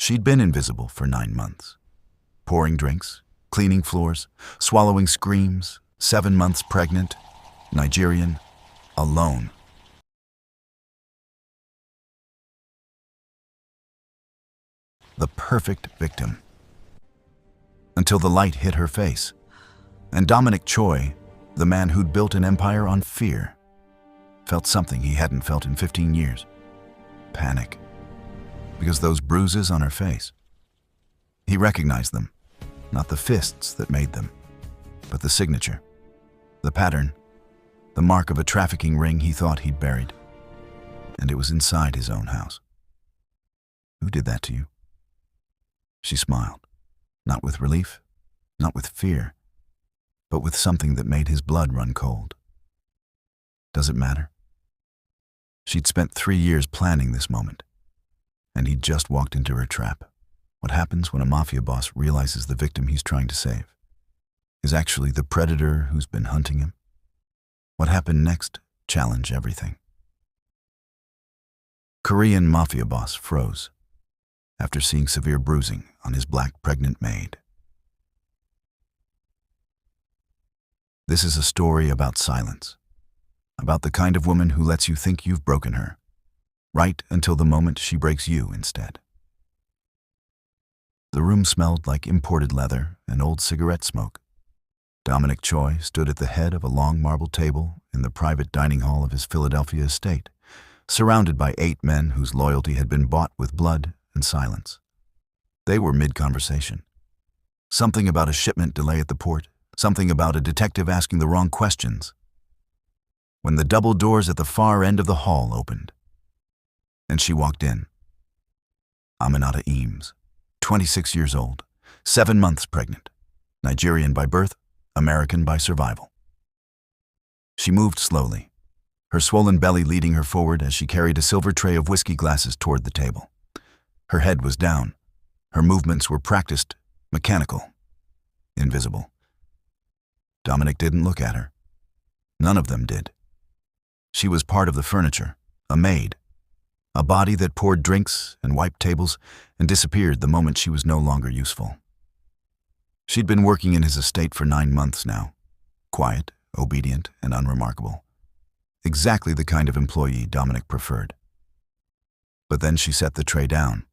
She'd been invisible for 9 months. Pouring drinks, cleaning floors, swallowing screams, 7 months pregnant, Nigerian, alone. The perfect victim. Until the light hit her face, and Dominic Choi, the man who'd built an empire on fear, felt something he hadn't felt in 15 years. Panic. Because those bruises on her face, he recognized them, not the fists that made them, but the signature, the pattern, the mark of a trafficking ring he thought he'd buried. And it was inside his own house. Who did that to you? She smiled, not with relief, not with fear, but with something that made his blood run cold. Does it matter? She'd spent 3 years planning this moment, and he'd just walked into her trap. What happens when a mafia boss realizes the victim he's trying to save is actually the predator who's been hunting him? What happened next challenged everything. Korean mafia boss froze after seeing severe bruising on his black pregnant maid. This is a story about silence, about the kind of woman who lets you think you've broken her, right until the moment she breaks you instead. The room smelled like imported leather and old cigarette smoke. Dominic Choi stood at the head of a long marble table in the private dining hall of his Philadelphia estate, surrounded by 8 men whose loyalty had been bought with blood and silence. They were mid-conversation. Something about a shipment delay at the port, something about a detective asking the wrong questions. When the double doors at the far end of the hall opened, and she walked in. Aminata Eames, 26 years old, 7 months pregnant, Nigerian by birth, American by survival. She moved slowly, her swollen belly leading her forward as she carried a silver tray of whiskey glasses toward the table. Her head was down. Her movements were practiced, mechanical, invisible. Dominic didn't look at her. None of them did. She was part of the furniture, a maid, a body that poured drinks and wiped tables and disappeared the moment she was no longer useful. She'd been working in his estate for 9 months now, quiet, obedient, and unremarkable. Exactly the kind of employee Dominic preferred. But then she set the tray down,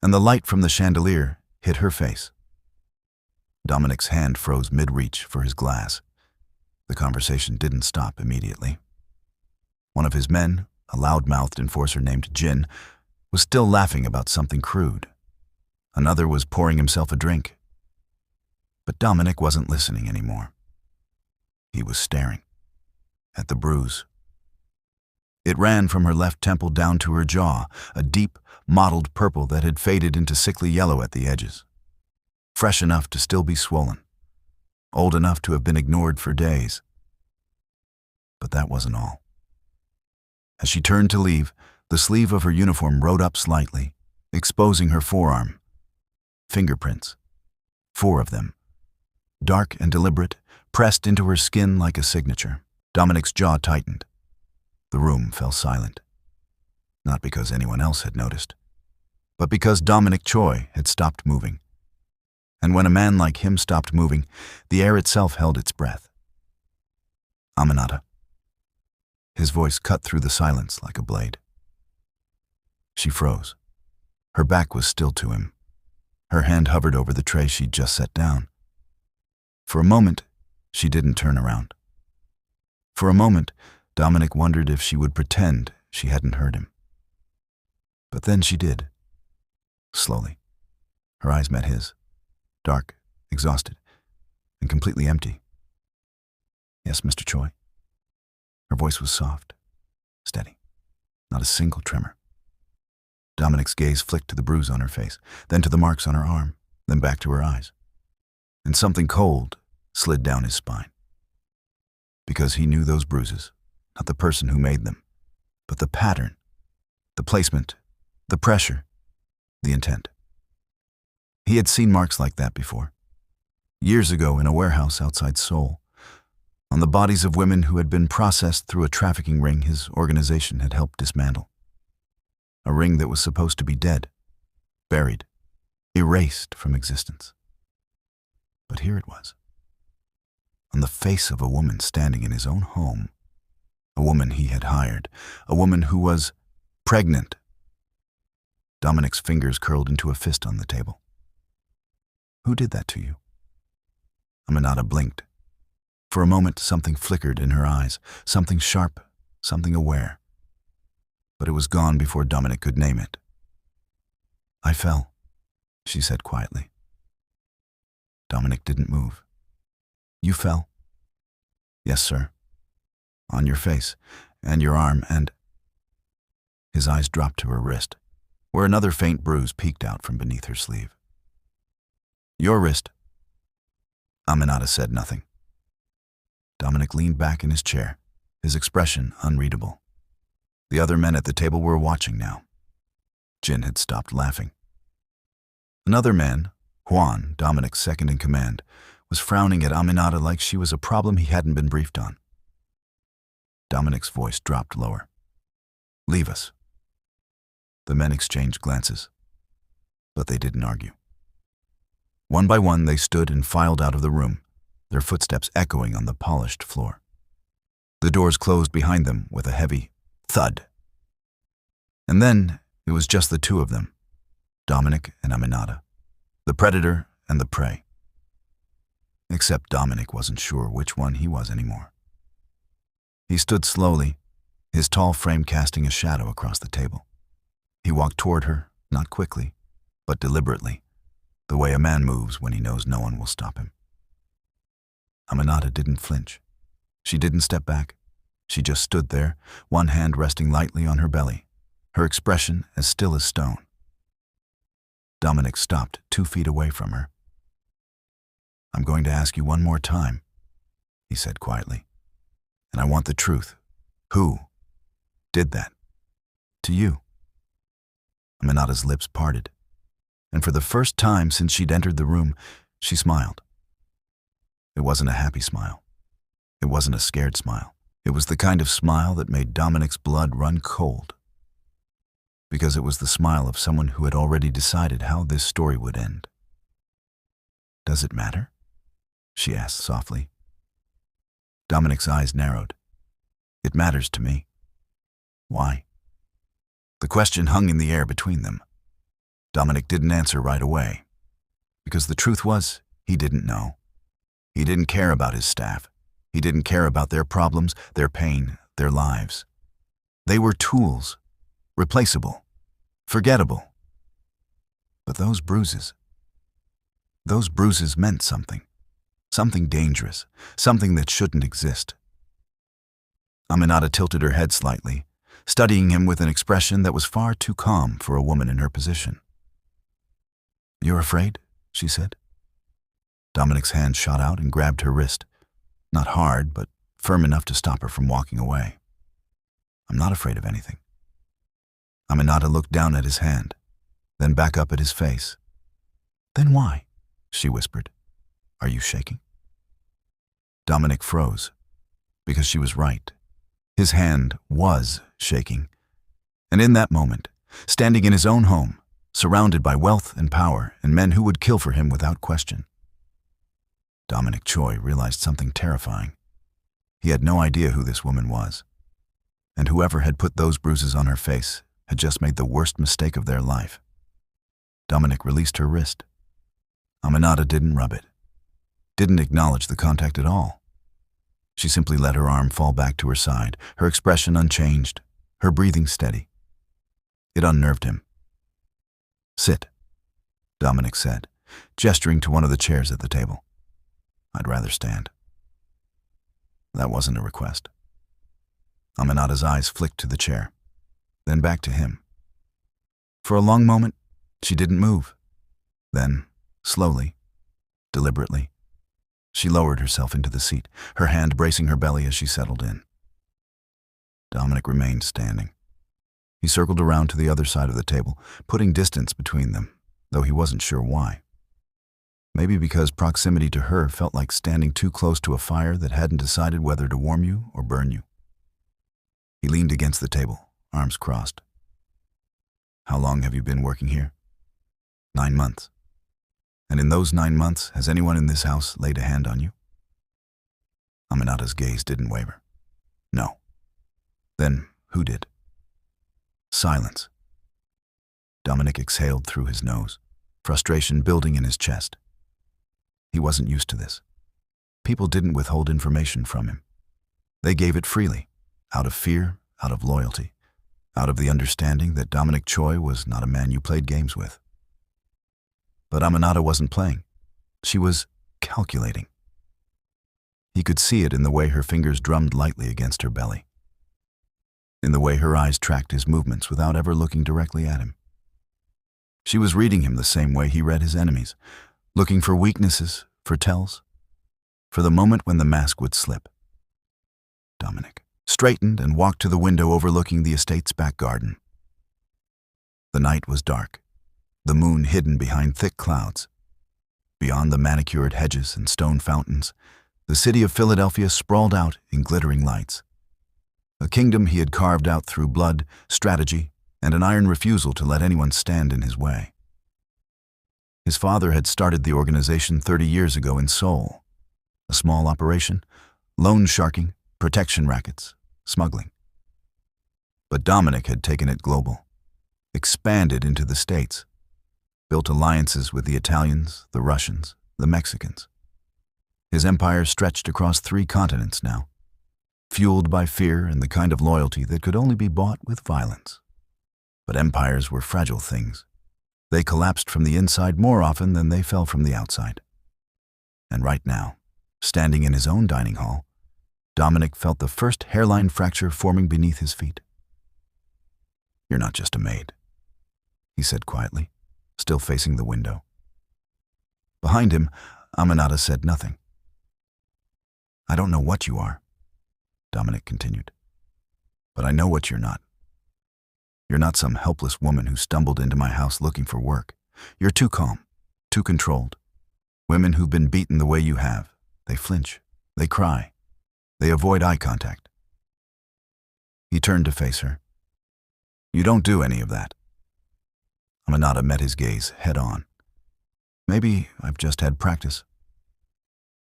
and the light from the chandelier hit her face. Dominic's hand froze mid-reach for his glass. The conversation didn't stop immediately. One of his men, a loud-mouthed enforcer named Jin, was still laughing about something crude. Another was pouring himself a drink. But Dominic wasn't listening anymore. He was staring at the bruise. It ran from her left temple down to her jaw, a deep, mottled purple that had faded into sickly yellow at the edges. Fresh enough to still be swollen, old enough to have been ignored for days. But that wasn't all. As she turned to leave, the sleeve of her uniform rode up slightly, exposing her forearm. Fingerprints. 4 of them. Dark and deliberate, pressed into her skin like a signature. Dominic's jaw tightened. The room fell silent. Not because anyone else had noticed, but because Dominic Choi had stopped moving. And when a man like him stopped moving, the air itself held its breath. Aminata. His voice cut through the silence like a blade. She froze. Her back was still to him. Her hand hovered over the tray she'd just set down. For a moment, she didn't turn around. For a moment, Dominic wondered if she would pretend she hadn't heard him. But then she did. Slowly. Her eyes met his. Dark, exhausted, and completely empty. Yes, Mr. Choi. Her voice was soft, steady, not a single tremor. Dominic's gaze flicked to the bruise on her face, then to the marks on her arm, then back to her eyes. And something cold slid down his spine. Because he knew those bruises, not the person who made them, but the pattern, the placement, the pressure, the intent. He had seen marks like that before, years ago in a warehouse outside Seoul, on the bodies of women who had been processed through a trafficking ring his organization had helped dismantle. A ring that was supposed to be dead, buried, erased from existence. But here it was, on the face of a woman standing in his own home, a woman he had hired, a woman who was pregnant. Dominic's fingers curled into a fist on the table. Who did that to you? Aminata blinked. For a moment, something flickered in her eyes, something sharp, something aware. But it was gone before Dominic could name it. I fell, she said quietly. Dominic didn't move. You fell? Yes, sir. On your face, and your arm, and... His eyes dropped to her wrist, where another faint bruise peeked out from beneath her sleeve. Your wrist. Aminata said nothing. Dominic leaned back in his chair, his expression unreadable. The other men at the table were watching now. Jin had stopped laughing. Another man, Juan, Dominic's second in command, was frowning at Aminata like she was a problem he hadn't been briefed on. Dominic's voice dropped lower. Leave us. The men exchanged glances, but they didn't argue. One by one, they stood and filed out of the room, their footsteps echoing on the polished floor. The doors closed behind them with a heavy thud. And then it was just the two of them, Dominic and Aminata, the predator and the prey. Except Dominic wasn't sure which one he was anymore. He stood slowly, his tall frame casting a shadow across the table. He walked toward her, not quickly, but deliberately, the way a man moves when he knows no one will stop him. Aminata didn't flinch. She didn't step back. She just stood there, one hand resting lightly on her belly, her expression as still as stone. Dominic stopped 2 feet away from her. I'm going to ask you one more time, he said quietly, and I want the truth. Who did that to you? Aminata's lips parted, and for the first time since she'd entered the room, she smiled. It wasn't a happy smile. It wasn't a scared smile. It was the kind of smile that made Dominic's blood run cold. Because it was the smile of someone who had already decided how this story would end. Does it matter? She asked softly. Dominic's eyes narrowed. It matters to me. Why? The question hung in the air between them. Dominic didn't answer right away, because the truth was, he didn't know. He didn't care about his staff. He didn't care about their problems, their pain, their lives. They were tools, replaceable, forgettable. But those bruises meant something. Something dangerous, something that shouldn't exist. Aminata tilted her head slightly, studying him with an expression that was far too calm for a woman in her position. You're afraid? She said. Dominic's hand shot out and grabbed her wrist. Not hard, but firm enough to stop her from walking away. I'm not afraid of anything. Aminata looked down at his hand, then back up at his face. Then why? She whispered. Are you shaking? Dominic froze, because she was right. His hand was shaking. And in that moment, standing in his own home, surrounded by wealth and power and men who would kill for him without question, Dominic Choi realized something terrifying. He had no idea who this woman was, and whoever had put those bruises on her face had just made the worst mistake of their life. Dominic released her wrist. Aminata didn't rub it, didn't acknowledge the contact at all. She simply let her arm fall back to her side, her expression unchanged, her breathing steady. It unnerved him. Sit, Dominic said, gesturing to one of the chairs at the table. I'd rather stand. That wasn't a request. Aminata's eyes flicked to the chair, then back to him. For a long moment, she didn't move. Then, slowly, deliberately, she lowered herself into the seat, her hand bracing her belly as she settled in. Dominic remained standing. He circled around to the other side of the table, putting distance between them, though he wasn't sure why. Maybe because proximity to her felt like standing too close to a fire that hadn't decided whether to warm you or burn you. He leaned against the table, arms crossed. How long have you been working here? 9 months. And in those 9 months, has anyone in this house laid a hand on you? Aminata's gaze didn't waver. No. Then who did? Silence. Dominic exhaled through his nose, frustration building in his chest. He wasn't used to this. People didn't withhold information from him. They gave it freely, out of fear, out of loyalty, out of the understanding that Dominic Choi was not a man you played games with. But Aminata wasn't playing. She was calculating. He could see it in the way her fingers drummed lightly against her belly, in the way her eyes tracked his movements without ever looking directly at him. She was reading him the same way he read his enemies, looking for weaknesses, for tells, for the moment when the mask would slip. Dominic straightened and walked to the window overlooking the estate's back garden. The night was dark, the moon hidden behind thick clouds. Beyond the manicured hedges and stone fountains, the city of Philadelphia sprawled out in glittering lights. A kingdom he had carved out through blood, strategy, and an iron refusal to let anyone stand in his way. His father had started the organization 30 years ago in Seoul. A small operation, loan sharking, protection rackets, smuggling. But Dominic had taken it global, expanded into the States, built alliances with the Italians, the Russians, the Mexicans. His empire stretched across 3 continents now, fueled by fear and the kind of loyalty that could only be bought with violence. But empires were fragile things. They collapsed from the inside more often than they fell from the outside. And right now, standing in his own dining hall, Dominic felt the first hairline fracture forming beneath his feet. "You're not just a maid," he said quietly, still facing the window. Behind him, Aminata said nothing. "I don't know what you are," Dominic continued, "but I know what you're not. You're not some helpless woman who stumbled into my house looking for work. You're too calm, too controlled. Women who've been beaten the way you have, they flinch, they cry, they avoid eye contact." He turned to face her. "You don't do any of that." Aminata met his gaze head on. "Maybe I've just had practice."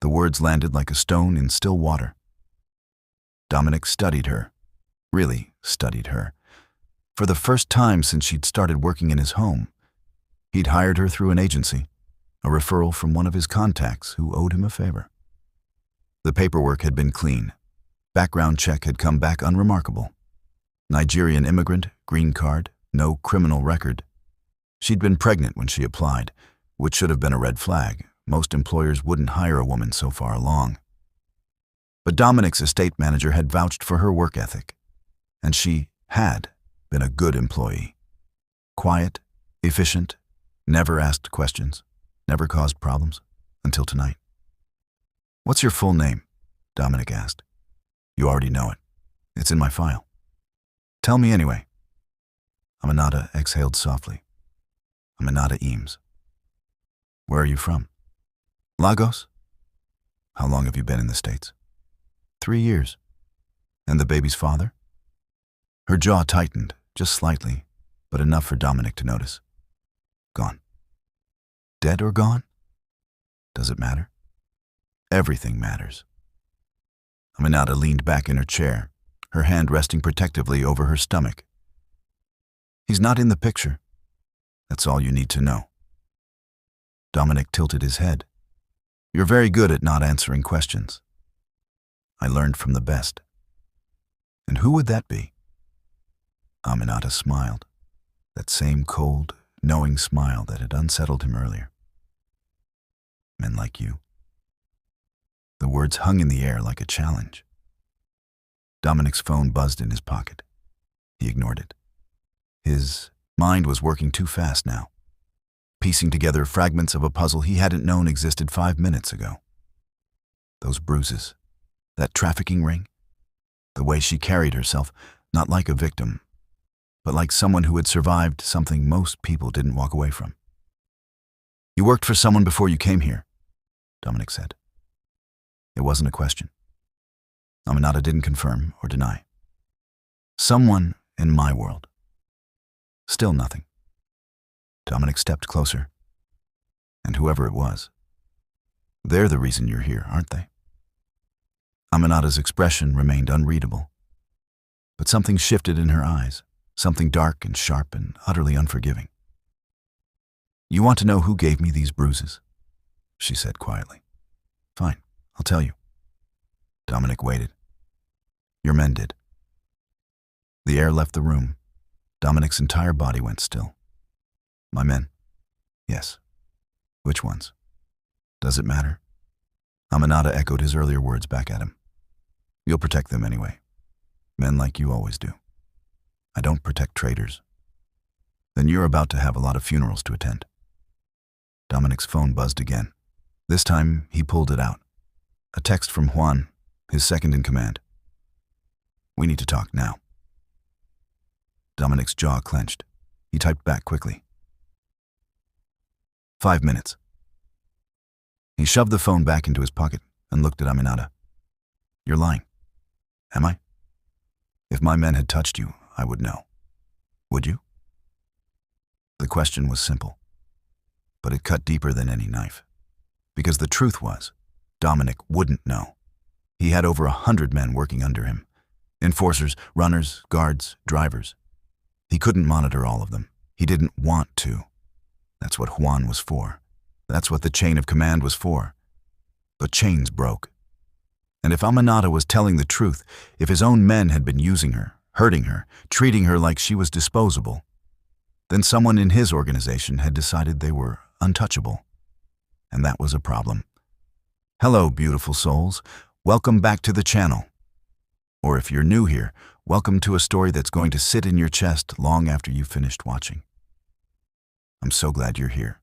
The words landed like a stone in still water. Dominic studied her, really studied her. For the first time since she'd started working in his home, he'd hired her through an agency, a referral from one of his contacts who owed him a favor. The paperwork had been clean. Background check had come back unremarkable. Nigerian immigrant, green card, no criminal record. She'd been pregnant when she applied, which should have been a red flag. Most employers wouldn't hire a woman so far along. But Dominic's estate manager had vouched for her work ethic, and she had been a good employee. Quiet, efficient, never asked questions, never caused problems, until tonight. "What's your full name?" Dominic asked. "You already know it. It's in my file." "Tell me anyway." Aminata exhaled softly. "Aminata Eames." "Where are you from?" "Lagos." "How long have you been in the States?" 3 years. "And the baby's father?" Her jaw tightened, just slightly, but enough for Dominic to notice. "Gone." "Dead or gone?" "Does it matter?" "Everything matters." Aminata leaned back in her chair, her hand resting protectively over her stomach. "He's not in the picture. That's all you need to know." Dominic tilted his head. "You're very good at not answering questions." "I learned from the best." "And who would that be?" Aminata smiled, that same cold, knowing smile that had unsettled him earlier. "Men like you." The words hung in the air like a challenge. Dominic's phone buzzed in his pocket. He ignored it. His mind was working too fast now, piecing together fragments of a puzzle he hadn't known existed 5 minutes ago. Those bruises, that trafficking ring, the way she carried herself, not like a victim, but like someone who had survived something most people didn't walk away from. "You worked for someone before you came here," Dominic said. It wasn't a question. Aminata didn't confirm or deny. "Someone in my world." Still nothing. Dominic stepped closer, And whoever it was, they're the reason you're here, aren't they? Aminata's expression remained unreadable, but something shifted in her eyes, something dark and sharp and utterly unforgiving. You want to know who gave me these bruises? She said quietly. Fine, I'll tell you. Dominic waited. Your men did. The air left the room. Dominic's entire body went still. My men? Yes. Which ones? Does it matter? Aminata echoed his earlier words back at him. You'll protect them anyway. Men like you always do. I don't protect traitors. Then you're about to have a lot of funerals to attend. Dominic's phone buzzed again. This time, he pulled it out. A text from Juan, his second in command. We need to talk now. Dominic's jaw clenched. He typed back quickly. 5 minutes. He shoved the phone back into his pocket and looked at Aminata. You're lying. Am I? If my men had touched you, I would know. Would you? The question was simple, but it cut deeper than any knife. Because the truth was, Dominic wouldn't know. He had over 100 men working under him. Enforcers, runners, guards, drivers. He couldn't monitor all of them. He didn't want to. That's what Juan was for. That's what the chain of command was for. But chains broke. And if Aminata was telling the truth, if his own men had been using her, hurting her, treating her like she was disposable, then someone in his organization had decided they were untouchable. And that was a problem. Hello, beautiful souls. Welcome back to the channel. Or if you're new here, welcome to a story that's going to sit in your chest long after you've finished watching. I'm so glad you're here.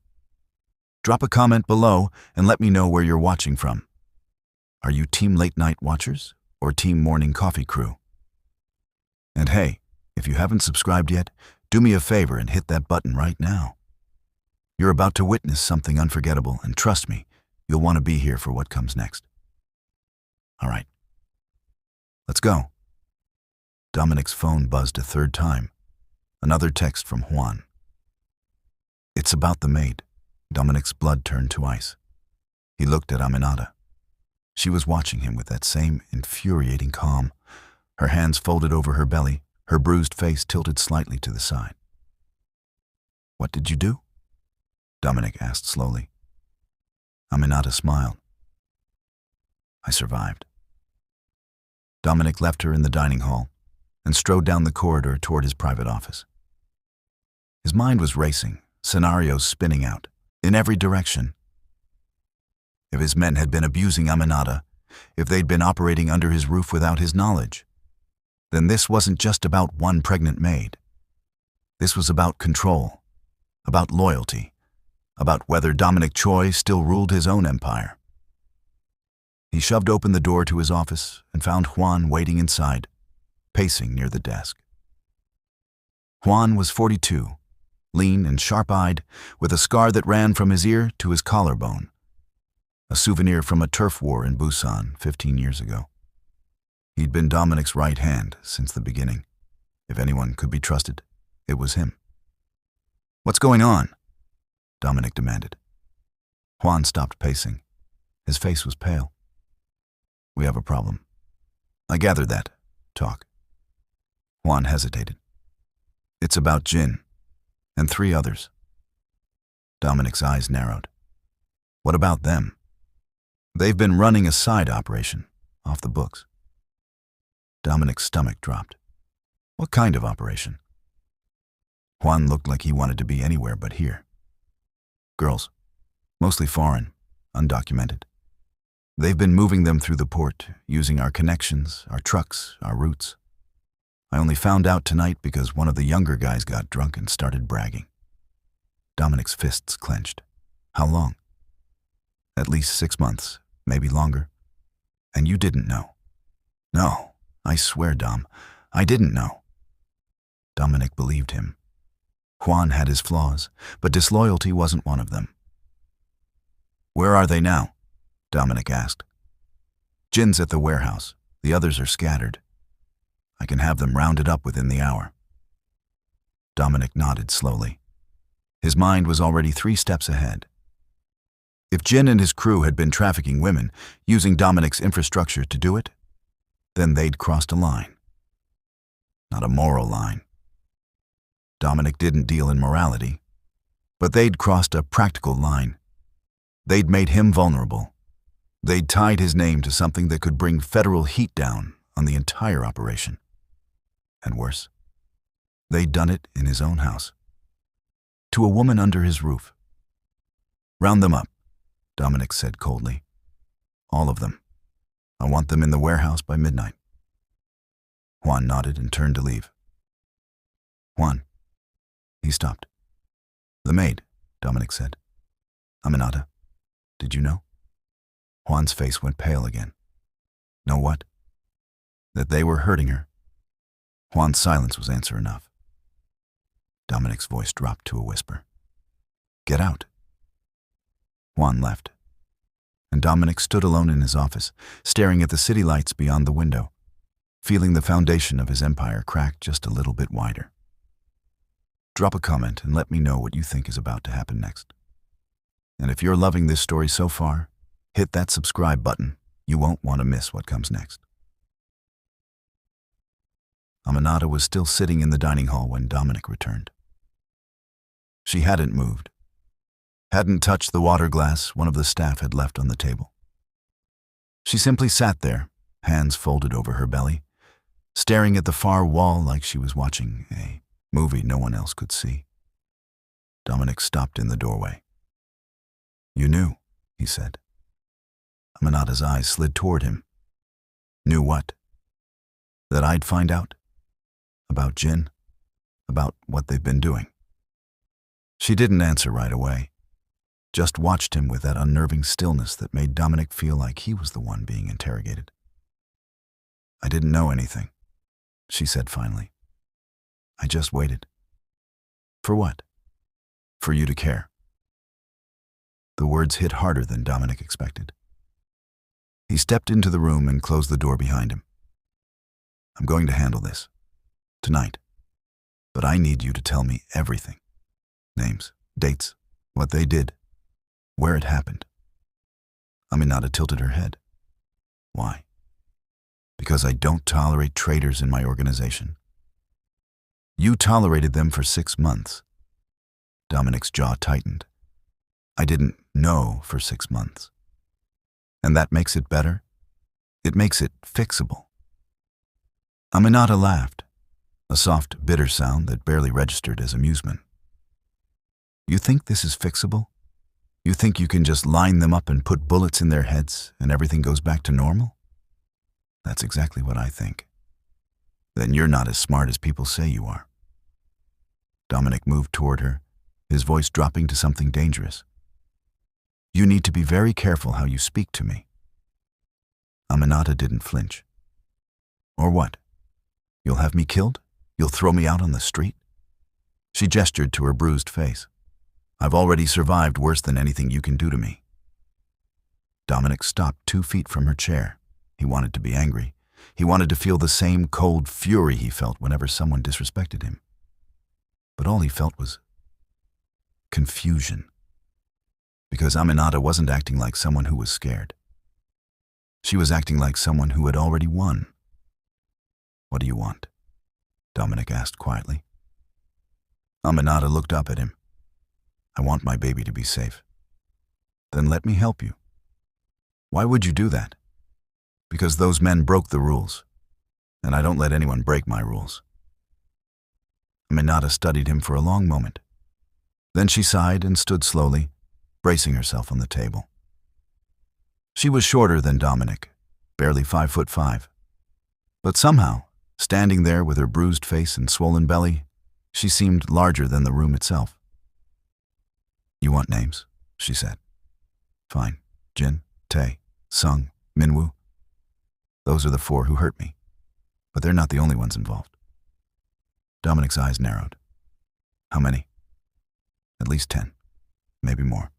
Drop a comment below and let me know where you're watching from. Are you Team Late Night Watchers or Team Morning Coffee Crew? And hey, if you haven't subscribed yet, do me a favor and hit that button right now. You're about to witness something unforgettable, and trust me, you'll want to be here for what comes next. All right, let's go. Dominic's phone buzzed a third time. Another text from Juan. It's about the maid. Dominic's blood turned to ice. He looked at Aminata. She was watching him with that same infuriating calm, her hands folded over her belly, her bruised face tilted slightly to the side. What did you do? Dominic asked slowly. Aminata smiled. I survived. Dominic left her in the dining hall and strode down the corridor toward his private office. His mind was racing, scenarios spinning out, in every direction. If his men had been abusing Aminata, if they'd been operating under his roof without his knowledge, then this wasn't just about one pregnant maid. This was about control, about loyalty, about whether Dominic Choi still ruled his own empire. He shoved open the door to his office and found Juan waiting inside, pacing near the desk. Juan was 42, lean and sharp-eyed, with a scar that ran from his ear to his collarbone, a souvenir from a turf war in Busan 15 years ago. He'd been Dominic's right hand since the beginning. If anyone could be trusted, it was him. What's going on? Dominic demanded. Juan stopped pacing. His face was pale. We have a problem. I gathered that. Talk. Juan hesitated. It's about Jin and 3 others. Dominic's eyes narrowed. What about them? They've been running a side operation, off the books. Dominic's stomach dropped. What kind of operation? Juan looked like he wanted to be anywhere but here. Girls, mostly foreign, undocumented. They've been moving them through the port, using our connections, our trucks, our routes. I only found out tonight because one of the younger guys got drunk and started bragging. Dominic's fists clenched. How long? At least 6 months, maybe longer. And you didn't know? No, I swear, Dom, I didn't know. Dominic believed him. Juan had his flaws, but disloyalty wasn't one of them. Where are they now? Dominic asked. Jin's at the warehouse. The others are scattered. I can have them rounded up within the hour. Dominic nodded slowly. His mind was already 3 steps ahead. If Jin and his crew had been trafficking women, using Dominic's infrastructure to do it, then they'd crossed a line. Not a moral line. Dominic didn't deal in morality, but they'd crossed a practical line. They'd made him vulnerable. They'd tied his name to something that could bring federal heat down on the entire operation. And worse, they'd done it in his own house. To a woman under his roof. "Round them up," Dominic said coldly. "All of them. I want them in the warehouse by midnight." Juan nodded and turned to leave. "Juan." He stopped. "The maid," Dominic said. "Aminata. Did you know?" Juan's face went pale again. "Know what?" "That they were hurting her." Juan's silence was answer enough. Dominic's voice dropped to a whisper. "Get out." Juan left, and Dominic stood alone in his office, staring at the city lights beyond the window, feeling the foundation of his empire crack just a little bit wider. Drop a comment and let me know what you think is about to happen next. And if you're loving this story so far, hit that subscribe button. You won't want to miss what comes next. Aminata was still sitting in the dining hall when Dominic returned. She hadn't moved, hadn't touched the water glass one of the staff had left on the table. She simply sat there, hands folded over her belly, staring at the far wall like she was watching a movie no one else could see. Dominic stopped in the doorway. "You knew," he said. Aminata's eyes slid toward him. "Knew what?" "That I'd find out? About Jin? About what they've been doing?" She didn't answer right away, just watched him with that unnerving stillness that made Dominic feel like he was the one being interrogated. "I didn't know anything," she said finally. "I just waited." "For what?" "For you to care." The words hit harder than Dominic expected. He stepped into the room and closed the door behind him. "I'm going to handle this. Tonight. But I need you to tell me everything. Names, dates, what they did, where it happened." Aminata tilted her head. "Why?" "Because I don't tolerate traitors in my organization." "You tolerated them for 6 months." Dominic's jaw tightened. "I didn't know for 6 months. And that makes it better? It makes it fixable." Aminata laughed, a soft, bitter sound that barely registered as amusement. "You think this is fixable? You think you can just line them up and put bullets in their heads and everything goes back to normal?" "That's exactly what I think." "Then you're not as smart as people say you are." Dominic moved toward her, his voice dropping to something dangerous. "You need to be very careful how you speak to me." Aminata didn't flinch. "Or what? You'll have me killed? You'll throw me out on the street?" She gestured to her bruised face. "I've already survived worse than anything you can do to me." Dominic stopped 2 feet from her chair. He wanted to be angry. He wanted to feel the same cold fury he felt whenever someone disrespected him. But all he felt was confusion. Because Aminata wasn't acting like someone who was scared. She was acting like someone who had already won. "What do you want?" Dominic asked quietly. Aminata looked up at him. "I want my baby to be safe." "Then let me help you." "Why would you do that?" "Because those men broke the rules, and I don't let anyone break my rules." Aminata studied him for a long moment. Then she sighed and stood slowly, bracing herself on the table. She was shorter than Dominic, barely 5'5". But somehow, standing there with her bruised face and swollen belly, she seemed larger than the room itself. "You want names?" she said. "Fine. Jin, Tae, Sung, Minwoo. Those are the 4 who hurt me. But they're not the only ones involved." Dominic's eyes narrowed. "How many?" "At least 10. Maybe more.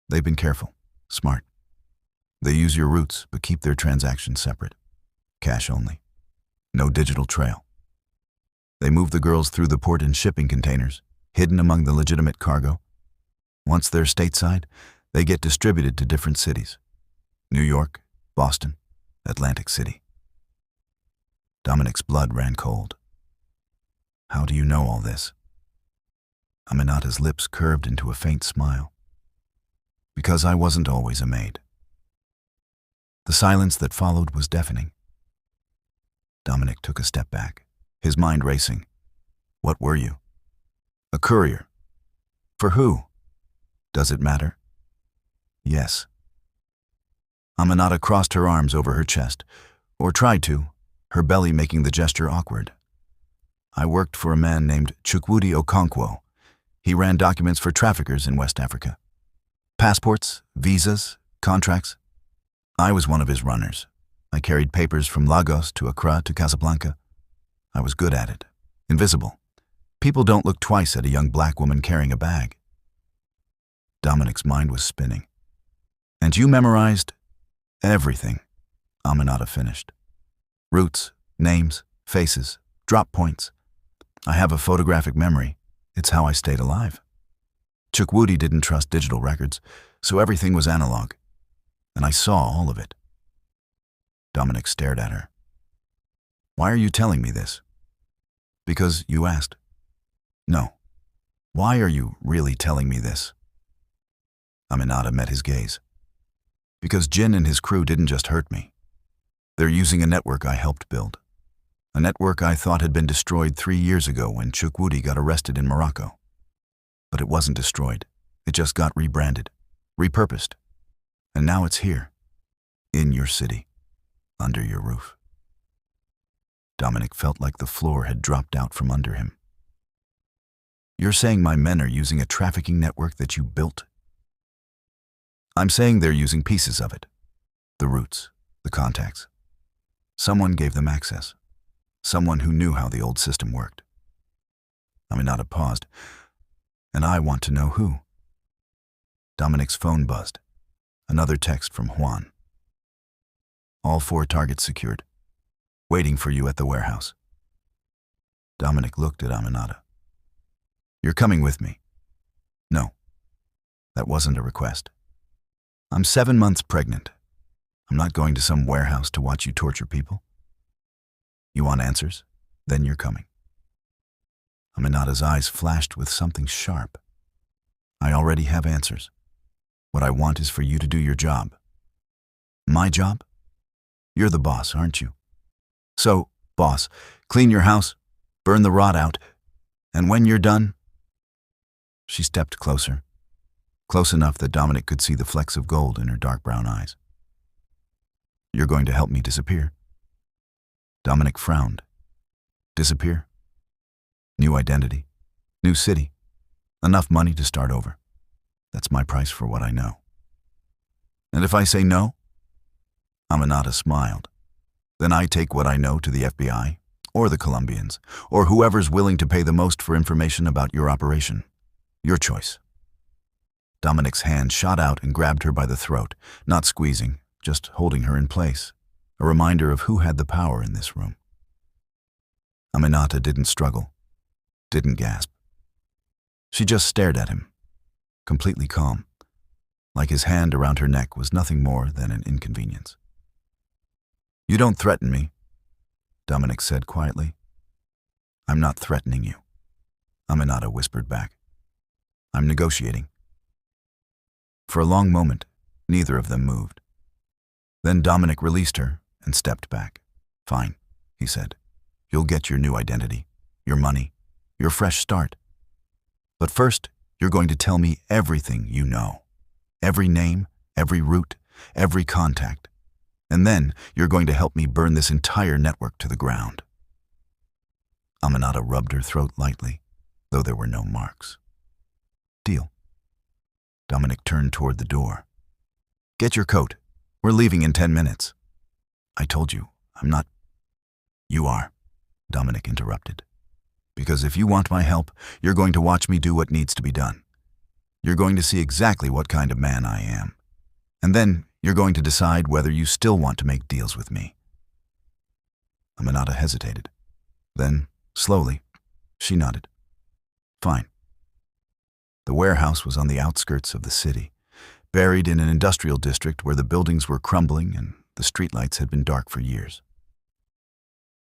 They've been careful, smart. They use your routes, but keep their transactions separate. Cash only. No digital trail. They move the girls through the port in shipping containers, hidden among the legitimate cargo. Once they're stateside, They get distributed to different cities. New York, Boston, Atlantic City. Dominic's blood ran cold. How do you know all this? Aminata's lips curved into a faint smile. Because I wasn't always a maid. The silence that followed was deafening. Dominic took a step back, his mind racing. What were you? A courier. For who? Does it matter? Yes. Aminata crossed her arms over her chest, or tried to, her belly making the gesture awkward. I worked for a man named Chukwudi Okonkwo. He ran documents for traffickers in West Africa. Passports, visas, contracts. I was one of his runners. I carried papers from Lagos to Accra to Casablanca. I was good at it. Invisible. People don't look twice at a young black woman carrying a bag. Dominic's mind was spinning. And you memorized everything, Aminata finished. Routes, names, faces, drop points. I have a photographic memory. It's how I stayed alive. Chukwudi didn't trust digital records, so everything was analog. And I saw all of it. Dominic stared at her. Why are you telling me this? Because you asked. No. Why are you really telling me this? Aminata met his gaze. Because Jin and his crew didn't just hurt me. They're using a network I helped build. A network I thought had been destroyed 3 years ago when Chukwudi got arrested in Morocco. But it wasn't destroyed. It just got rebranded, repurposed. And now it's here, in your city, under your roof. Dominic felt like the floor had dropped out from under him. You're saying my men are using a trafficking network that you built? I'm saying they're using pieces of it. The routes, the contacts. Someone gave them access. Someone who knew how the old system worked. Aminata paused. And I want to know who. Dominic's phone buzzed. Another text from Juan. All 4 targets secured. Waiting for you at the warehouse. Dominic looked at Aminata. You're coming with me. No. That wasn't a request. I'm 7 months pregnant. I'm not going to some warehouse to watch you torture people. You want answers? Then you're coming. Aminata's eyes flashed with something sharp. I already have answers. What I want is for you to do your job. My job? You're the boss, aren't you? So, boss, clean your house, burn the rot out, and when you're done... She stepped closer, close enough that Dominic could see the flecks of gold in her dark brown eyes. You're going to help me disappear? Dominic frowned. Disappear? New identity, new city, enough money to start over. That's my price for what I know. And if I say no? Aminata smiled. Then I take what I know to the FBI, or the Colombians, or whoever's willing to pay the most for information about your operation. Your choice. Dominic's hand shot out and grabbed her by the throat, not squeezing, just holding her in place, a reminder of who had the power in this room. Aminata didn't struggle, didn't gasp. She just stared at him, completely calm, like his hand around her neck was nothing more than an inconvenience. You don't threaten me, Dominic said quietly. I'm not threatening you, Aminata whispered back. I'm negotiating. For a long moment, neither of them moved. Then Dominic released her and stepped back. Fine, he said. You'll get your new identity, your money, your fresh start. But first, you're going to tell me everything you know. Every name, every route, every contact. And then you're going to help me burn this entire network to the ground. Aminata rubbed her throat lightly, though there were no marks. Deal. Dominic turned toward the door. Get your coat. We're leaving in 10 minutes. I told you, I'm not... You are, Dominic interrupted. Because if you want my help, you're going to watch me do what needs to be done. You're going to see exactly what kind of man I am. And then you're going to decide whether you still want to make deals with me. Aminata hesitated. Then, slowly, she nodded. Fine. The warehouse was on the outskirts of the city, buried in an industrial district where the buildings were crumbling and the streetlights had been dark for years.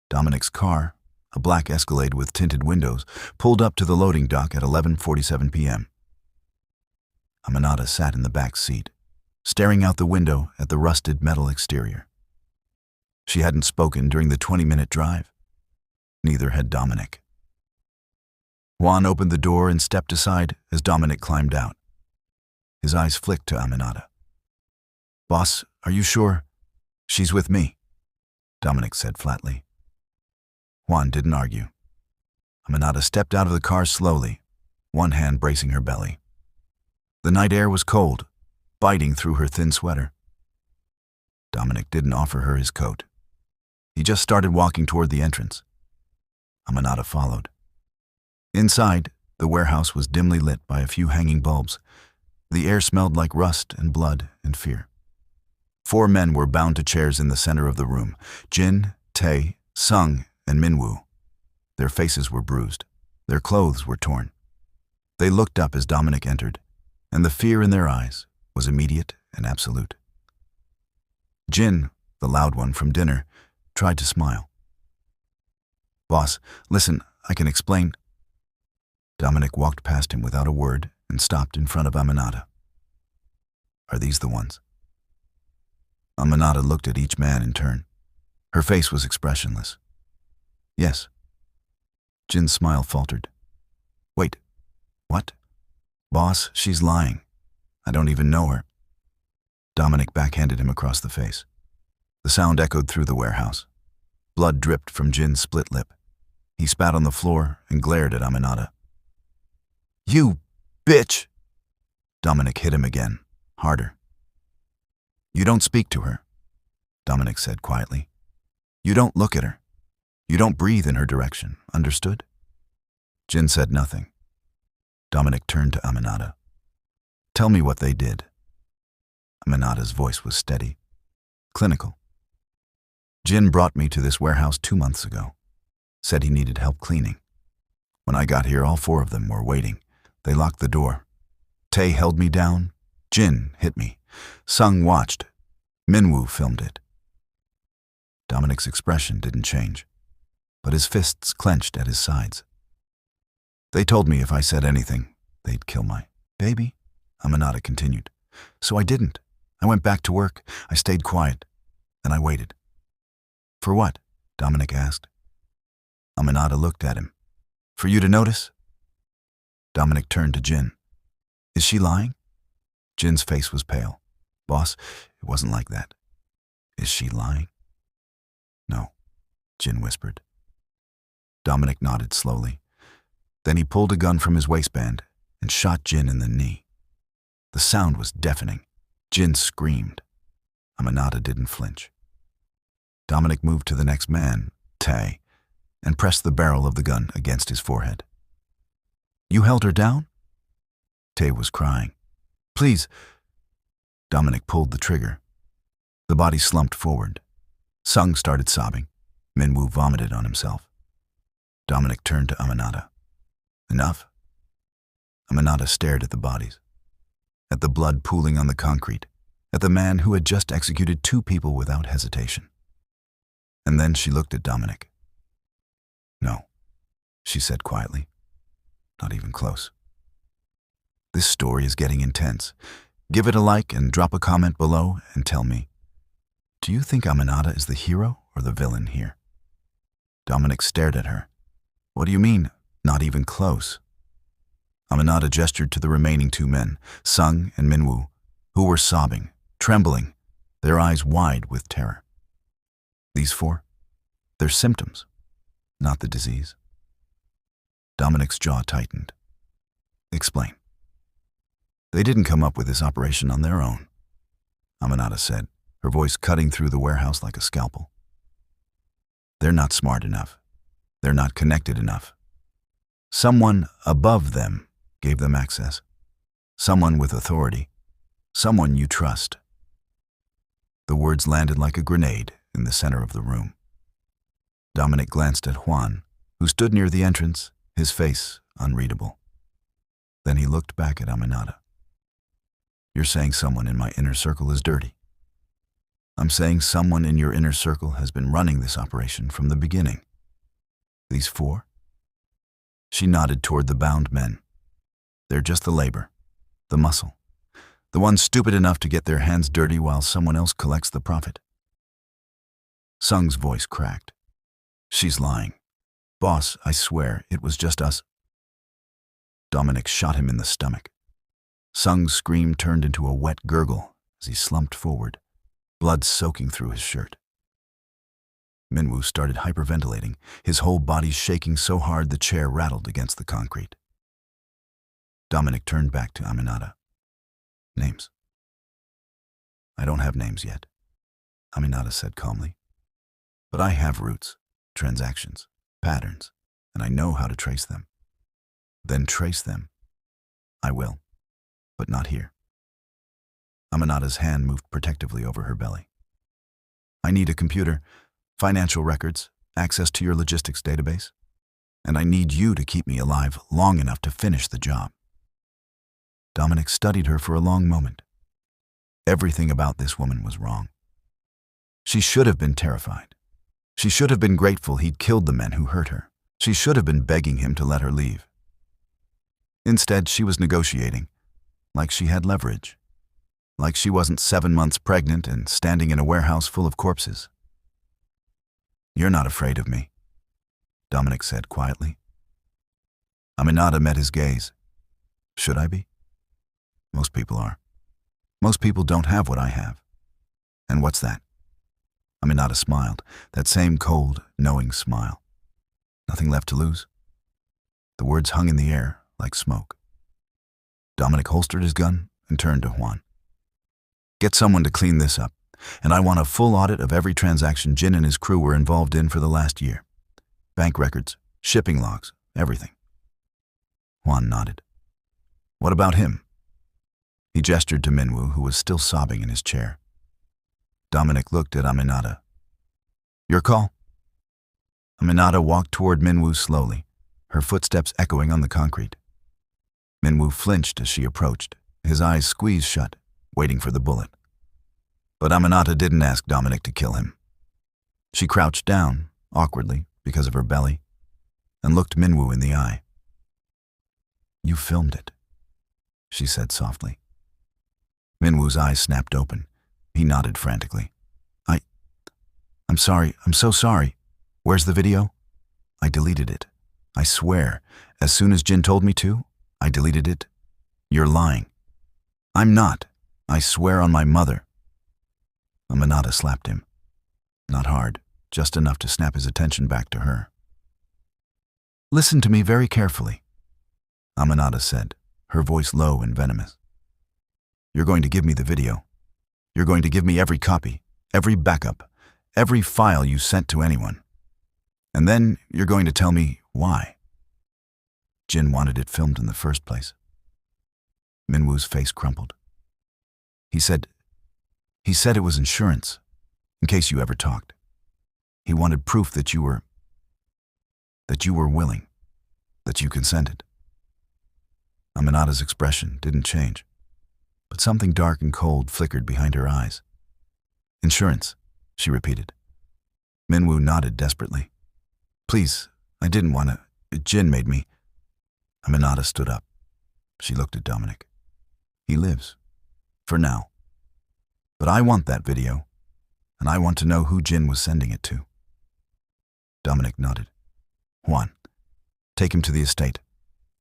Dominic's car, a black Escalade with tinted windows, pulled up to the loading dock at 11:47 p.m. Aminata sat in the back seat, staring out the window at the rusted metal exterior. She hadn't spoken during the 20-minute drive. Neither had Dominic. Juan opened the door and stepped aside as Dominic climbed out. His eyes flicked to Aminata. "Boss, are you sure? She's with me," Dominic said flatly. Juan didn't argue. Aminata stepped out of the car slowly, one hand bracing her belly. The night air was cold, biting through her thin sweater. Dominic didn't offer her his coat. He just started walking toward the entrance. Aminata followed. Inside, the warehouse was dimly lit by a few hanging bulbs. The air smelled like rust and blood and fear. 4 men were bound to chairs in the center of the room: Jin, Tae, Sung, and Minwoo. Their faces were bruised. Their clothes were torn. They looked up as Dominic entered, and the fear in their eyes was immediate and absolute. Jin, the loud one from dinner, tried to smile. "Boss, listen, I can explain." Dominic walked past him without a word and stopped in front of Aminata. "Are these the ones?" Aminata looked at each man in turn. Her face was expressionless. "Yes." Jin's smile faltered. "Wait, what?" "Boss, she's lying. I don't even know her." Dominic backhanded him across the face. The sound echoed through the warehouse. Blood dripped from Jin's split lip. He spat on the floor and glared at Aminata. "You bitch!" Dominic hit him again, harder. "You don't speak to her," Dominic said quietly. "You don't look at her. You don't breathe in her direction, understood?" Jin said nothing. Dominic turned to Aminata. "Tell me what they did." Aminata's voice was steady, clinical. "Jin brought me to this warehouse 2 months ago. Said he needed help cleaning. When I got here, all 4 of them were waiting. They locked the door. Tae held me down. Jin hit me. Sung watched. Minwoo filmed it." Dominic's expression didn't change, but his fists clenched at his sides. "They told me if I said anything, they'd kill my baby," Aminata continued. "So I didn't. I went back to work. I stayed quiet. And I waited." "For what?" Dominic asked. Aminata looked at him. "For you to notice?" Dominic turned to Jin. "Is she lying?" Jin's face was pale. "Boss, it wasn't like that." "Is she lying?" "No," Jin whispered. Dominic nodded slowly. Then he pulled a gun from his waistband and shot Jin in the knee. The sound was deafening. Jin screamed. Aminata didn't flinch. Dominic moved to the next man, Tae, and pressed the barrel of the gun against his forehead. "You held her down?" Tae was crying. "Please." Dominic pulled the trigger. The body slumped forward. Sung started sobbing. Minwoo vomited on himself. Dominic turned to Aminata. "Enough?" Aminata stared at the bodies, at the blood pooling on the concrete, at the man who had just executed 2 people without hesitation. And then she looked at Dominic. "No," she said quietly. "Not even close." This story is getting intense. Give it a like and drop a comment below and tell me, do you think Aminata is the hero or the villain here? Dominic stared at her. "What do you mean, not even close?" Aminata gestured to the remaining 2 men, Sung and Minwoo, who were sobbing, trembling, their eyes wide with terror. "These 4? They're symptoms, not the disease." Dominic's jaw tightened. "Explain." "They didn't come up with this operation on their own," Aminata said, her voice cutting through the warehouse like a scalpel. "They're not smart enough. They're not connected enough. Someone above them gave them access. Someone with authority. Someone you trust." The words landed like a grenade in the center of the room. Dominic glanced at Juan, who stood near the entrance, his face unreadable. Then he looked back at Aminata. You're saying someone in my inner circle is dirty. I'm saying someone in your inner circle has been running this operation from the beginning. These 4? She nodded toward the bound men. They're just the labor, the muscle, the ones stupid enough to get their hands dirty while someone else collects the profit. Sung's voice cracked. She's lying. Boss, I swear, it was just us. Dominic shot him in the stomach. Sung's scream turned into a wet gurgle as he slumped forward, blood soaking through his shirt. Minwoo started hyperventilating, his whole body shaking so hard the chair rattled against the concrete. Dominic turned back to Aminata. Names. I don't have names yet, Aminata said calmly. But I have roots, transactions, patterns, and I know how to trace them. Then trace them. I will, but not here. Aminata's hand moved protectively over her belly. I need a computer, financial records, access to your logistics database, and I need you to keep me alive long enough to finish the job. Dominic studied her for a long moment. Everything about this woman was wrong. She should have been terrified. She should have been grateful he'd killed the men who hurt her. She should have been begging him to let her leave. Instead, she was negotiating, like she had leverage, like she wasn't 7 months pregnant and standing in a warehouse full of corpses. You're not afraid of me, Dominic said quietly. Aminata met his gaze. Should I be? Most people are. Most people don't have what I have. And what's that? Aminata smiled, that same cold, knowing smile. Nothing left to lose. The words hung in the air like smoke. Dominic holstered his gun and turned to Juan. Get someone to clean this up, and I want a full audit of every transaction Jin and his crew were involved in for the last year. Bank records, shipping logs, everything. Juan nodded. What about him? He gestured to Minwoo, who was still sobbing in his chair. Dominic looked at Aminata. Your call? Aminata walked toward Minwoo slowly, her footsteps echoing on the concrete. Minwoo flinched as she approached, his eyes squeezed shut, waiting for the bullet. But Aminata didn't ask Dominic to kill him. She crouched down, awkwardly, because of her belly, and looked Minwoo in the eye. You filmed it, she said softly. Minwoo's eyes snapped open. He nodded frantically. I'm sorry, I'm so sorry. Where's the video? I deleted it. I swear, as soon as Jin told me to, I deleted it. You're lying. I'm not. I swear on my mother. Aminata slapped him. Not hard, just enough to snap his attention back to her. Listen to me very carefully, Aminata said, her voice low and venomous. You're going to give me the video. You're going to give me every copy, every backup, every file you sent to anyone. And then you're going to tell me why. Jin wanted it filmed in the first place. Minwoo's face crumpled. He said it was insurance, in case you ever talked. He wanted proof that you were willing, that you consented. Aminata's expression didn't change, but something dark and cold flickered behind her eyes. Insurance, she repeated. Minwoo nodded desperately. Please, I didn't want to. Jin made me. Aminata stood up. She looked at Dominic. He lives. For now. But I want that video, and I want to know who Jin was sending it to. Dominic nodded. Juan, take him to the estate.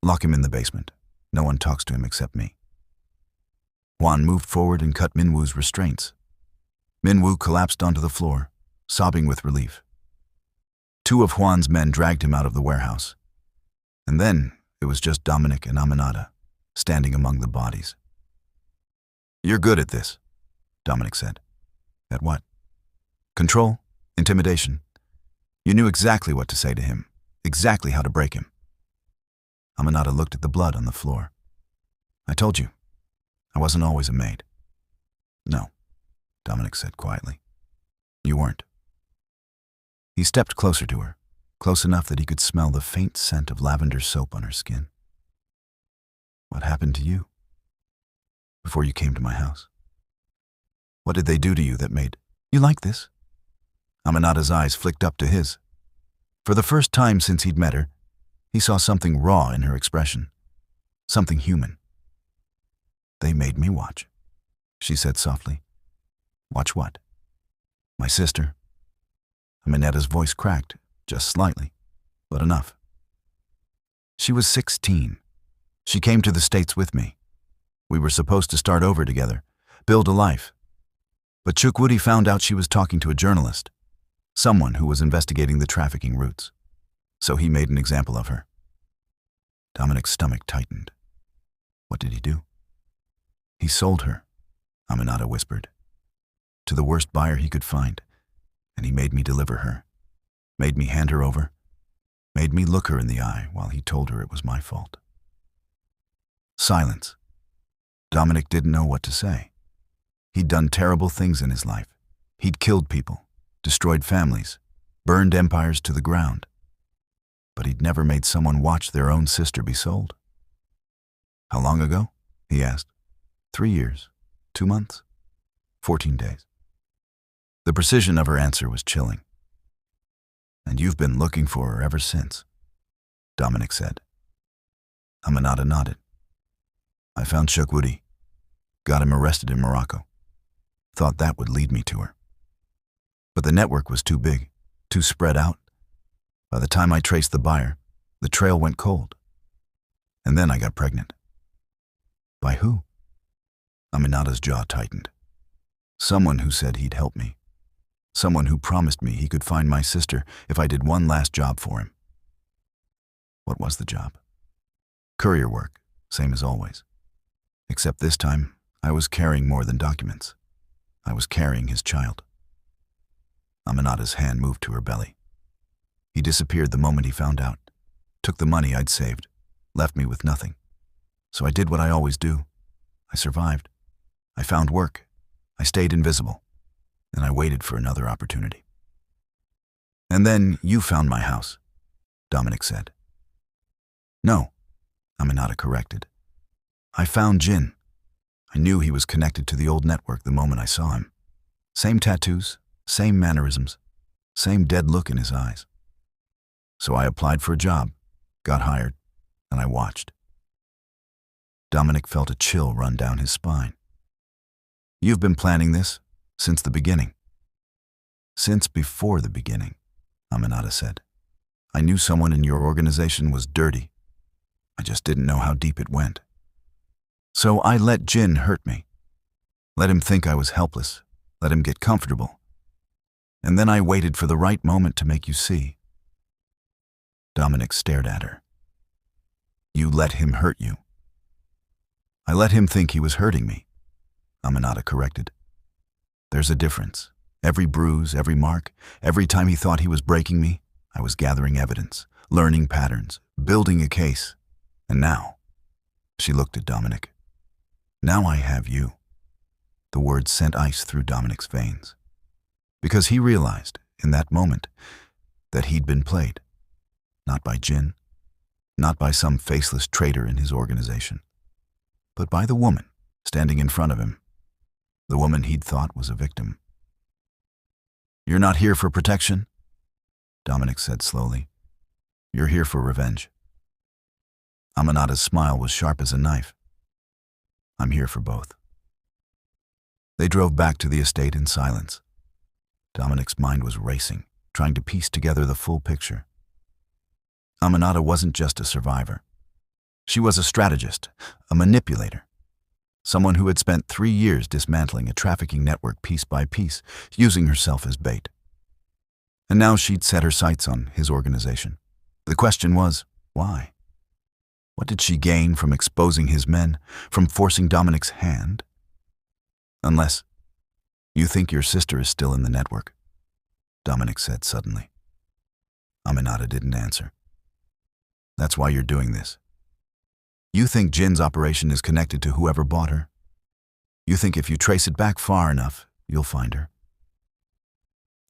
Lock him in the basement. No one talks to him except me. Juan moved forward and cut Minwoo's restraints. Minwoo collapsed onto the floor, sobbing with relief. 2 of Juan's men dragged him out of the warehouse. And then it was just Dominic and Aminata, standing among the bodies. You're good at this, Dominic said. At what? Control, intimidation. You knew exactly what to say to him, exactly how to break him. Aminata looked at the blood on the floor. I told you, I wasn't always a maid. No, Dominic said quietly. You weren't. He stepped closer to her, close enough that he could smell the faint scent of lavender soap on her skin. What happened to you? before you came to my house. What did they do to you that made you like this? Aminata's eyes flicked up to his. For the first time since he'd met her, he saw something raw in her expression, something human. They made me watch, she said softly. Watch what? My sister. Aminata's voice cracked, just slightly, but enough. She was 16. She came to the States with me. We were supposed to start over together, build a life. But Chukwudi found out she was talking to a journalist, someone who was investigating the trafficking routes. So he made an example of her. Dominic's stomach tightened. What did he do? He sold her, Aminata whispered, to the worst buyer he could find, and he made me deliver her, made me hand her over, made me look her in the eye while he told her it was my fault. Silence. Dominic didn't know what to say. He'd done terrible things in his life. He'd killed people, destroyed families, burned empires to the ground. But he'd never made someone watch their own sister be sold. How long ago? He asked. 3 years, 2 months, 14 days. The precision of her answer was chilling. And you've been looking for her ever since, Dominic said. Aminata nodded. I found Chukwudi, got him arrested in Morocco. Thought that would lead me to her. But the network was too big, too spread out. By the time I traced the buyer, the trail went cold. And then I got pregnant. By who? Aminata's jaw tightened. Someone who said he'd help me. Someone who promised me he could find my sister if I did one last job for him. What was the job? Courier work, same as always. Except this time, I was carrying more than documents. I was carrying his child. Aminata's hand moved to her belly. He disappeared the moment he found out, took the money I'd saved, left me with nothing. So I did what I always do. I survived. I found work. I stayed invisible. And I waited for another opportunity. And then you found my house, Dominic said. No, Aminata corrected. I found Jin. I knew he was connected to the old network the moment I saw him. Same tattoos, same mannerisms, same dead look in his eyes. So I applied for a job, got hired, and I watched. Dominic felt a chill run down his spine. You've been planning this since the beginning. Since before the beginning, Aminata said. I knew someone in your organization was dirty. I just didn't know how deep it went. So I let Jin hurt me. Let him think I was helpless. Let him get comfortable. And then I waited for the right moment to make you see. Dominic stared at her. You let him hurt you. I let him think he was hurting me, Aminata corrected. There's a difference. Every bruise, every mark, every time he thought he was breaking me, I was gathering evidence, learning patterns, building a case. And now, she looked at Dominic. Now I have you. The words sent ice through Dominic's veins. Because he realized, in that moment, that he'd been played. Not by Jin, not by some faceless traitor in his organization, but by the woman standing in front of him, the woman he'd thought was a victim. You're not here for protection, Dominic said slowly. You're here for revenge. Aminata's smile was sharp as a knife. I'm here for both. They drove back to the estate in silence. Dominic's mind was racing, trying to piece together the full picture. Aminata wasn't just a survivor. She was a strategist, a manipulator, someone who had spent 3 years dismantling a trafficking network piece by piece, using herself as bait. And now she'd set her sights on his organization. The question was, why? What did she gain from exposing his men, from forcing Dominic's hand? Unless you think your sister is still in the network, Dominic said suddenly. Aminata didn't answer. That's why you're doing this. You think Jin's operation is connected to whoever bought her. You think if you trace it back far enough, you'll find her.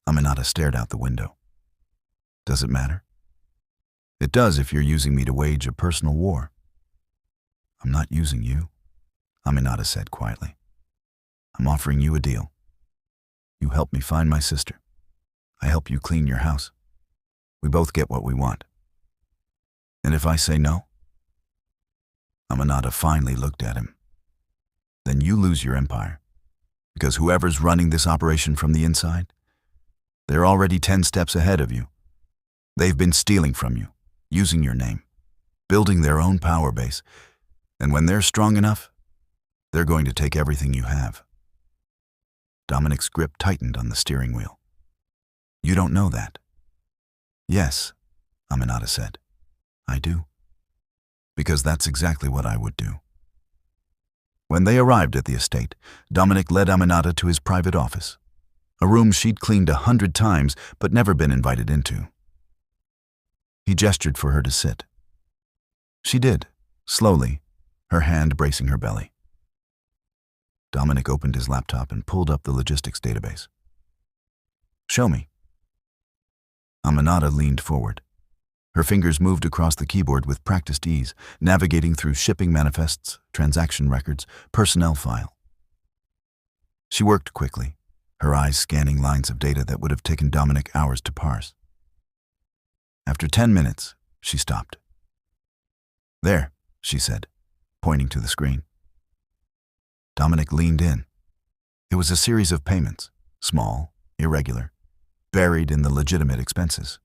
Aminata stared out the window. Does it matter? It does if you're using me to wage a personal war. I'm not using you. Aminata said quietly. I'm offering you a deal. You help me find my sister. I help you clean your house. We both get what we want. And if I say no? Aminata finally looked at him. Then you lose your empire. Because whoever's running this operation from the inside, they're already 10 steps ahead of you. They've been stealing from you, using your name, building their own power base. And when they're strong enough, they're going to take everything you have. Dominic's grip tightened on the steering wheel. You don't know that. Yes, Aminata said. I do. Because that's exactly what I would do. When they arrived at the estate, Dominic led Aminata to his private office, a room she'd cleaned 100 times but never been invited into. He gestured for her to sit. She did, slowly, her hand bracing her belly. Dominic opened his laptop and pulled up the logistics database. Show me. Aminata leaned forward. Her fingers moved across the keyboard with practiced ease, navigating through shipping manifests, transaction records, personnel file. She worked quickly, her eyes scanning lines of data that would have taken Dominic hours to parse. After 10 minutes, she stopped. There, she said, pointing to the screen. Dominic leaned in. It was a series of payments, small, irregular, buried in the legitimate expenses.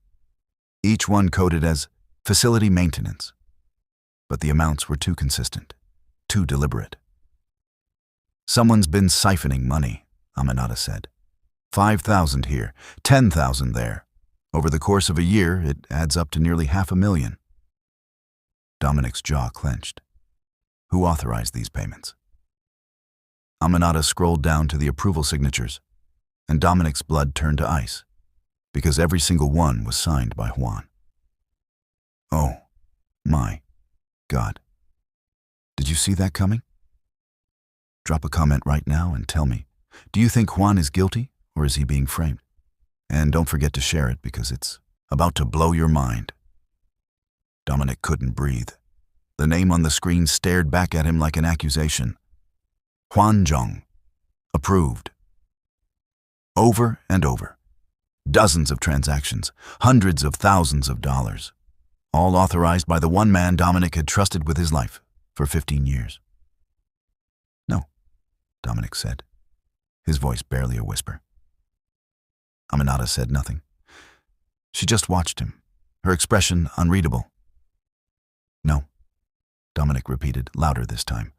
Each one coded as facility maintenance. But the amounts were too consistent, too deliberate. Someone's been siphoning money, Aminata said. 5,000 here, 10,000 there. Over the course of a year, it adds up to nearly $500,000. Dominic's jaw clenched. Who authorized these payments? Aminata scrolled down to the approval signatures, and Dominic's blood turned to ice, because every single one was signed by Juan. Oh, my God. Did you see that coming? Drop a comment right now and tell me, do you think Juan is guilty or is he being framed? And don't forget to share it because it's about to blow your mind. Dominic couldn't breathe. The name on the screen stared back at him like an accusation. Juan Zhong. Approved. Over and over. Dozens of transactions, hundreds of thousands of dollars, all authorized by the one man Dominic had trusted with his life for 15 years. No, Dominic said, his voice barely a whisper. Aminata said nothing. She just watched him, her expression unreadable. No, Dominic repeated, louder this time.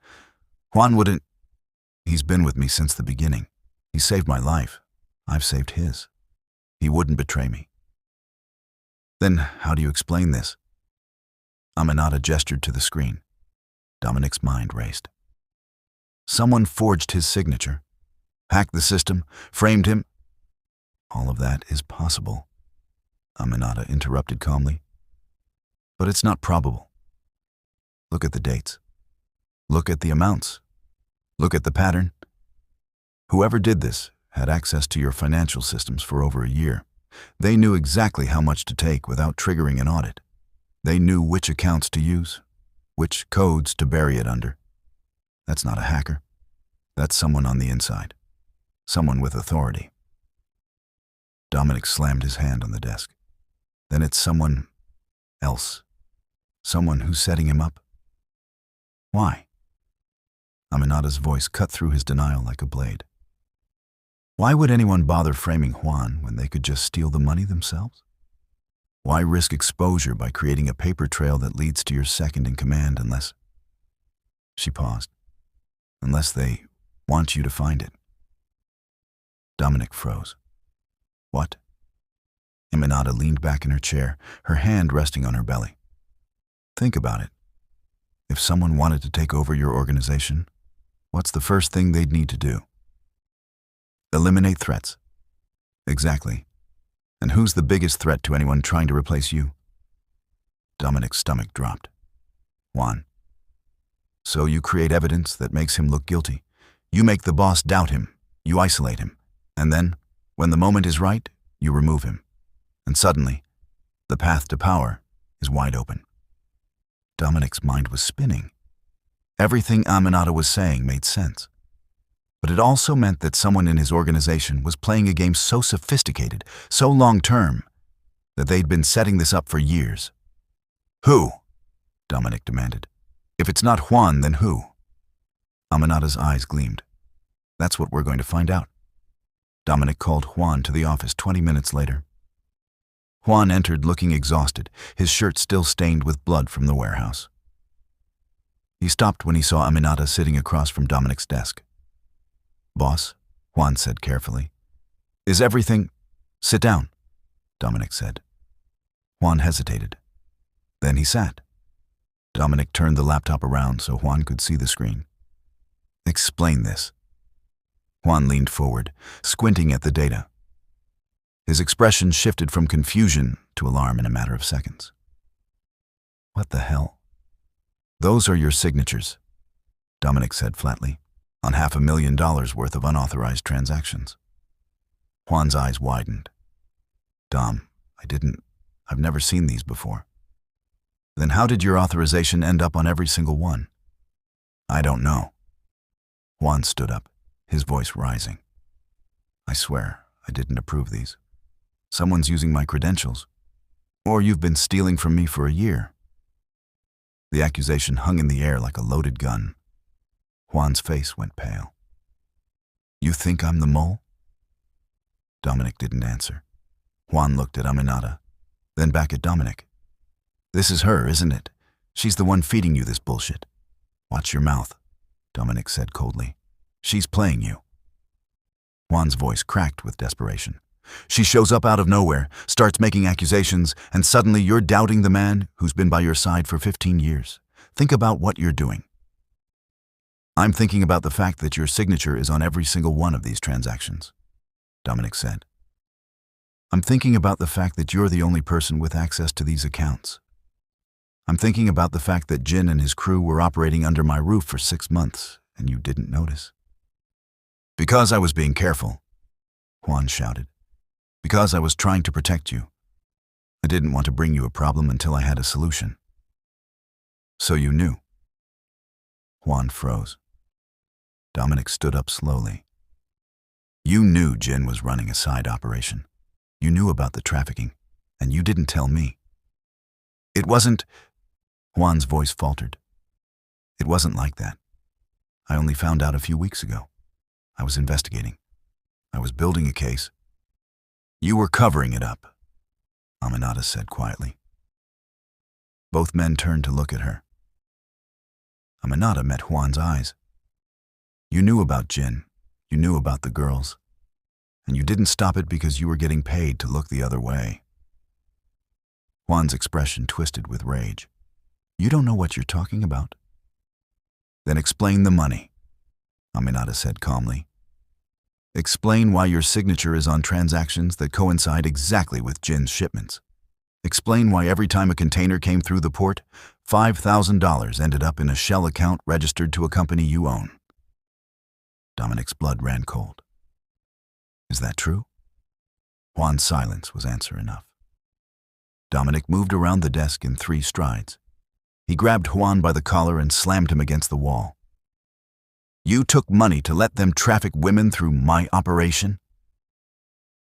Juan wouldn't. He's been with me since the beginning. He saved my life. I've saved his. He wouldn't betray me. Then how do you explain this? Aminata gestured to the screen. Dominic's mind raced. Someone forged his signature, hacked the system, framed him. All of that is possible, Aminata interrupted calmly. But it's not probable. Look at the dates. Look at the amounts. Look at the pattern. Whoever did this had access to your financial systems for over a year. They knew exactly how much to take without triggering an audit. They knew which accounts to use, which codes to bury it under. That's not a hacker. That's someone on the inside. Someone with authority. Dominic slammed his hand on the desk. Then it's someone else. Someone who's setting him up. Why? Aminata's voice cut through his denial like a blade. Why would anyone bother framing Juan when they could just steal the money themselves? Why risk exposure by creating a paper trail that leads to your second in command unless... She paused. Unless they want you to find it. Dominic froze. What? Aminata leaned back in her chair, her hand resting on her belly. Think about it. If someone wanted to take over your organization, what's the first thing they'd need to do? Eliminate threats. Exactly. And who's the biggest threat to anyone trying to replace you? Dominic's stomach dropped. Juan. So you create evidence that makes him look guilty. You make the boss doubt him. You isolate him. And then, when the moment is right, you remove him. And suddenly, the path to power is wide open. Dominic's mind was spinning. Everything Aminata was saying made sense. But it also meant that someone in his organization was playing a game so sophisticated, so long-term, that they'd been setting this up for years. Who? Dominic demanded. If it's not Juan, then who? Aminata's eyes gleamed. That's what we're going to find out. Dominic called Juan to the office 20 minutes later. Juan entered looking exhausted, his shirt still stained with blood from the warehouse. He stopped when he saw Aminata sitting across from Dominic's desk. Boss, Juan said carefully. Is everything... Sit down, Dominic said. Juan hesitated. Then he sat. Dominic turned the laptop around so Juan could see the screen. Explain this. Juan leaned forward, squinting at the data. His expression shifted from confusion to alarm in a matter of seconds. What the hell? Those are your signatures, Dominic said flatly, on $500,000 worth of unauthorized transactions. Juan's eyes widened. Dom, I've never seen these before. Then how did your authorization end up on every single one? I don't know. Juan stood up, his voice rising. I swear, I didn't approve these. Someone's using my credentials. Or you've been stealing from me for a year. The accusation hung in the air like a loaded gun. Juan's face went pale. You think I'm the mole? Dominic didn't answer. Juan looked at Aminata, then back at Dominic. This is her, isn't it? She's the one feeding you this bullshit. Watch your mouth, Dominic said coldly. She's playing you. Juan's voice cracked with desperation. She shows up out of nowhere, starts making accusations, and suddenly you're doubting the man who's been by your side for 15 years. Think about what you're doing. I'm thinking about the fact that your signature is on every single one of these transactions, Dominic said. I'm thinking about the fact that you're the only person with access to these accounts. I'm thinking about the fact that Jin and his crew were operating under my roof for 6 months, and you didn't notice. Because I was being careful, Juan shouted. Because I was trying to protect you. I didn't want to bring you a problem until I had a solution. So you knew. Juan froze. Dominic stood up slowly. You knew Jin was running a side operation. You knew about the trafficking, and you didn't tell me. It wasn't... Juan's voice faltered. It wasn't like that. I only found out a few weeks ago. I was investigating. I was building a case. You were covering it up, Aminata said quietly. Both men turned to look at her. Aminata met Juan's eyes. You knew about Jin. You knew about the girls. And you didn't stop it because you were getting paid to look the other way. Juan's expression twisted with rage. You don't know what you're talking about? Then explain the money, Aminata said calmly. Explain why your signature is on transactions that coincide exactly with Jin's shipments. Explain why every time a container came through the port, $5,000 ended up in a shell account registered to a company you own. Dominic's blood ran cold. Is that true? Juan's silence was answer enough. Dominic moved around the desk in 3 strides. He grabbed Juan by the collar and slammed him against the wall. You took money to let them traffic women through my operation?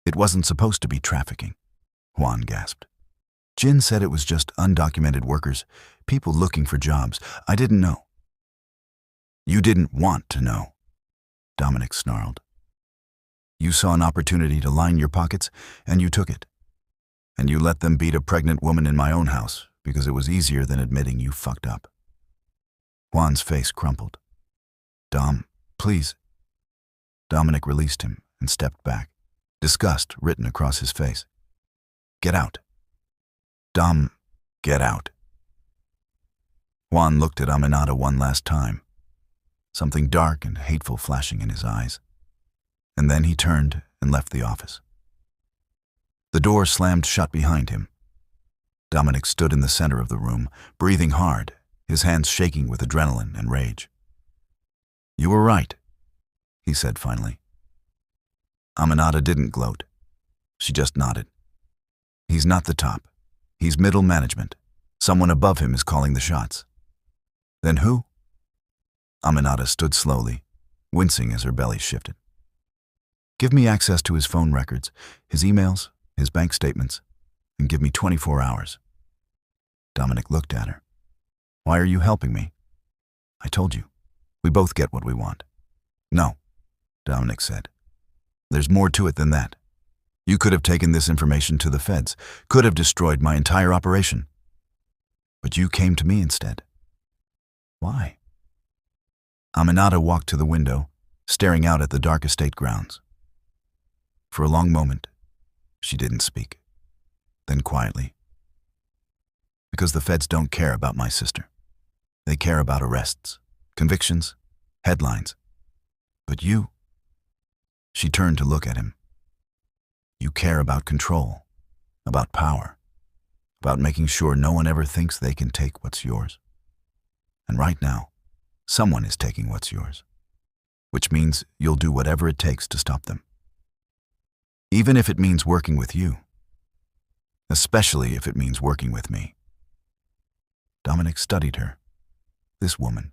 It wasn't supposed to be trafficking, Juan gasped. Jin said it was just undocumented workers, people looking for jobs. I didn't know. You didn't want to know, Dominic snarled. You saw an opportunity to line your pockets, and you took it. And you let them beat a pregnant woman in my own house because it was easier than admitting you fucked up. Juan's face crumpled. Dom, please. Dominic released him and stepped back, disgust written across his face. Get out. Dom, get out. Juan looked at Aminata one last time, something dark and hateful flashing in his eyes. And then he turned and left the office. The door slammed shut behind him. Dominic stood in the center of the room, breathing hard, his hands shaking with adrenaline and rage. You were right, he said finally. Aminata didn't gloat. She just nodded. He's not the top. He's middle management. Someone above him is calling the shots. Then who? Aminata stood slowly, wincing as her belly shifted. Give me access to his phone records, his emails, his bank statements, and give me 24 hours. Dominic looked at her. Why are you helping me? I told you. We both get what we want. No, Dominic said. There's more to it than that. You could have taken this information to the feds, could have destroyed my entire operation. But you came to me instead. Why? Aminata walked to the window, staring out at the dark estate grounds. For a long moment, she didn't speak. Then quietly, because the feds don't care about my sister. They care about arrests, convictions, headlines. But you, she turned to look at him. You care about control, about power, about making sure no one ever thinks they can take what's yours. And right now, someone is taking what's yours, which means you'll do whatever it takes to stop them. Even if it means working with you. Especially if it means working with me. Dominic studied her. This woman,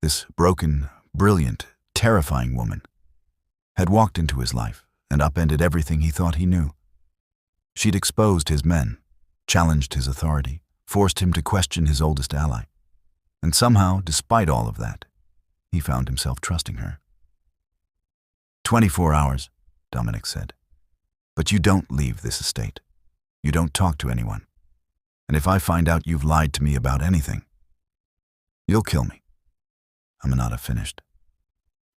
this broken, brilliant, terrifying woman, had walked into his life and upended everything he thought he knew. She'd exposed his men, challenged his authority, forced him to question his oldest ally. And somehow, despite all of that, he found himself trusting her. 24 hours, Dominic said. But you don't leave this estate. You don't talk to anyone. And if I find out you've lied to me about anything, you'll kill me. Aminata finished.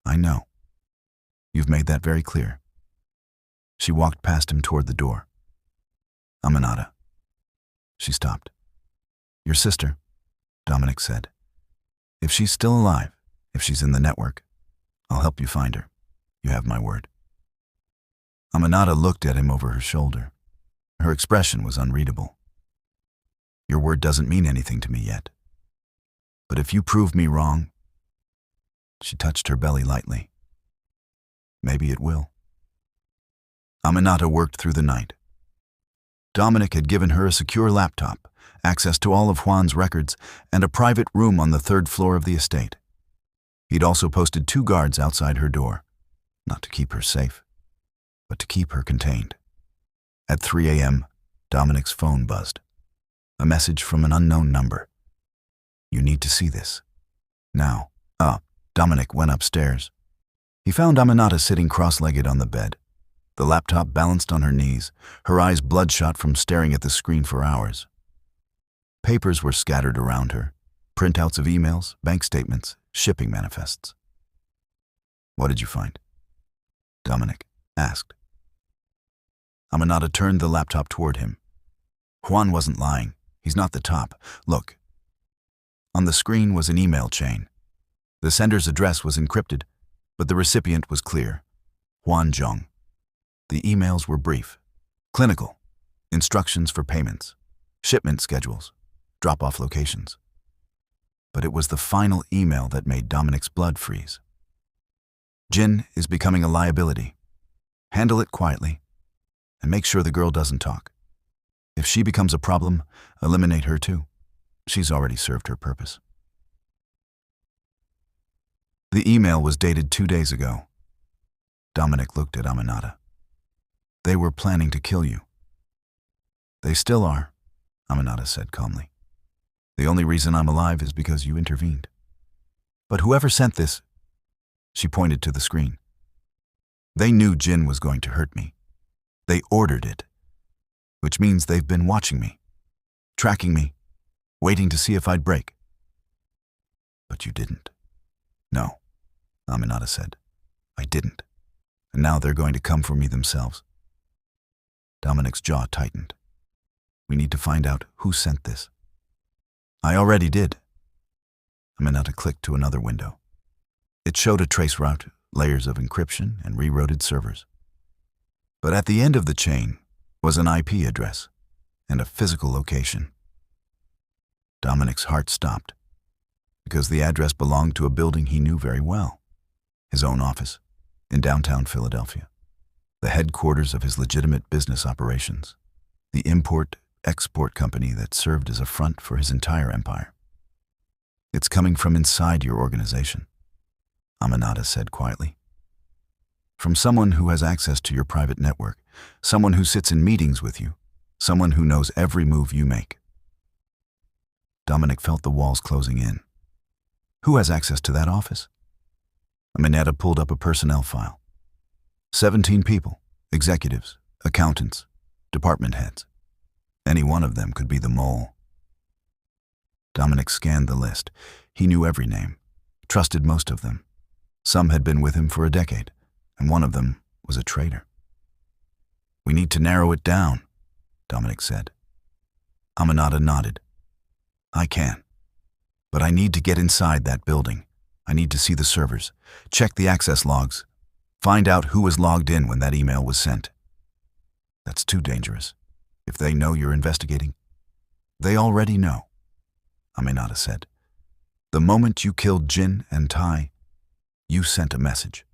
I know. You've made that very clear. She walked past him toward the door. Aminata. She stopped. Your sister, Dominic said. If she's still alive, if she's in the network, I'll help you find her. You have my word. Aminata looked at him over her shoulder. Her expression was unreadable. Your word doesn't mean anything to me yet. But if you prove me wrong, she touched her belly lightly. Maybe it will. Aminata worked through the night. Dominic had given her a secure laptop, access to all of Juan's records, and a private room on the 3rd floor of the estate. He'd also posted 2 guards outside her door, not to keep her safe, but to keep her contained. At 3 a.m., Dominic's phone buzzed. A message from an unknown number. You need to see this. Now. Dominic went upstairs. He found Aminata sitting cross-legged on the bed, the laptop balanced on her knees, her eyes bloodshot from staring at the screen for hours. Papers were scattered around her, printouts of emails, bank statements, shipping manifests. What did you find? Dominic asked. Aminata turned the laptop toward him. Juan wasn't lying. He's not the top. Look. On the screen was an email chain. The sender's address was encrypted, but the recipient was clear. Juan Zhong. The emails were brief, clinical, instructions for payments, shipment schedules, drop-off locations. But it was the final email that made Dominic's blood freeze. Jin is becoming a liability. Handle it quietly, and make sure the girl doesn't talk. If she becomes a problem, eliminate her too. She's already served her purpose. The email was dated 2 days ago. Dominic looked at Aminata. They were planning to kill you. They still are, Aminata said calmly. The only reason I'm alive is because you intervened. But whoever sent this, she pointed to the screen. They knew Jin was going to hurt me. They ordered it, which means they've been watching me, tracking me, waiting to see if I'd break. But you didn't. No, Aminata said. I didn't. And now they're going to come for me themselves. Dominic's jaw tightened. We need to find out who sent this. I already did. Aminata clicked to another window. It showed a trace route, layers of encryption, and rerouted servers. But at the end of the chain was an IP address and a physical location. Dominic's heart stopped, because the address belonged to a building he knew very well, his own office in downtown Philadelphia, the headquarters of his legitimate business operations, the import-export company that served as a front for his entire empire. It's coming from inside your organization, Aminata said quietly. From someone who has access to your private network, someone who sits in meetings with you, someone who knows every move you make. Dominic felt the walls closing in. Who has access to that office? Aminata pulled up a personnel file. 17 people, executives, accountants, department heads. Any one of them could be the mole. Dominic scanned the list. He knew every name, trusted most of them. Some had been with him for a decade, and one of them was a traitor. We need to narrow it down, Dominic said. Aminata nodded. I can. But I need to get inside that building. I need to see the servers, check the access logs, find out who was logged in when that email was sent. That's too dangerous. If they know you're investigating, they already know, Aminata said. The moment you killed Jin and Tai, you sent a message.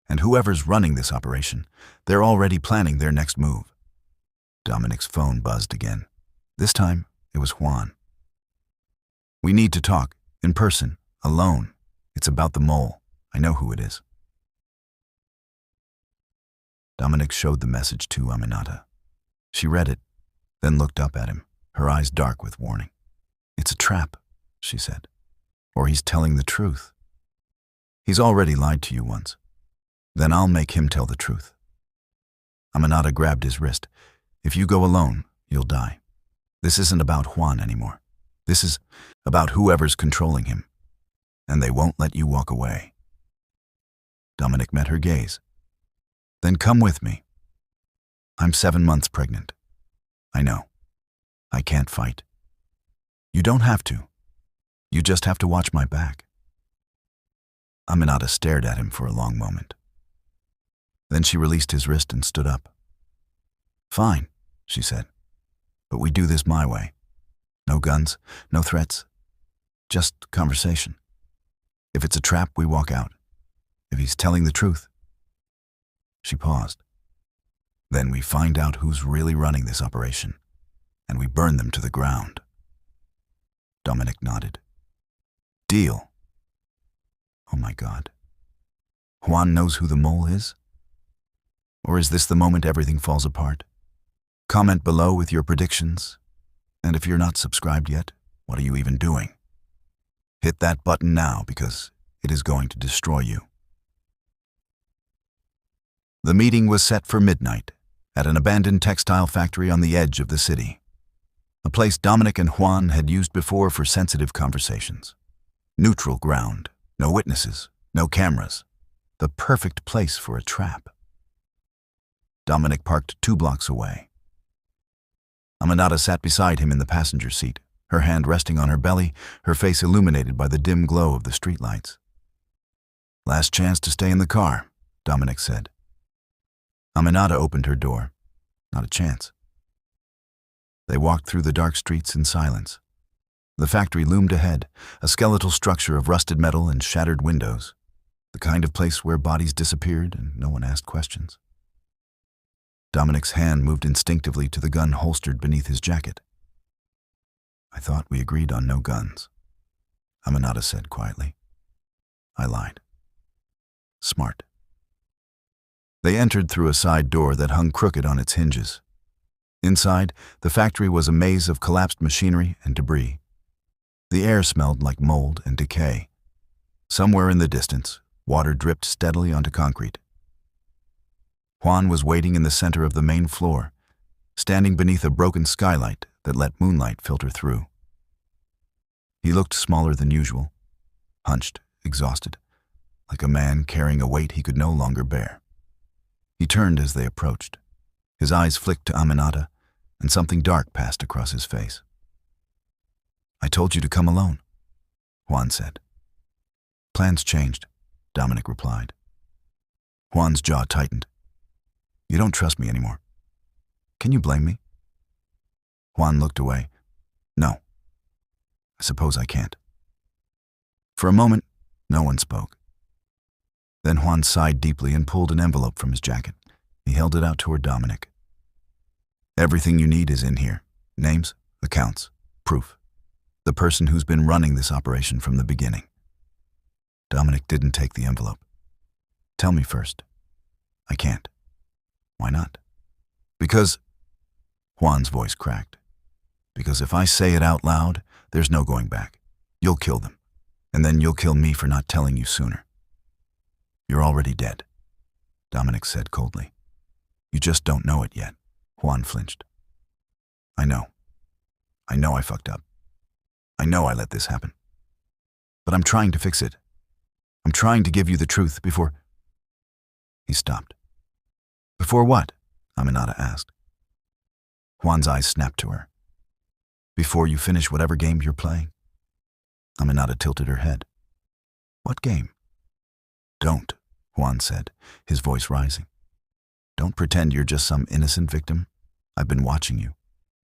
And whoever's running this operation, they're already planning their next move. Dominic's phone buzzed again. This time, it was Juan. We need to talk, in person, alone. It's about the mole. I know who it is. Dominic showed the message to Aminata. She read it, then looked up at him, her eyes dark with warning. It's a trap, she said. Or he's telling the truth. He's already lied to you once. Then I'll make him tell the truth. Aminata grabbed his wrist. If you go alone, you'll die. This isn't about Juan anymore. This is about whoever's controlling him. And they won't let you walk away. Dominic met her gaze. Then come with me. I'm 7 months pregnant. I know. I can't fight. You don't have to. You just have to watch my back. Aminata stared at him for a long moment. Then she released his wrist and stood up. Fine, she said. But we do this my way. No guns, no threats. Just conversation. If it's a trap, we walk out. If he's telling the truth. She paused. Then we find out who's really running this operation, and we burn them to the ground. Dominic nodded. Deal. Oh my God. Juan knows who the mole is? Or is this the moment everything falls apart? Comment below with your predictions. And if you're not subscribed yet, what are you even doing? Hit that button now because it is going to destroy you. The meeting was set for midnight at an abandoned textile factory on the edge of the city. A place Dominic and Juan had used before for sensitive conversations. Neutral ground, no witnesses, no cameras. The perfect place for a trap. Dominic parked 2 blocks away. Aminata sat beside him in the passenger seat, her hand resting on her belly, her face illuminated by the dim glow of the streetlights. Last chance to stay in the car, Dominic said. Aminata opened her door. Not a chance. They walked through the dark streets in silence. The factory loomed ahead, a skeletal structure of rusted metal and shattered windows, the kind of place where bodies disappeared and no one asked questions. Dominic's hand moved instinctively to the gun holstered beneath his jacket. I thought we agreed on no guns, Aminata said quietly. I lied. Smart. They entered through a side door that hung crooked on its hinges. Inside, the factory was a maze of collapsed machinery and debris. The air smelled like mold and decay. Somewhere in the distance, water dripped steadily onto concrete. Juan was waiting in the center of the main floor, standing beneath a broken skylight that let moonlight filter through. He looked smaller than usual, hunched, exhausted, like a man carrying a weight he could no longer bear. He turned as they approached. His eyes flicked to Aminata, and something dark passed across his face. I told you to come alone, Juan said. Plans changed, Dominic replied. Juan's jaw tightened. You don't trust me anymore. Can you blame me? Juan looked away. No. I suppose I can't. For a moment, no one spoke. Then Juan sighed deeply and pulled an envelope from his jacket. He held it out toward Dominic. Everything you need is in here. Names, accounts, proof. The person who's been running this operation from the beginning. Dominic didn't take the envelope. Tell me first. I can't. Why not? Because... Juan's voice cracked. Because if I say it out loud, there's no going back. You'll kill them. And then you'll kill me for not telling you sooner. You're already dead, Dominic said coldly. You just don't know it yet. Juan flinched. I know. I know I fucked up. I know I let this happen. But I'm trying to fix it. I'm trying to give you the truth before... He stopped. Before what? Aminata asked. Juan's eyes snapped to her. Before you finish whatever game you're playing. Aminata tilted her head. What game? Don't, Juan said, his voice rising. Don't pretend you're just some innocent victim. I've been watching you.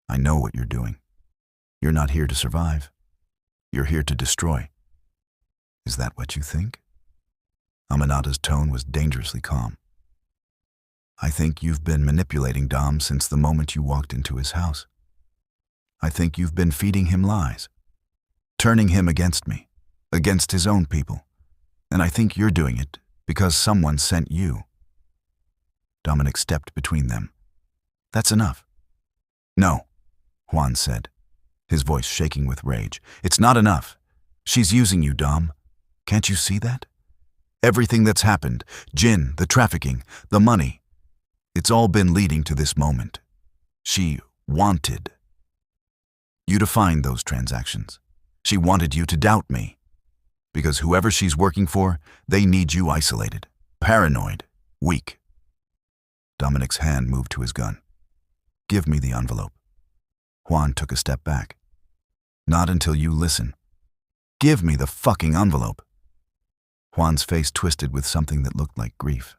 I know what you're doing. You're not here to survive. You're here to destroy. Is that what you think? Aminata's tone was dangerously calm. I think you've been manipulating Dom since the moment you walked into his house. I think you've been feeding him lies, turning him against me, against his own people. And I think you're doing it because someone sent you. Dominic stepped between them. That's enough. No, Juan said, his voice shaking with rage. It's not enough. She's using you, Dom. Can't you see that? Everything that's happened, Jin, the trafficking, the money, it's all been leading to this moment. She wanted you to find those transactions. She wanted you to doubt me. Because whoever she's working for, they need you isolated, paranoid, weak. Dominic's hand moved to his gun. Give me the envelope. Juan took a step back. Not until you listen. Give me the fucking envelope. Juan's face twisted with something that looked like grief.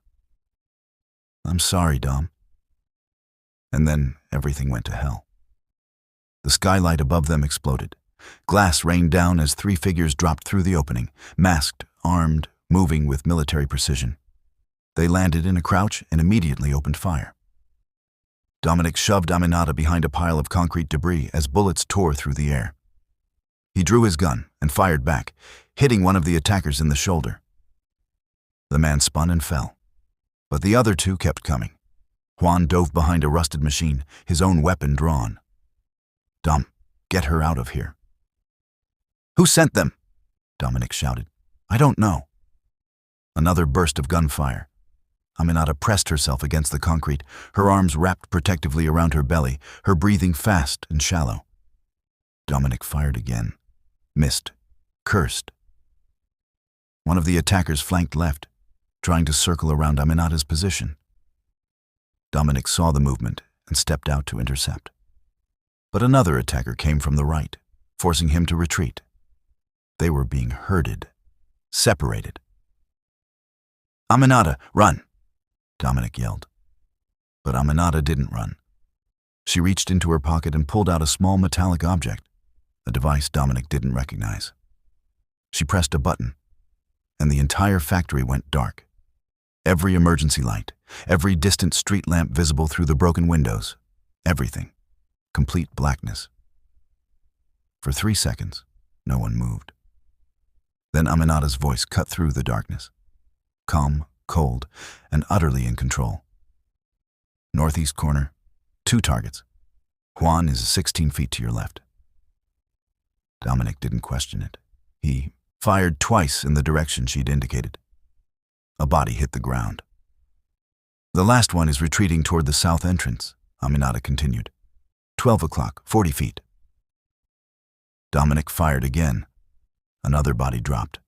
I'm sorry, Dom. And then everything went to hell. The skylight above them exploded. Glass rained down as three figures dropped through the opening, masked, armed, moving with military precision. They landed in a crouch and immediately opened fire. Dominic shoved Aminata behind a pile of concrete debris as bullets tore through the air. He drew his gun and fired back, hitting one of the attackers in the shoulder. The man spun and fell, but the other two kept coming. Juan dove behind a rusted machine, his own weapon drawn. Dom, get her out of here. Who sent them? Dominic shouted. I don't know. Another burst of gunfire. Aminata pressed herself against the concrete, her arms wrapped protectively around her belly, her breathing fast and shallow. Dominic fired again, missed, cursed. One of the attackers flanked left, trying to circle around Aminata's position. Dominic saw the movement and stepped out to intercept. But another attacker came from the right, forcing him to retreat. They were being herded, separated. Aminata, run! Dominic yelled. But Aminata didn't run. She reached into her pocket and pulled out a small metallic object, a device Dominic didn't recognize. She pressed a button, and the entire factory went dark. Every emergency light, every distant street lamp visible through the broken windows, everything. Complete blackness. For 3 seconds, no one moved. Then Aminata's voice cut through the darkness. Calm, cold, and utterly in control. Northeast corner, 2 targets. Juan is 16 feet to your left. Dominic didn't question it. He fired twice in the direction she'd indicated. A body hit the ground. The last one is retreating toward the south entrance, Aminata continued. 12 o'clock, 40 feet. Dominic fired again. Another body dropped.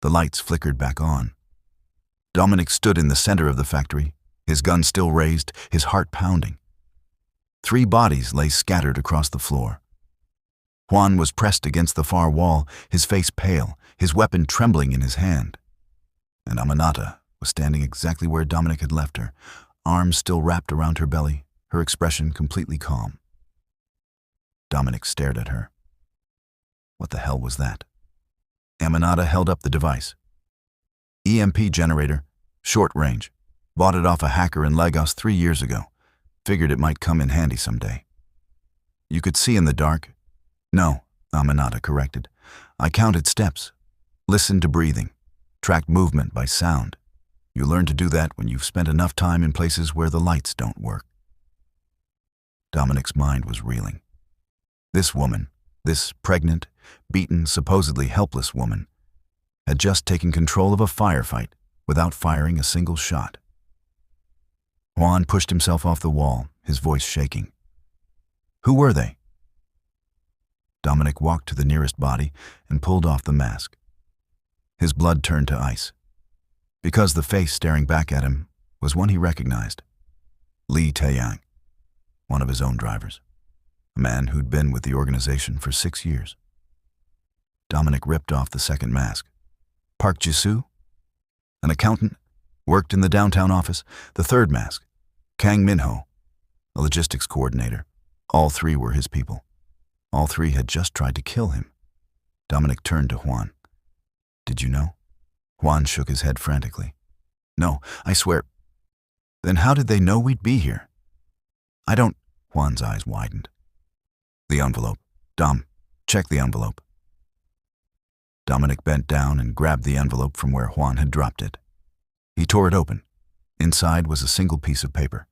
The lights flickered back on. Dominic stood in the center of the factory, his gun still raised, his heart pounding. 3 bodies lay scattered across the floor. Juan was pressed against the far wall, his face pale, his weapon trembling in his hand. And Aminata was standing exactly where Dominic had left her, arms still wrapped around her belly, her expression completely calm. Dominic stared at her. What the hell was that? Aminata held up the device. EMP generator, short range. Bought it off a hacker in Lagos 3 years ago. Figured it might come in handy someday. You could see in the dark. No, Aminata corrected. I counted steps. Listened to breathing. track movement by sound. You learn to do that when you've spent enough time in places where the lights don't work. Dominic's mind was reeling. This woman, this pregnant, beaten, supposedly helpless woman, had just taken control of a firefight without firing a single shot. Juan pushed himself off the wall, his voice shaking. Who were they? Dominic walked to the nearest body and pulled off the mask. His blood turned to ice, because the face staring back at him was one he recognized. Lee Taeyang, one of his own drivers, a man who'd been with the organization for 6 years. Dominic ripped off the second mask. Park Ji-soo, an accountant, worked in the downtown office. The third mask, Kang Min-ho, a logistics coordinator. All three were his people. All three had just tried to kill him. Dominic turned to Juan. Did you know? Juan shook his head frantically. No, I swear. Then how did they know we'd be here? I don't. Juan's eyes widened. The envelope. Dom, check the envelope. Dominic bent down and grabbed the envelope from where Juan had dropped it. He tore it open. Inside was a single piece of paper,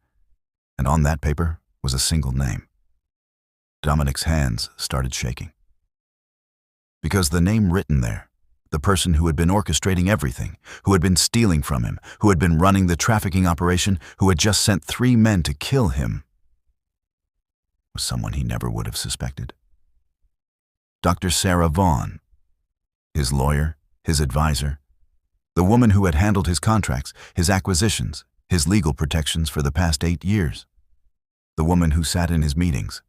and on that paper was a single name. Dominic's hands started shaking. Because the name written there, the person who had been orchestrating everything, who had been stealing from him, who had been running the trafficking operation, who had just sent 3 men to kill him, was someone he never would have suspected. Dr. Sarah Vaughn, his lawyer, his advisor, the woman who had handled his contracts, his acquisitions, his legal protections for the past 8 years, the woman who sat in his meetings,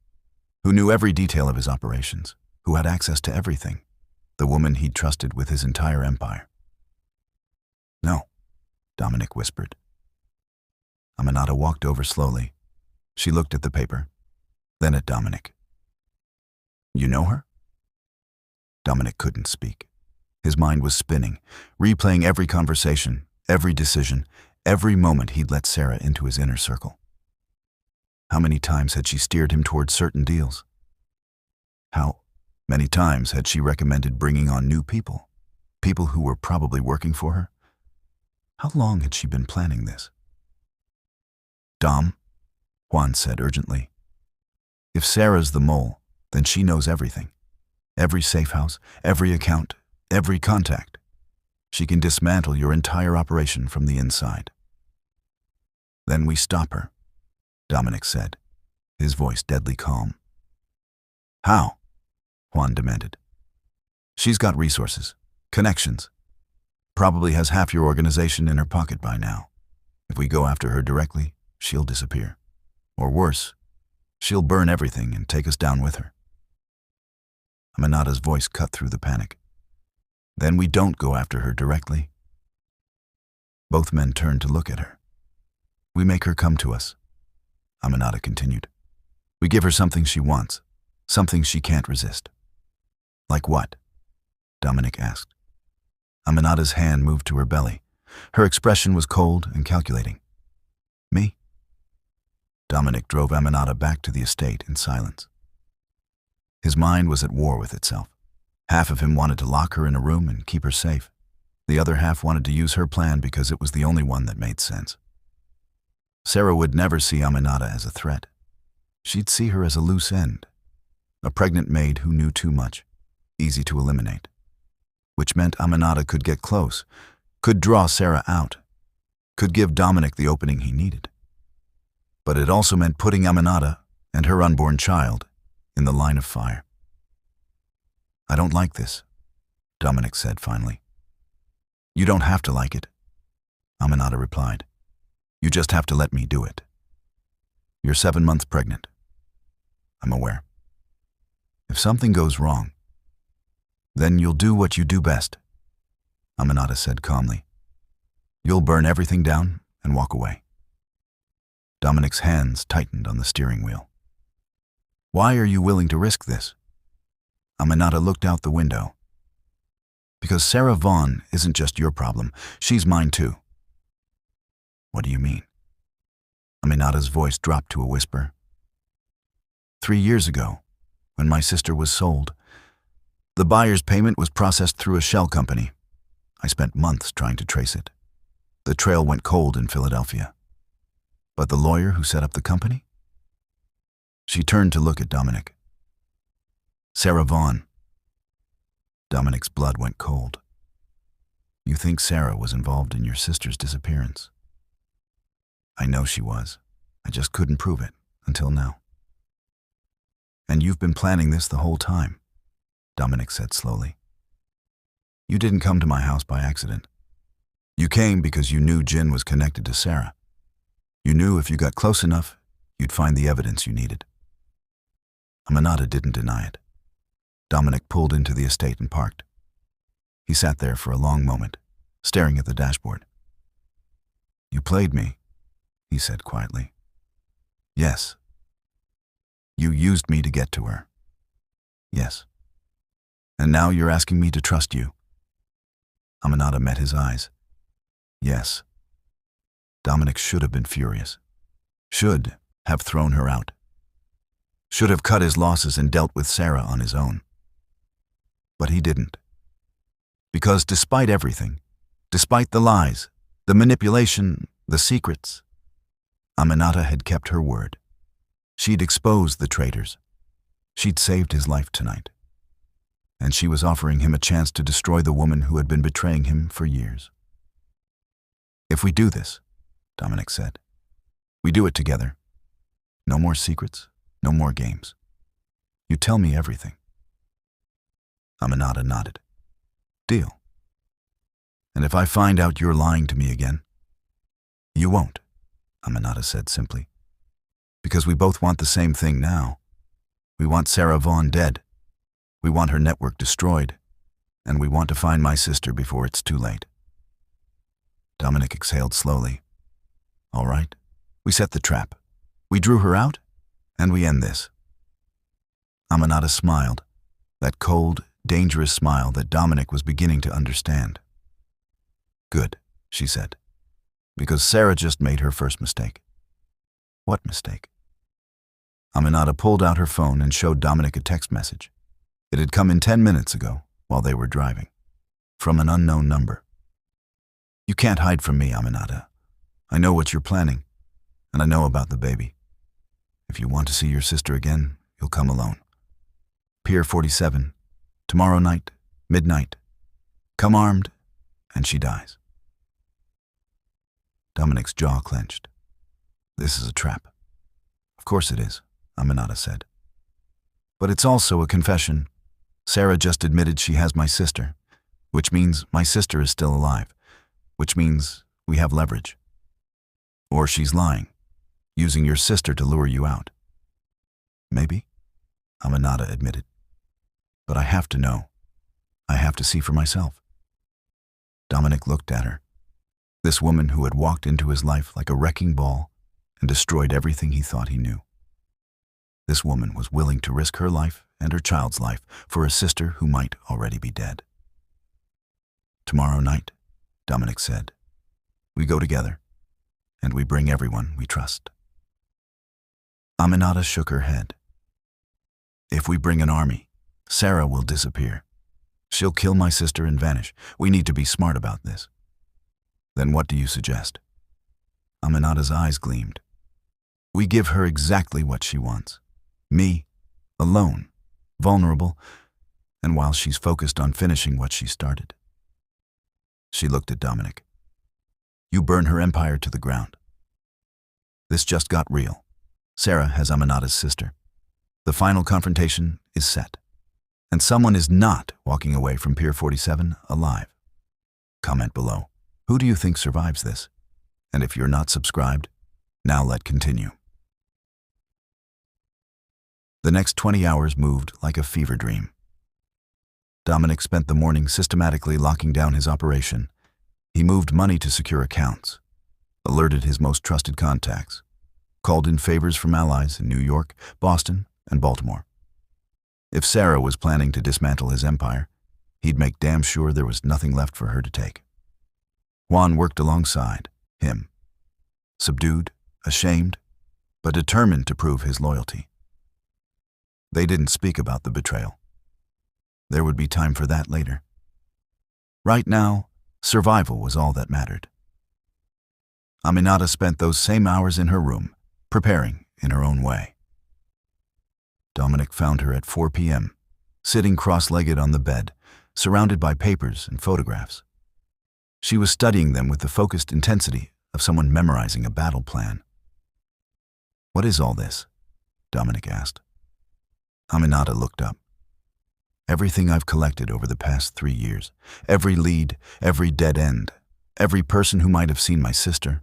who knew every detail of his operations, who had access to everything, the woman he'd trusted with his entire empire. No, Dominic whispered. Aminata walked over slowly. She looked at the paper, then at Dominic. You know her? Dominic couldn't speak. His mind was spinning, replaying every conversation, every decision, every moment he'd let Sarah into his inner circle. How many times had she steered him towards certain deals? How many times had she recommended bringing on new people, people who were probably working for her? How long had she been planning this? Dom, Juan said urgently. If Sarah's the mole, then she knows everything. Every safe house, every account, every contact. She can dismantle your entire operation from the inside. Then we stop her, Dominic said, his voice deadly calm. How? Juan demanded. She's got resources, connections. Probably has half your organization in her pocket by now. If we go after her directly, she'll disappear. Or worse, she'll burn everything and take us down with her. Aminata's voice cut through the panic. Then we don't go after her directly. Both men turned to look at her. We make her come to us, Aminata continued. We give her something she wants, something she can't resist. Like what? Dominic asked. Aminata's hand moved to her belly. Her expression was cold and calculating. Me? Dominic drove Aminata back to the estate in silence. His mind was at war with itself. Half of him wanted to lock her in a room and keep her safe. The other half wanted to use her plan because it was the only one that made sense. Sarah would never see Aminata as a threat. She'd see her as a loose end, a pregnant maid who knew too much, easy to eliminate, which meant Aminata could get close, could draw Sarah out, could give Dominic the opening he needed. But it also meant putting Aminata and her unborn child in the line of fire. I don't like this, Dominic said finally. You don't have to like it, Aminata replied. You just have to let me do it. You're 7 months pregnant. I'm aware. If something goes wrong, then you'll do what you do best, Aminata said calmly. You'll burn everything down and walk away. Dominic's hands tightened on the steering wheel. Why are you willing to risk this? Aminata looked out the window. Because Sarah Vaughn isn't just your problem, she's mine too. What do you mean? Aminata's voice dropped to a whisper. 3 years ago, when my sister was sold, the buyer's payment was processed through a shell company. I spent months trying to trace it. The trail went cold in Philadelphia. But the lawyer who set up the company? She turned to look at Dominic. Sarah Vaughn. Dominic's blood went cold. You think Sarah was involved in your sister's disappearance? I know she was. I just couldn't prove it until now. And you've been planning this the whole time, Dominic said slowly. You didn't come to my house by accident. You came because you knew Jin was connected to Sarah. You knew if you got close enough, you'd find the evidence you needed. Aminata didn't deny it. Dominic pulled into the estate and parked. He sat there for a long moment, staring at the dashboard. You played me, he said quietly. Yes. You used me to get to her. Yes. And now you're asking me to trust you. Aminata met his eyes. Yes. Dominic should have been furious. Should have thrown her out. Should have cut his losses and dealt with Sarah on his own. But he didn't. Because despite everything, despite the lies, the manipulation, the secrets, Aminata had kept her word. She'd exposed the traitors. She'd saved his life tonight. And she was offering him a chance to destroy the woman who had been betraying him for years. If we do this, Dominic said, we do it together. No more secrets, no more games. You tell me everything. Aminata nodded. Deal. And if I find out you're lying to me again? You won't, Aminata said simply. Because we both want the same thing now. We want Sarah Vaughn dead. We want her network destroyed. And we want to find my sister before it's too late. Dominic exhaled slowly. All right, we set the trap. We drew her out, and we end this. Aminata smiled, that cold, dangerous smile that Dominic was beginning to understand. Good, she said, because Sarah just made her first mistake. What mistake? Aminata pulled out her phone and showed Dominic a text message. It had come in 10 minutes ago, while they were driving, from an unknown number. You can't hide from me, Aminata. I know what you're planning, and I know about the baby. If you want to see your sister again, you'll come alone. Pier 47, tomorrow night, midnight. Come armed, and she dies. Dominic's jaw clenched. This is a trap. Of course it is, Aminata said. But it's also a confession. Sarah just admitted she has my sister, which means my sister is still alive, which means we have leverage. Or she's lying, using your sister to lure you out. Maybe, Aminata admitted. But I have to know. I have to see for myself. Dominic looked at her. This woman who had walked into his life like a wrecking ball and destroyed everything he thought he knew. This woman was willing to risk her life and her child's life for a sister who might already be dead. Tomorrow night, Dominic said, we go together, and we bring everyone we trust. Aminata shook her head. If we bring an army, Sarah will disappear. She'll kill my sister and vanish. We need to be smart about this. Then what do you suggest? Aminata's eyes gleamed. We give her exactly what she wants. Me, alone, vulnerable, and while she's focused on finishing what she started. She looked at Dominic. You burn her empire to the ground. This just got real. Sarah has Aminata's sister. The final confrontation is set. And someone is not walking away from Pier 47 alive. Comment below. Who do you think survives this? And if you're not subscribed, now let's continue. The next 20 hours moved like a fever dream. Dominic spent the morning systematically locking down his operation. He moved money to secure accounts, alerted his most trusted contacts, called in favors from allies in New York, Boston, and Baltimore. If Sarah was planning to dismantle his empire, he'd make damn sure there was nothing left for her to take. Juan worked alongside him, subdued, ashamed, but determined to prove his loyalty. They didn't speak about the betrayal. There would be time for that later. Right now, Survival was all that mattered. Aminata spent those same hours in her room, preparing in her own way. Dominic found her at 4 p.m., sitting cross-legged on the bed, surrounded by papers and photographs. She was studying them with the focused intensity of someone memorizing a battle plan. "What is all this?" Dominic asked. Aminata looked up. "Everything I've collected over the past 3 years. Every lead, every dead end, every person who might have seen my sister."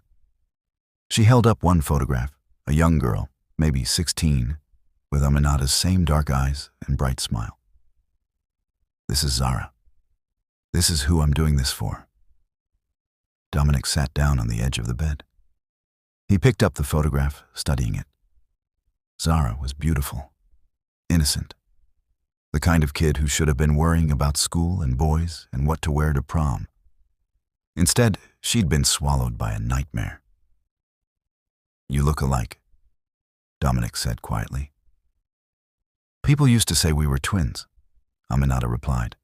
She held up one photograph, a young girl, maybe 16, with Aminata's same dark eyes and bright smile. "This is Zara. This is who I'm doing this for." Dominic sat down on the edge of the bed. He picked up the photograph, studying it. Zara was beautiful, innocent, the kind of kid who should have been worrying about school and boys and what to wear to prom. Instead, she'd been swallowed by a nightmare. "You look alike," Dominic said quietly. "People used to say we were twins," Aminata replied.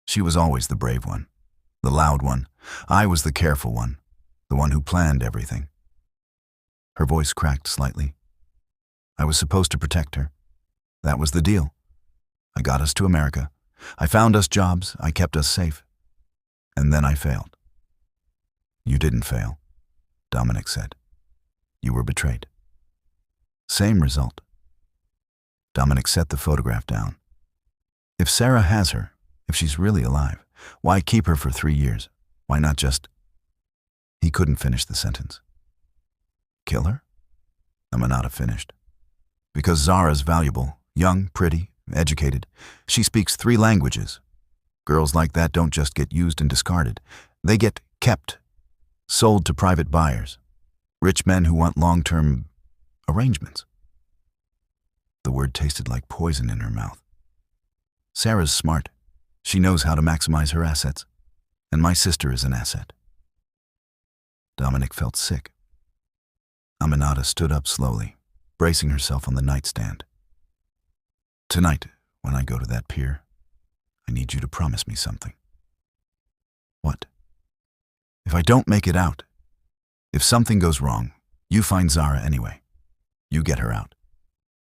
She was always the brave one, the loud one. I was the careful one, the one who planned everything. Her voice cracked slightly. "I was supposed to protect her. That was the deal. I got us to America. I found us jobs. I kept us safe. And then I failed." "You didn't fail," Dominic said. "You were betrayed." "Same result." Dominic set the photograph down. If Sarah has her, if she's really alive, why keep her for 3 years? Why not just... He couldn't finish the sentence. "Kill her?" Aminata finished. "Because Zara's valuable, young, pretty, educated. She speaks 3 languages. Girls like that don't just get used and discarded. They get kept, sold to private buyers, rich men who want long-term arrangements." The word tasted like poison in her mouth. "Sarah's smart. She knows how to maximize her assets. And my sister is an asset." Dominic felt sick. Aminata stood up slowly, bracing herself on the nightstand. "Tonight, when I go to that pier, I need you to promise me something." "What?" "If I don't make it out, if something goes wrong, you find Zara anyway. You get her out.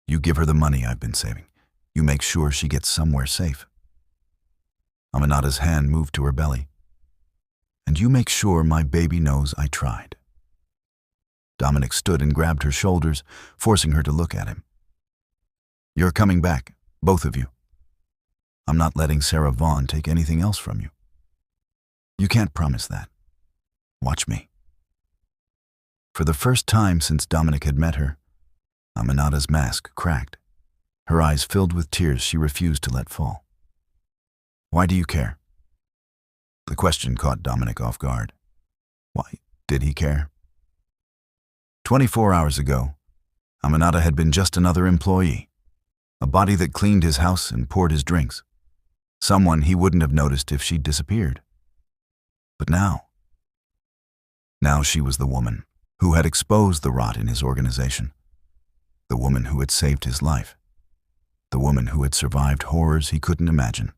You give her the money I've been saving. You make sure she gets somewhere safe." Aminata's hand moved to her belly. "And you make sure my baby knows I tried." Dominic stood and grabbed her shoulders, forcing her to look at him. "You're coming back, both of you. I'm not letting Sarah Vaughn take anything else from you. You can't promise that. Watch me." For the first time since Dominic had met her, Aminata's mask cracked. Her eyes filled with tears she refused to let fall. "Why do you care?" The question caught Dominic off guard. Why did he care? 24 hours ago, Aminata had been just another employee, a body that cleaned his house and poured his drinks, someone he wouldn't have noticed if she'd disappeared. But now she was the woman who had exposed the rot in his organization, the woman who had saved his life, the woman who had survived horrors he couldn't imagine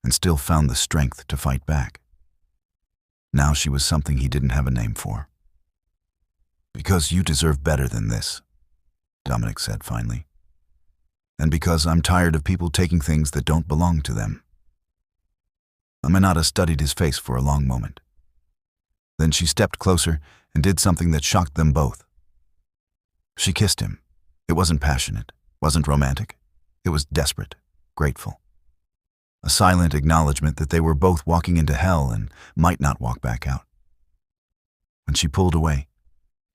and still found the strength to fight back. Now she was something he didn't have a name for. "Because you deserve better than this," Dominic said finally. "And because I'm tired of people taking things that don't belong to them." Aminata studied his face for a long moment. Then she stepped closer and did something that shocked them both. She kissed him. It wasn't passionate, wasn't romantic. It was desperate, grateful. A silent acknowledgement that they were both walking into hell and might not walk back out. When she pulled away,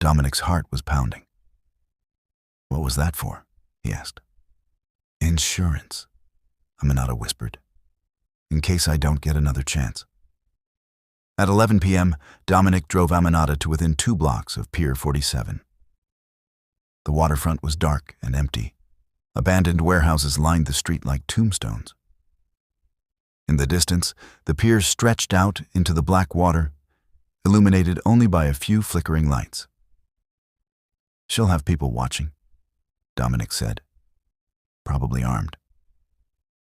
Dominic's heart was pounding. "What was that for?" he asked. "Insurance," Aminata whispered, "in case I don't get another chance." At 11 p.m., Dominic drove Aminata to within 2 blocks of Pier 47. The waterfront was dark and empty. Abandoned warehouses lined the street like tombstones. In the distance, the pier stretched out into the black water, illuminated only by a few flickering lights. "She'll have people watching," Dominic said. "Probably armed.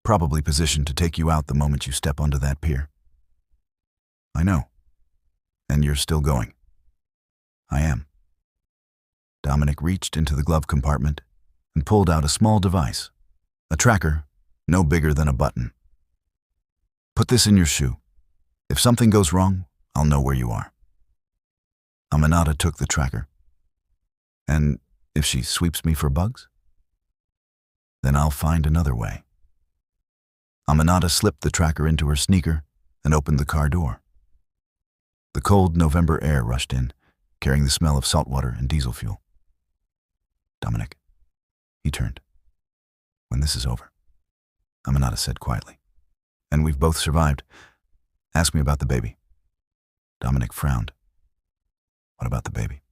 Probably positioned to take you out the moment you step onto that pier." "I know," And you're still going? I am. Dominic reached into the glove compartment and pulled out a small device, a tracker no bigger than a button. Put this in your shoe. If something goes wrong, I'll know where you are. Aminata took the tracker. And if she sweeps me for bugs? Then I'll find another way. Aminata slipped the tracker into her sneaker and opened the car door. The cold November air rushed in, carrying the smell of salt water and diesel fuel. Dominic, he turned. When this is over, Aminata said quietly, and we've both survived, ask me about the baby. Dominic frowned. What about the baby?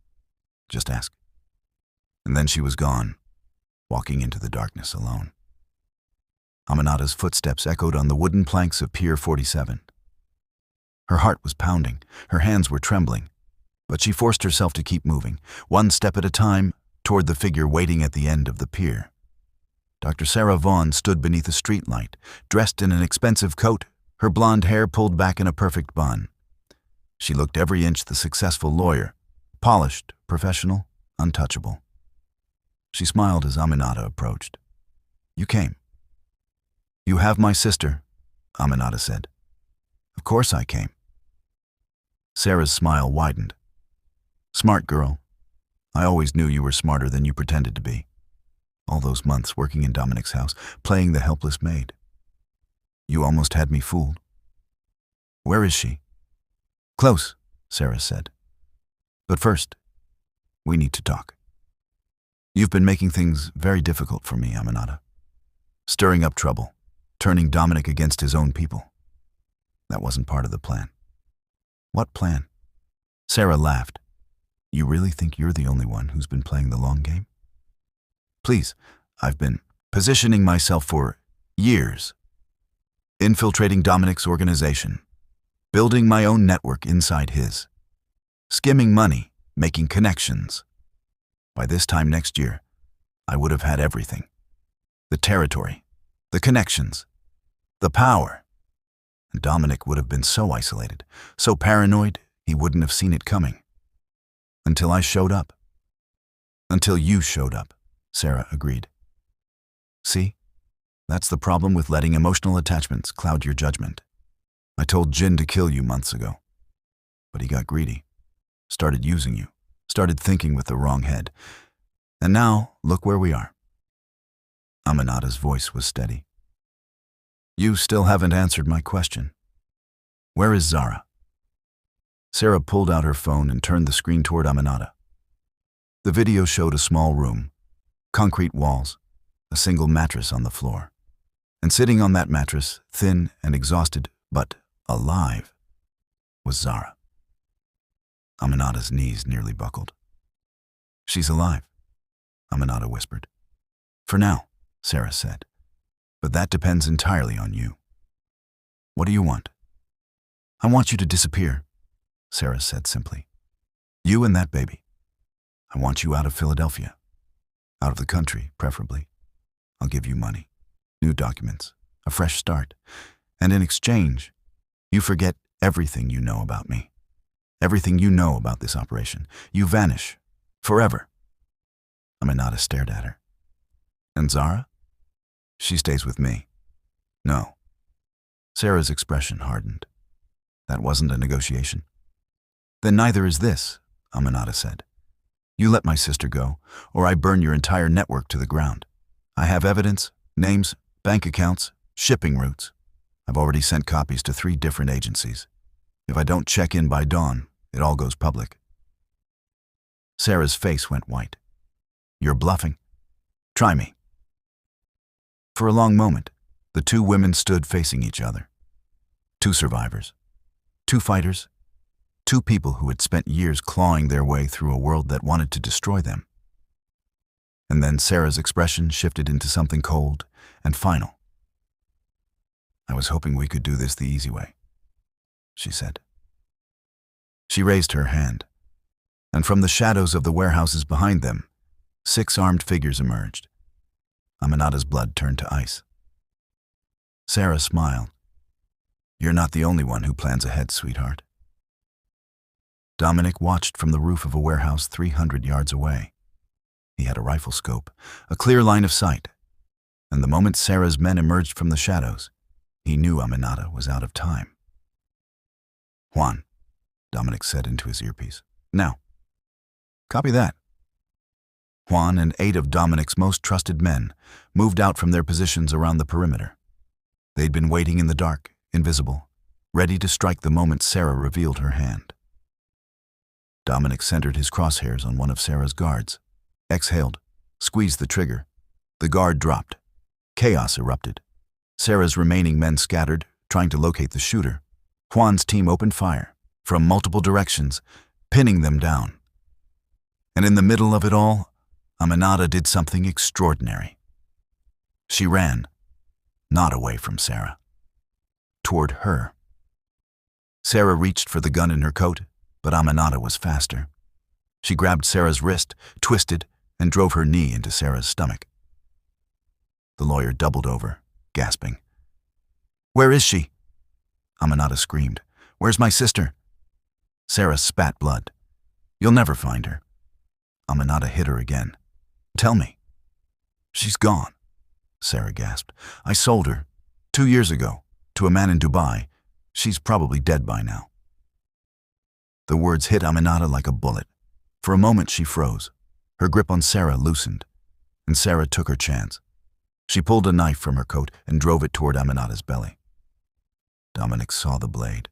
Just ask. And then she was gone, walking into the darkness alone. Aminata's footsteps echoed on the wooden planks of Pier 47. Her heart was pounding, her hands were trembling, but she forced herself to keep moving, one step at a time, toward the figure waiting at the end of the pier. Dr. Sarah Vaughn stood beneath a streetlight, dressed in an expensive coat, her blonde hair pulled back in a perfect bun. She looked every inch the successful lawyer, polished, professional, untouchable. She smiled as Aminata approached. You came. You have my sister, Aminata said. Of course I came. Sarah's smile widened. Smart girl. I always knew you were smarter than you pretended to be. All those months working in Dominic's house, playing the helpless maid. You almost had me fooled. Where is she? Close, Sarah said. But first, we need to talk. You've been making things very difficult for me, Aminata. Stirring up trouble, turning Dominic against his own people. That wasn't part of the plan. What plan? Sarah laughed. You really think you're the only one who's been playing the long game? Please, I've been positioning myself for years. Infiltrating Dominic's organization. Building my own network inside his. Skimming money, making connections. By this time next year, I would have had everything. The territory, the connections, the power. And Dominic would have been so isolated, so paranoid, he wouldn't have seen it coming. Until I showed up. Until you showed up, Sarah agreed. See? That's the problem with letting emotional attachments cloud your judgment. I told Jin to kill you months ago. But he got greedy. Started using you. Started thinking with the wrong head. And now, look where we are. Aminata's voice was steady. You still haven't answered my question. Where is Zara? Sarah pulled out her phone and turned the screen toward Aminata. The video showed a small room, concrete walls, a single mattress on the floor. And sitting on that mattress, thin and exhausted, but alive, was Zara. Aminata's knees nearly buckled. She's alive, Aminata whispered. For now, Sarah said. But that depends entirely on you. What do you want? I want you to disappear, Sarah said simply. You and that baby. I want you out of Philadelphia. Out of the country, preferably. I'll give you money, new documents, a fresh start. And in exchange, you forget everything you know about me. Everything you know about this operation. You vanish. Forever. Aminata stared at her. And Zara? She stays with me. No. Sarah's expression hardened. That wasn't a negotiation. Then neither is this, Aminata said. You let my sister go, or I burn your entire network to the ground. I have evidence, names, bank accounts, shipping routes. I've already sent copies to 3 different agencies. If I don't check in by dawn, it all goes public. Sarah's face went white. You're bluffing. Try me. For a long moment, the 2 women stood facing each other. 2 survivors. 2 fighters. 2 people who had spent years clawing their way through a world that wanted to destroy them. And then Sarah's expression shifted into something cold and final. I was hoping we could do this the easy way, she said. She raised her hand, and from the shadows of the warehouses behind them, 6 armed figures emerged. Aminata's blood turned to ice. Sarah smiled. You're not the only one who plans ahead, sweetheart. Dominic watched from the roof of a warehouse 300 yards away. He had a rifle scope, a clear line of sight, and the moment Sarah's men emerged from the shadows, he knew Aminata was out of time. "Juan," Dominic said into his earpiece. "Now." "Copy that." Juan and 8 of Dominic's most trusted men moved out from their positions around the perimeter. They'd been waiting in the dark, invisible, ready to strike the moment Sarah revealed her hand. Dominic centered his crosshairs on one of Sarah's guards, exhaled, squeezed the trigger. The guard dropped. Chaos erupted. Sarah's remaining men scattered, trying to locate the shooter. Juan's team opened fire from multiple directions, pinning them down. And in the middle of it all, Aminata did something extraordinary. She ran, not away from Sarah, toward her. Sarah reached for the gun in her coat, but Aminata was faster. She grabbed Sarah's wrist, twisted, and drove her knee into Sarah's stomach. The lawyer doubled over, gasping. "Where is she?" Aminata screamed. "Where's my sister?" Sarah spat blood. "You'll never find her." Aminata hit her again. "Tell me." "She's gone," Sarah gasped. "I sold her 2 years ago to a man in Dubai. She's probably dead by now." The words hit Aminata like a bullet. For a moment she froze. Her grip on Sarah loosened, and Sarah took her chance. She pulled a knife from her coat and drove it toward Aminata's belly. Dominic saw the blade,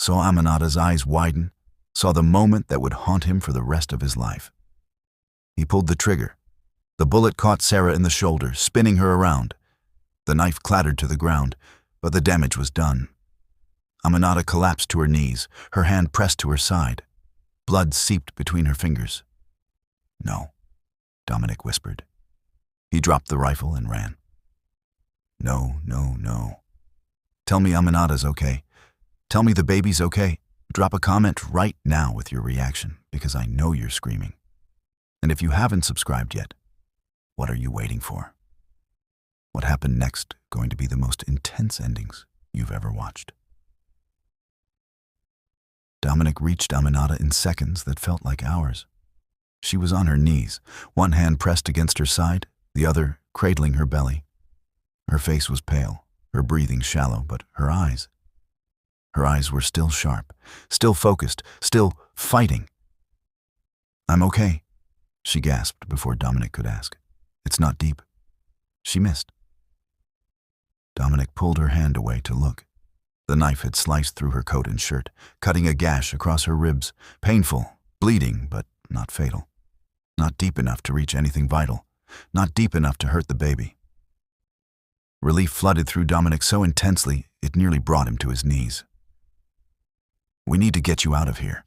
saw Aminata's eyes widen, saw the moment that would haunt him for the rest of his life. He pulled the trigger. The bullet caught Sarah in the shoulder, spinning her around. The knife clattered to the ground, but the damage was done. Aminata collapsed to her knees, her hand pressed to her side. Blood seeped between her fingers. "No," Dominic whispered. He dropped the rifle and ran. "No, no, no. Tell me Aminata's okay. Tell me the baby's okay. Drop a comment right now with your reaction, because I know you're screaming. And if you haven't subscribed yet, what are you waiting for? What happened next going to be the most intense endings you've ever watched?" Dominic reached Aminata in seconds that felt like hours. She was on her knees, one hand pressed against her side, the other cradling her belly. Her face was pale, her breathing shallow, but her eyes were still sharp, still focused, still fighting. "I'm okay," she gasped before Dominic could ask. "It's not deep." She missed. Dominic pulled her hand away to look. The knife had sliced through her coat and shirt, cutting a gash across her ribs, painful, bleeding, but not fatal. Not deep enough to reach anything vital, not deep enough to hurt the baby. Relief flooded through Dominic so intensely it nearly brought him to his knees. "We need to get you out of here,"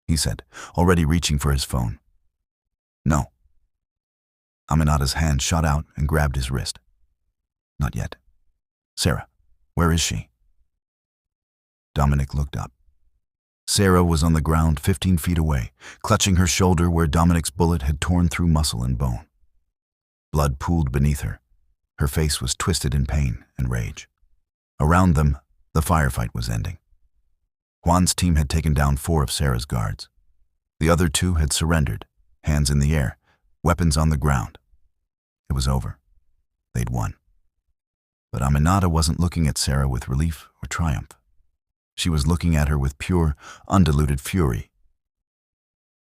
he said, already reaching for his phone. "No." Aminata's hand shot out and grabbed his wrist. "Not yet. Sarah, where is she?" Dominic looked up. Sarah was on the ground 15 feet away, clutching her shoulder where Dominic's bullet had torn through muscle and bone. Blood pooled beneath her. Her face was twisted in pain and rage. Around them, the firefight was ending. Juan's team had taken down 4 of Sarah's guards. The other 2 had surrendered, hands in the air, weapons on the ground. It was over. They'd won. But Aminata wasn't looking at Sarah with relief or triumph. She was looking at her with pure, undiluted fury.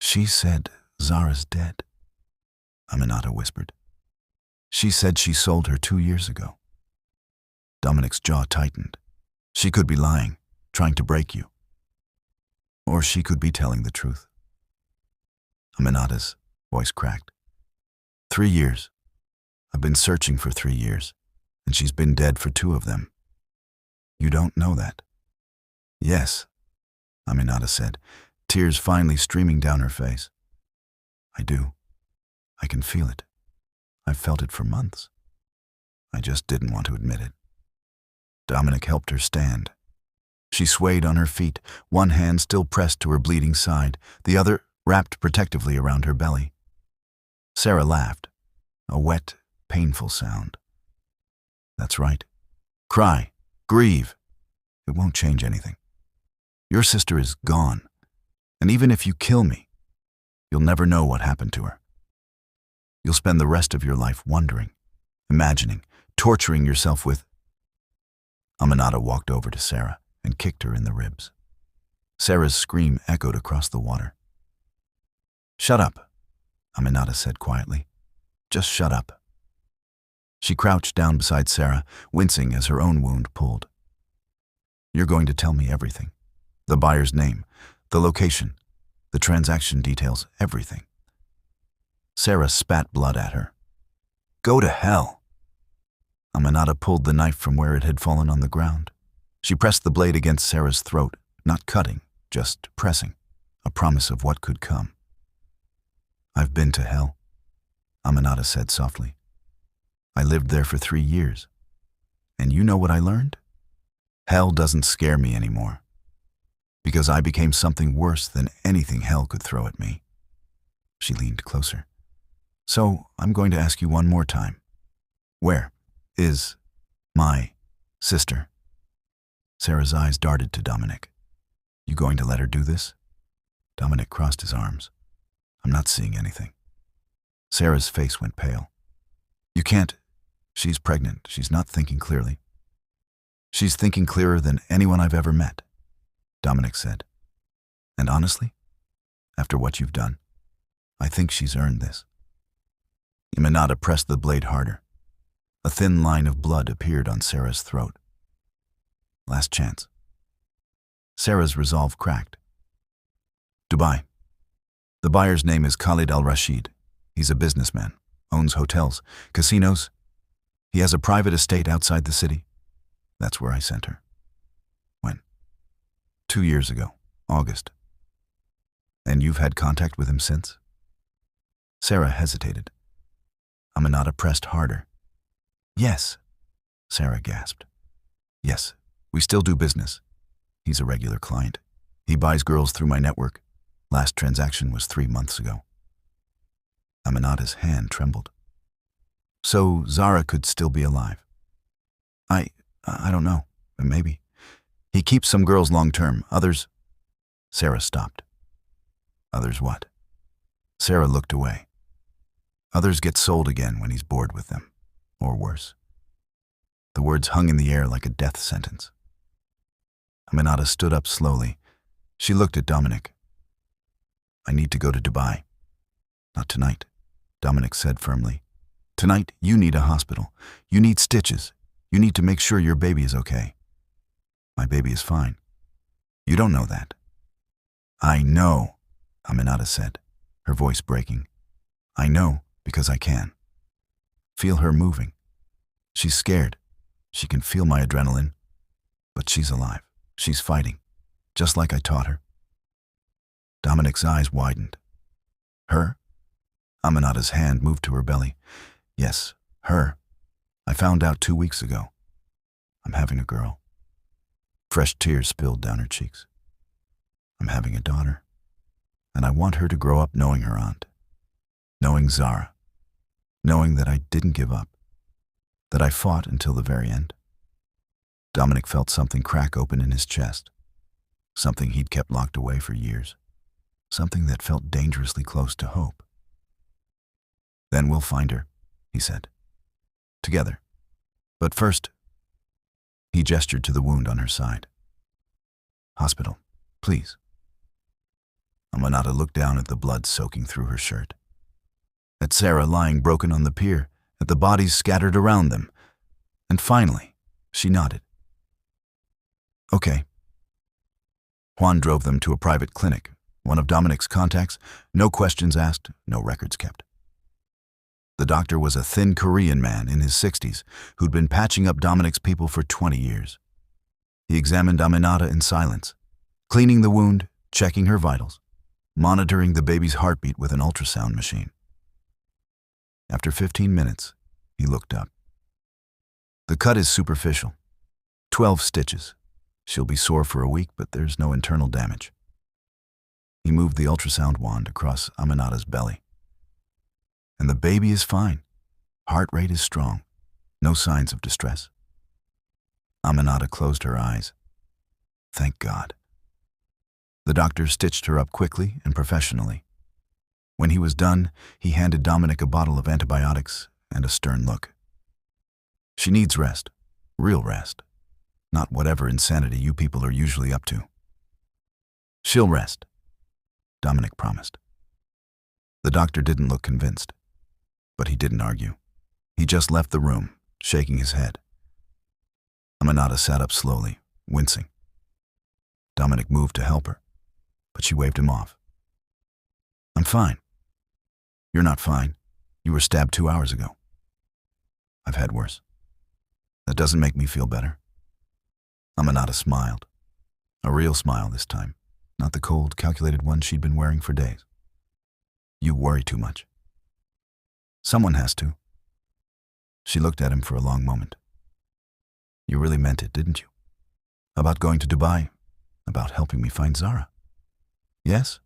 "She said Zara's dead," Aminata whispered. "She said she sold her 2 years ago." Dominic's jaw tightened. She could be lying, trying to break you. Or she could be telling the truth. Aminata's voice cracked. 3 years. I've been searching for 3 years, and she's been dead for 2 of them. You don't know that?" "Yes," Aminata said, tears finally streaming down her face. "I do. I can feel it. I've felt it for months. I just didn't want to admit it." Dominic helped her stand. She swayed on her feet, one hand still pressed to her bleeding side, the other wrapped protectively around her belly. Sarah laughed, a wet, painful sound. "That's right. Cry. Grieve. It won't change anything. Your sister is gone. And even if you kill me, you'll never know what happened to her. You'll spend the rest of your life wondering, imagining, torturing yourself with. Aminata walked over to Sarah and kicked her in the ribs. Sarah's scream echoed across the water. "Shut up," Aminata said quietly. "Just shut up." She crouched down beside Sarah, wincing as her own wound pulled. "You're going to tell me everything. The buyer's name, the location, the transaction details, everything." Sarah spat blood at her. "Go to hell." Aminata pulled the knife from where it had fallen on the ground. She pressed the blade against Sarah's throat, not cutting, just pressing, a promise of what could come. "I've been to hell," Aminata said softly. "I lived there for 3 years. And you know what I learned? Hell doesn't scare me anymore. Because I became something worse than anything hell could throw at me." She leaned closer. "So I'm going to ask you one more time. Where is my sister?" Sarah's eyes darted to Dominic. "You going to let her do this?" Dominic crossed his arms. "I'm not seeing anything." Sarah's face went pale. "You can't. She's pregnant. She's not thinking clearly." "She's thinking clearer than anyone I've ever met," Dominic said. "And honestly, after what you've done, I think she's earned this." Aminata pressed the blade harder. A thin line of blood appeared on Sarah's throat. Last chance. Sarah's resolve cracked. "Dubai. The buyer's name is Khalid al-Rashid. He's a businessman, owns hotels, casinos. He has a private estate outside the city. That's where I sent her." "When?" 2 years ago, August." "And you've had contact with him since?" Sarah hesitated. Aminata pressed harder. "Yes," Sarah gasped. "Yes, we still do business. He's a regular client. He buys girls through my network. Last transaction was 3 months ago." Aminata's hand trembled. "So Zara could still be alive?" I don't know. Maybe. He keeps some girls long-term, others." Sarah stopped. "Others what?" Sarah looked away. "Others get sold again when he's bored with them. Or worse." The words hung in the air like a death sentence. Aminata stood up slowly. She looked at Dominic. "I need to go to Dubai." "Not tonight," Dominic said firmly. "Tonight, you need a hospital. You need stitches. You need to make sure your baby is okay." "My baby is fine." "You don't know that." "I know," Aminata said, her voice breaking. "I know because I can. Feel her moving. She's scared. She can feel my adrenaline. But she's alive. She's fighting, just like I taught her." Dominic's eyes widened. "Her?" Aminata's hand moved to her belly. "Yes, her. I found out 2 weeks ago. I'm having a girl." Fresh tears spilled down her cheeks. "I'm having a daughter. And I want her to grow up knowing her aunt. Knowing Zara. Knowing that I didn't give up. That I fought until the very end." Dominic felt something crack open in his chest. Something he'd kept locked away for years. Something that felt dangerously close to hope. "Then we'll find her," he said. "Together. But first," he gestured to the wound on her side. "Hospital, please." Aminata looked down at the blood soaking through her shirt. At Sarah lying broken on the pier, at the bodies scattered around them. And finally, she nodded. "Okay." Juan drove them to a private clinic, one of Dominic's contacts, no questions asked, no records kept. The doctor was a thin Korean man in his 60s who'd been patching up Dominic's people for 20 years. He examined Aminata in silence, cleaning the wound, checking her vitals, monitoring the baby's heartbeat with an ultrasound machine. After 15 minutes, he looked up. "The cut is superficial. 12 stitches. She'll be sore for a week, but there's no internal damage." He moved the ultrasound wand across Aminata's belly. "And the baby is fine. Heart rate is strong. No signs of distress." Aminata closed her eyes. Thank God. The doctor stitched her up quickly and professionally. When he was done, he handed Dominic a bottle of antibiotics and a stern look. She needs rest, real rest, not whatever insanity you people are usually up to. She'll rest, Dominic promised. The doctor didn't look convinced, but he didn't argue. He just left the room, shaking his head. Aminata sat up slowly, wincing. Dominic moved to help her, but she waved him off. I'm fine. You're not fine. You were stabbed 2 hours ago. I've had worse. That doesn't make me feel better. Aminata smiled. A real smile this time, not the cold, calculated one she'd been wearing for days. You worry too much. Someone has to. She looked at him for a long moment. You really meant it, didn't you? About going to Dubai? About helping me find Zara? Yes?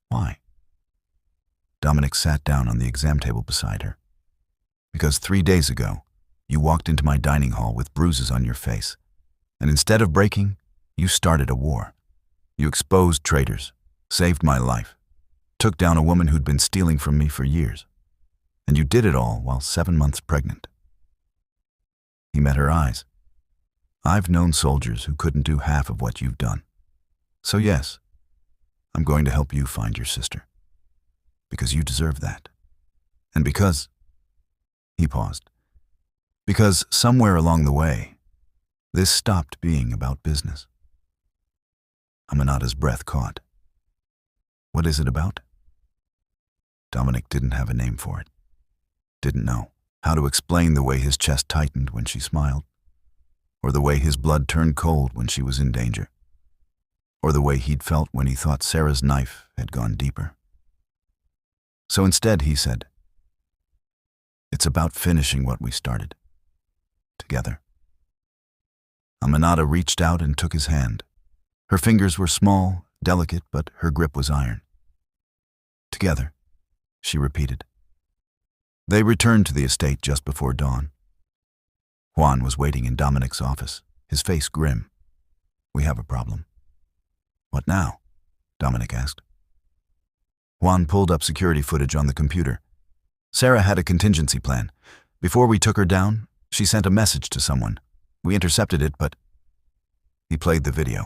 Why? Dominic sat down on the exam table beside her. Because 3 days ago, you walked into my dining hall with bruises on your face, and instead of breaking, you started a war. You exposed traitors, saved my life, took down a woman who'd been stealing from me for years, and you did it all while 7 months pregnant. He met her eyes. I've known soldiers who couldn't do half of what you've done. So yes, I'm going to help you find your sister. Because you deserve that. And because... He paused. Because somewhere along the way, this stopped being about business. Aminata's breath caught. What is it about? Dominic didn't have a name for it. Didn't know how to explain the way his chest tightened when she smiled, or the way his blood turned cold when she was in danger, or the way he'd felt when he thought Sarah's knife had gone deeper. So instead he said, it's about finishing what we started. Together. Aminata reached out and took his hand. Her fingers were small, delicate, but her grip was iron. Together, she repeated. They returned to the estate just before dawn. Juan was waiting in Dominic's office, his face grim. We have a problem. What now? Dominic asked. Juan pulled up security footage on the computer. Sarah had a contingency plan. Before we took her down, she sent a message to someone. We intercepted it, but... He played the video.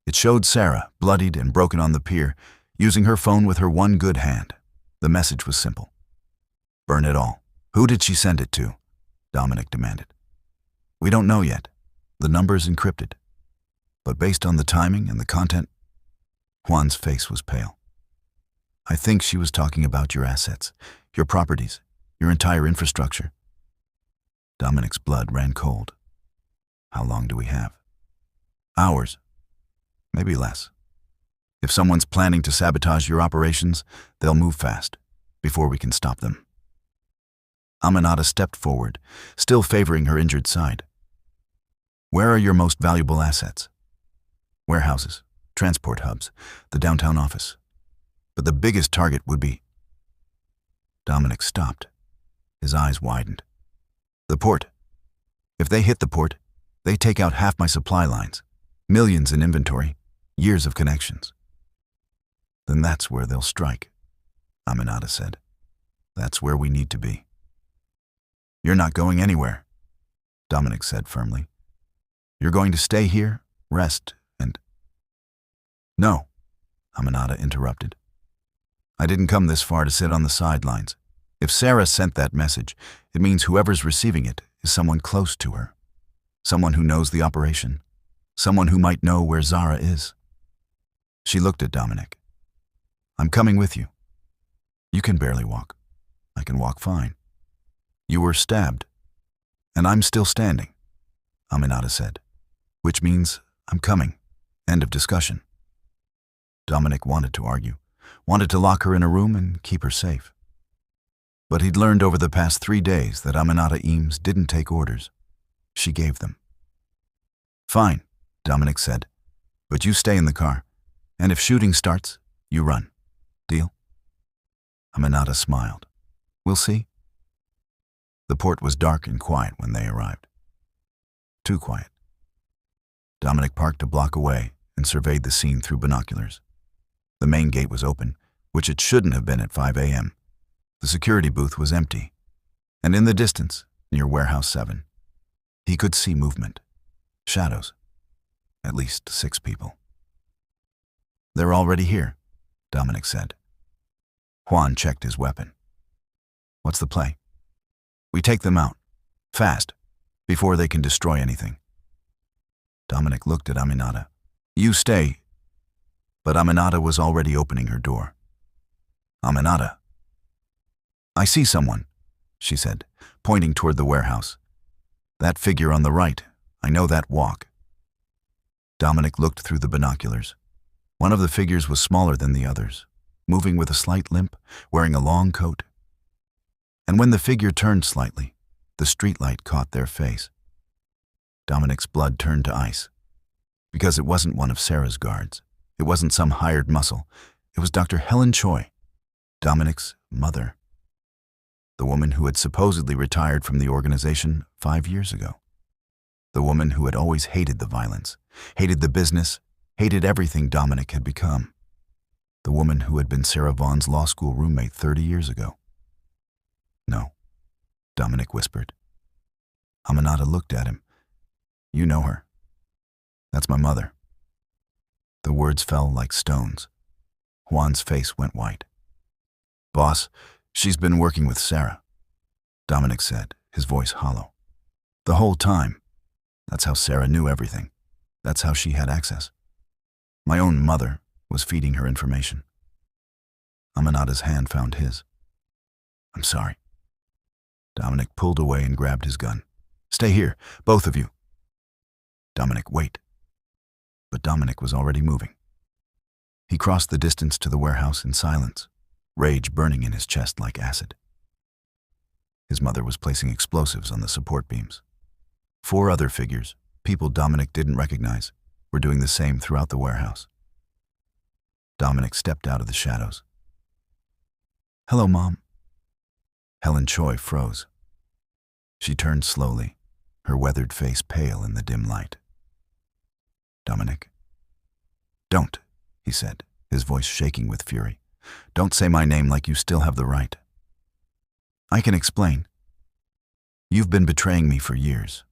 It showed Sarah, bloodied and broken on the pier, using her phone with her one good hand. The message was simple. Burn it all. Who did she send it to? Dominic demanded. We don't know yet. The number's encrypted. But based on the timing and the content, Juan's face was pale. I think she was talking about your assets, your properties, your entire infrastructure. Dominic's blood ran cold. How long do we have? Hours. Maybe less. If someone's planning to sabotage your operations, they'll move fast, before we can stop them. Aminata stepped forward, still favoring her injured side. Where are your most valuable assets? Warehouses, transport hubs, the downtown office. But the biggest target would be... Dominic stopped. His eyes widened. The port. If they hit the port, they take out half my supply lines, millions in inventory, years of connections. Then that's where they'll strike, Aminata said. That's where we need to be. You're not going anywhere, Dominic said firmly. You're going to stay here, rest, and... No, Aminata interrupted. I didn't come this far to sit on the sidelines. If Sarah sent that message, it means whoever's receiving it is someone close to her. Someone who knows the operation. Someone who might know where Zara is. She looked at Dominic. I'm coming with you. You can barely walk. I can walk fine. You were stabbed. And I'm still standing, Aminata said. Which means I'm coming. End of discussion. Dominic wanted to argue, wanted to lock her in a room and keep her safe. But he'd learned over the past 3 days that Aminata Eames didn't take orders. She gave them. Fine, Dominic said, but you stay in the car, and if shooting starts, you run. Deal? Aminata smiled. We'll see. The port was dark and quiet when they arrived. Too quiet. Dominic parked a block away and surveyed the scene through binoculars. The main gate was open, which it shouldn't have been at 5 a.m. The security booth was empty, and in the distance, near Warehouse 7, he could see movement. Shadows. At least 6 people. "They're already here," Dominic said. Juan checked his weapon. "What's the play?" "We take them out. Fast. Before they can destroy anything." Dominic looked at Aminata. "You stay." But Aminata was already opening her door. "Aminata." "I see someone," she said, pointing toward the warehouse. "That figure on the right. I know that walk." Dominic looked through the binoculars. One of the figures was smaller than the others, moving with a slight limp, wearing a long coat. And when the figure turned slightly, the streetlight caught their face. Dominic's blood turned to ice, because it wasn't one of Sarah's guards. It wasn't some hired muscle. It was Dr. Helen Choi, Dominic's mother. The woman who had supposedly retired from the organization 5 years ago. The woman who had always hated the violence, hated the business, hated everything Dominic had become. The woman who had been Sarah Vaughn's law school roommate 30 years ago. "No," Dominic whispered. Aminata looked at him. "You know her." "That's my mother." The words fell like stones. Juan's face went white. "Boss, she's been working with Sarah," Dominic said, his voice hollow. "The whole time. That's how Sarah knew everything. That's how she had access. My own mother was feeding her information." Aminata's hand found his. "I'm sorry." Dominic pulled away and grabbed his gun. "Stay here, both of you." "Dominic, wait." But Dominic was already moving. He crossed the distance to the warehouse in silence, rage burning in his chest like acid. His mother was placing explosives on the support beams. 4 other figures, people Dominic didn't recognize, were doing the same throughout the warehouse. Dominic stepped out of the shadows. "Hello, Mom." Helen Choi froze. She turned slowly, her weathered face pale in the dim light. "Dominic." "Don't," he said, his voice shaking with fury. "Don't say my name like you still have the right." "I can explain. You've been betraying me for years.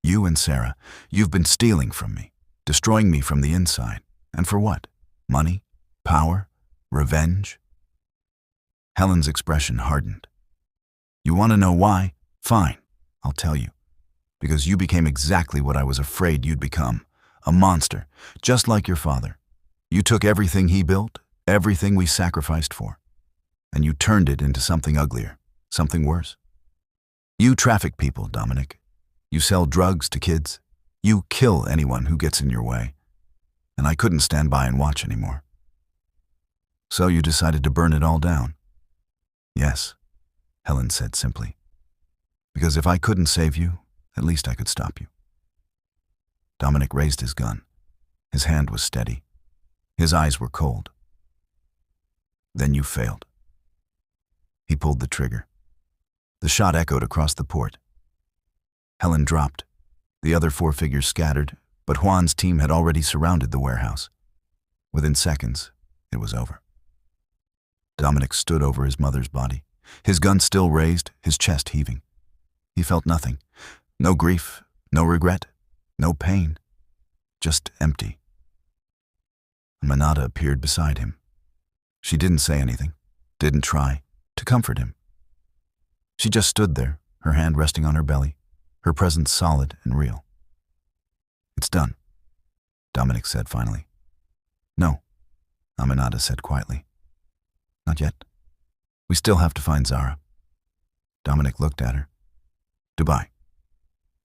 You and Sarah, you've been stealing from me, destroying me from the inside. And for what? Money? Power? Revenge?" Helen's expression hardened. "You want to know why? Fine, I'll tell you. Because you became exactly what I was afraid you'd become. A monster, just like your father. You took everything he built, everything we sacrificed for, and you turned it into something uglier, something worse. You traffic people, Dominic. You sell drugs to kids. You kill anyone who gets in your way. And I couldn't stand by and watch anymore. So you decided to burn it all down." "Yes," Helen said simply. "Because if I couldn't save you, at least I could stop you." Dominic raised his gun. His hand was steady. His eyes were cold. "Then you failed." He pulled the trigger. The shot echoed across the port. Helen dropped. The other 4 figures scattered, but Juan's team had already surrounded the warehouse. Within seconds, it was over. Dominic stood over his mother's body, his gun still raised, his chest heaving. He felt nothing. No grief, no regret, no pain. Just empty. Aminata appeared beside him. She didn't say anything, didn't try to comfort him. She just stood there, her hand resting on her belly, her presence solid and real. "It's done," Dominic said finally. "No," Aminata said quietly. "Not yet. We still have to find Zara." Dominic looked at her. "Dubai."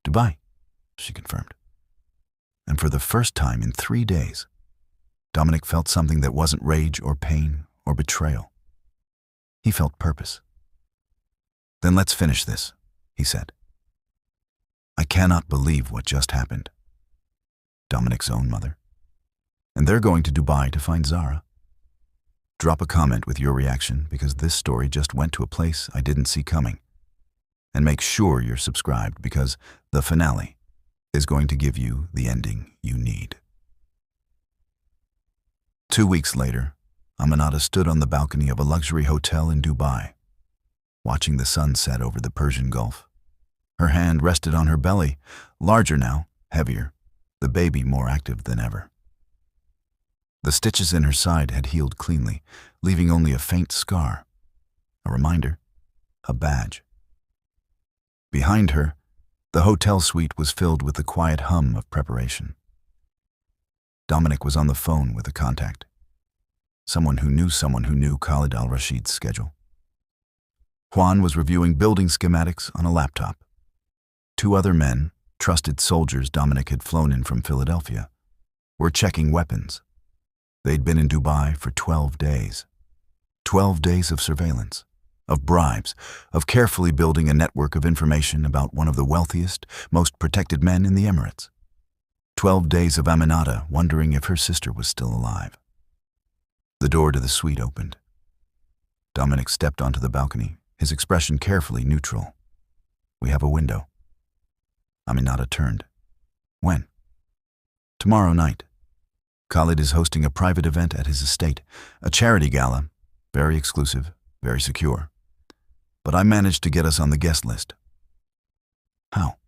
"Dubai," she confirmed. And for the first time in 3 days, Dominic felt something that wasn't rage or pain or betrayal. He felt purpose. "Then let's finish this," he said. "I cannot believe what just happened." Dominic's own mother. And they're going to Dubai to find Zara. Drop a comment with your reaction, because this story just went to a place I didn't see coming. And make sure you're subscribed, because the finale is going to give you the ending you need. 2 weeks later, Aminata stood on the balcony of a luxury hotel in Dubai, watching the sun set over the Persian Gulf. Her hand rested on her belly, larger now, heavier, the baby more active than ever. The stitches in her side had healed cleanly, leaving only a faint scar. A reminder, a badge. Behind her, the hotel suite was filled with the quiet hum of preparation. Dominic was on the phone with a contact. Someone who knew Khalid al-Rashid's schedule. Juan was reviewing building schematics on a laptop. 2 other men, trusted soldiers Dominic had flown in from Philadelphia, were checking weapons. They'd been in Dubai for 12 days. 12 days of surveillance, of bribes, of carefully building a network of information about one of the wealthiest, most protected men in the Emirates. 12 days of Aminata wondering if her sister was still alive. The door to the suite opened. Dominic stepped onto the balcony, his expression carefully neutral. "We have a window." Aminata turned. "When?" "Tomorrow night. Khalid is hosting a private event at his estate, a charity gala, very exclusive, very secure. But I managed to get us on the guest list." "How?"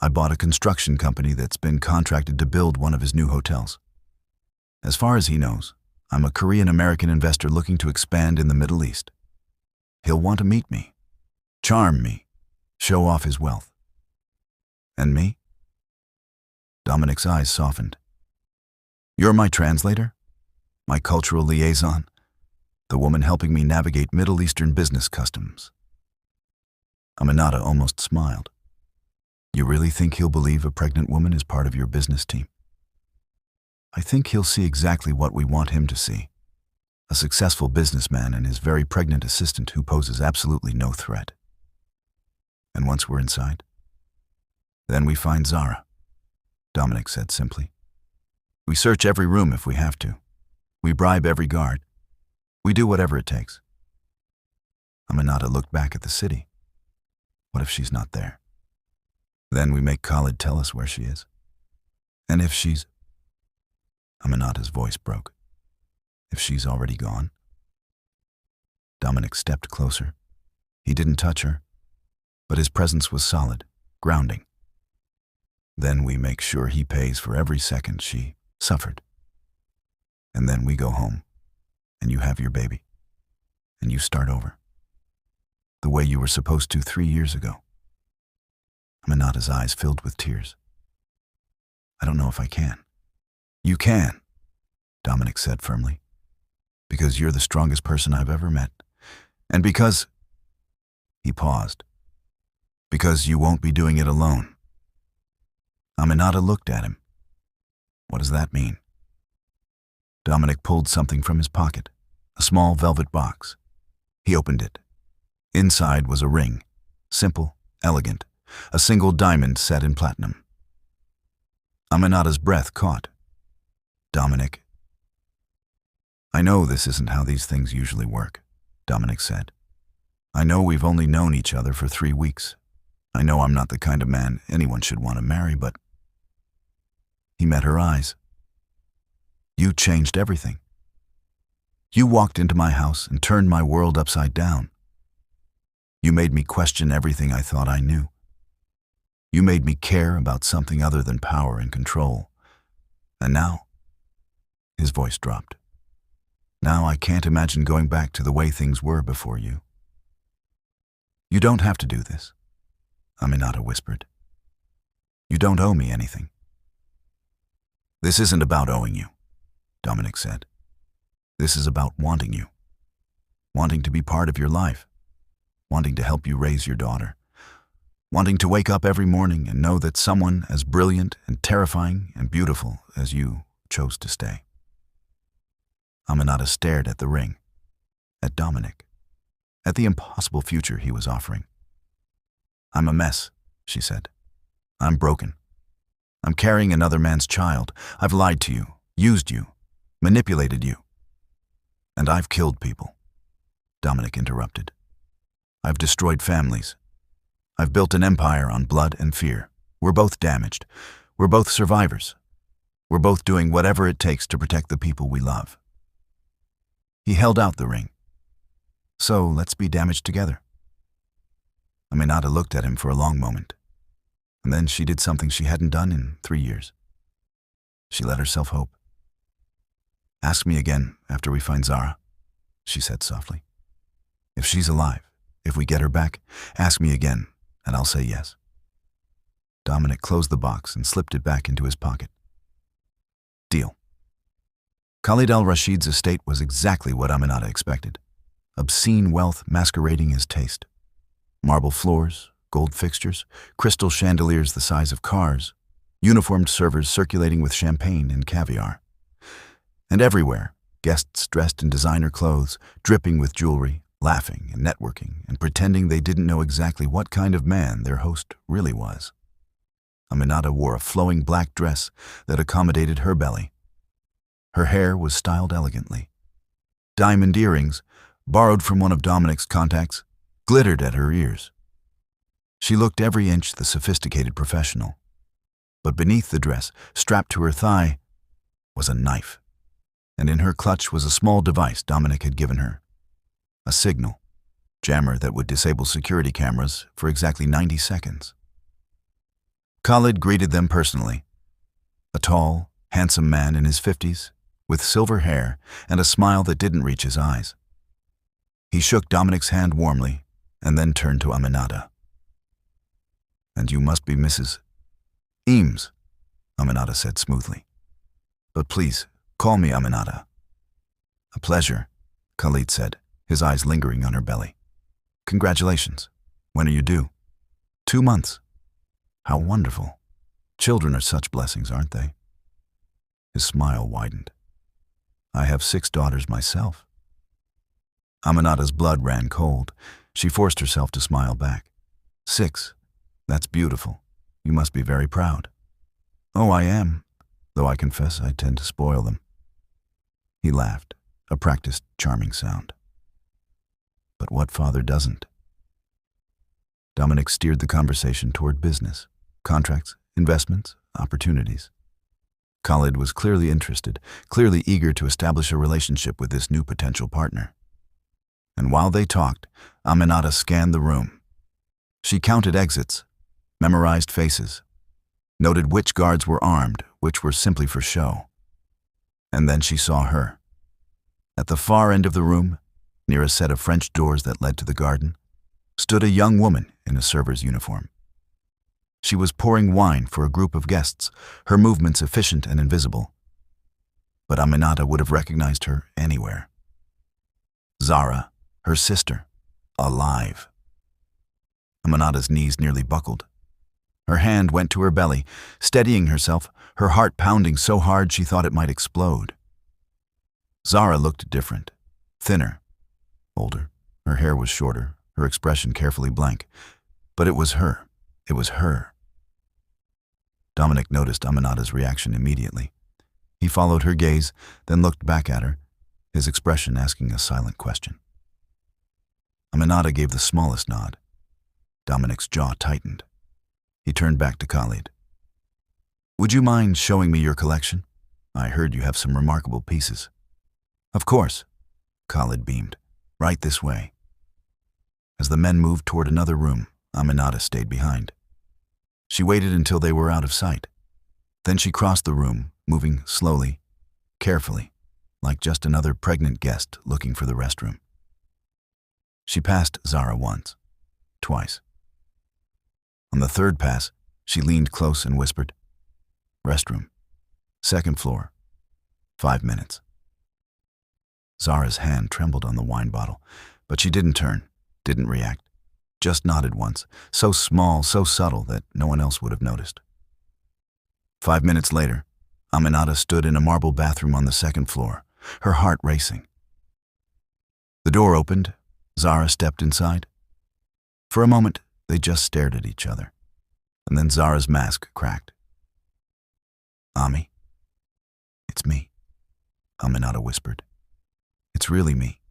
"I bought a construction company that's been contracted to build one of his new hotels. As far as he knows, I'm a Korean-American investor looking to expand in the Middle East. He'll want to meet me, charm me, show off his wealth." "And me?" Dominic's eyes softened. "You're my translator, my cultural liaison, the woman helping me navigate Middle Eastern business customs." Aminata almost smiled. "You really think he'll believe a pregnant woman is part of your business team?" "I think he'll see exactly what we want him to see. A successful businessman and his very pregnant assistant who poses absolutely no threat." "And once we're inside?" "Then we find Zara," Dominic said simply. "We search every room if we have to. We bribe every guard. We do whatever it takes." Aminata looked back at the city. What if she's not there? Then we make Khalid tell us where she is. And if she's... Aminata's voice broke. "If she's already gone?" Dominic stepped closer. He didn't touch her, but his presence was solid, grounding. "Then we make sure he pays for every second she suffered. And then we go home, and you have your baby, and you start over. The way you were supposed to 3 years ago." Aminata's eyes filled with tears. "I don't know if I can." "You can," Dominic said firmly. "Because you're the strongest person I've ever met. And because..." He paused. "Because you won't be doing it alone." Aminata looked at him. "What does that mean?" Dominic pulled something from his pocket, a small velvet box. He opened it. Inside was a ring, simple, elegant, a single diamond set in platinum. Aminata's breath caught. "Dominic." "I know this isn't how these things usually work," Dominic said. "I know we've only known each other for 3 weeks. I know I'm not the kind of man anyone should want to marry, but..." He met her eyes. "You changed everything. You walked into my house and turned my world upside down. You made me question everything I thought I knew. You made me care about something other than power and control. And now..." His voice dropped. "Now I can't imagine going back to the way things were before you." "You don't have to do this," Aminata whispered. "You don't owe me anything." "This isn't about owing you," Dominic said. "This is about wanting you. Wanting to be part of your life. Wanting to help you raise your daughter. Wanting to wake up every morning and know that someone as brilliant and terrifying and beautiful as you chose to stay." Aminata stared at the ring, at Dominic, at the impossible future he was offering. "I'm a mess," she said. "I'm broken. I'm carrying another man's child. I've lied to you, used you, manipulated you. And I've killed people," Dominic interrupted. "I've destroyed families. I've built an empire on blood and fear. We're both damaged. We're both survivors. We're both doing whatever it takes to protect the people we love." He held out the ring. "So let's be damaged together." Aminata looked at him for a long moment, and then she did something she hadn't done in 3 years. She let herself hope. "Ask me again after we find Zara," she said softly. "If she's alive, if we get her back, ask me again, and I'll say yes." Dominic closed the box and slipped it back into his pocket. Deal. Khalid al-Rashid's estate was exactly what Aminata expected. Obscene wealth masquerading as taste. Marble floors, gold fixtures, crystal chandeliers the size of cars, uniformed servers circulating with champagne and caviar. And everywhere, guests dressed in designer clothes, dripping with jewelry, laughing and networking and pretending they didn't know exactly what kind of man their host really was. Aminata wore a flowing black dress that accommodated her belly. Her hair was styled elegantly. Diamond earrings, borrowed from one of Dominic's contacts, glittered at her ears. She looked every inch the sophisticated professional. But beneath the dress, strapped to her thigh, was a knife. And in her clutch was a small device Dominic had given her. A signal, jammer that would disable security cameras for exactly 90 seconds. Khalid greeted them personally. A tall, handsome man in his 50s, with silver hair and a smile that didn't reach his eyes. He shook Dominic's hand warmly and then turned to Aminata. "And you must be Mrs. Eames," Aminata said smoothly. "But please, call me Aminata." "A pleasure," Khalid said, his eyes lingering on her belly. "Congratulations. When are you due?" 2 months. "How wonderful. Children are such blessings, aren't they?" His smile widened. "I have 6 daughters myself." Aminata's blood ran cold. She forced herself to smile back. 6. That's beautiful. You must be very proud." "Oh, I am, though I confess I tend to spoil them." He laughed, a practiced, charming sound. "But what father doesn't?" Dominic steered the conversation toward business, contracts, investments, opportunities. Khalid was clearly interested, clearly eager to establish a relationship with this new potential partner. And while they talked, Aminata scanned the room. She counted exits, memorized faces, noted which guards were armed, which were simply for show. And then she saw her. At the far end of the room, near a set of French doors that led to the garden, stood a young woman in a server's uniform. She was pouring wine for a group of guests, her movements efficient and invisible. But Aminata would have recognized her anywhere. Zara, her sister, alive. Aminata's knees nearly buckled. Her hand went to her belly, steadying herself, her heart pounding so hard she thought it might explode. Zara looked different, thinner, older. Her hair was shorter, her expression carefully blank. But it was her. It was her. Dominic noticed Aminata's reaction immediately. He followed her gaze, then looked back at her, his expression asking a silent question. Aminata gave the smallest nod. Dominic's jaw tightened. He turned back to Khalid. "Would you mind showing me your collection? I heard you have some remarkable pieces." "Of course," Khalid beamed. "Right this way." As the men moved toward another room, Aminata stayed behind. She waited until they were out of sight. Then she crossed the room, moving slowly, carefully, like just another pregnant guest looking for the restroom. She passed Zara once, twice. On the third pass, she leaned close and whispered, "Restroom, 2nd floor, 5 minutes." Zara's hand trembled on the wine bottle, but she didn't turn, didn't react, just nodded once, so small, so subtle that no one else would have noticed. 5 minutes later, Aminata stood in a marble bathroom on the 2nd floor, her heart racing. The door opened. Zara stepped inside. For a moment, they just stared at each other, and then Zara's mask cracked. "Ami, it's me," Aminata whispered. "It's really me."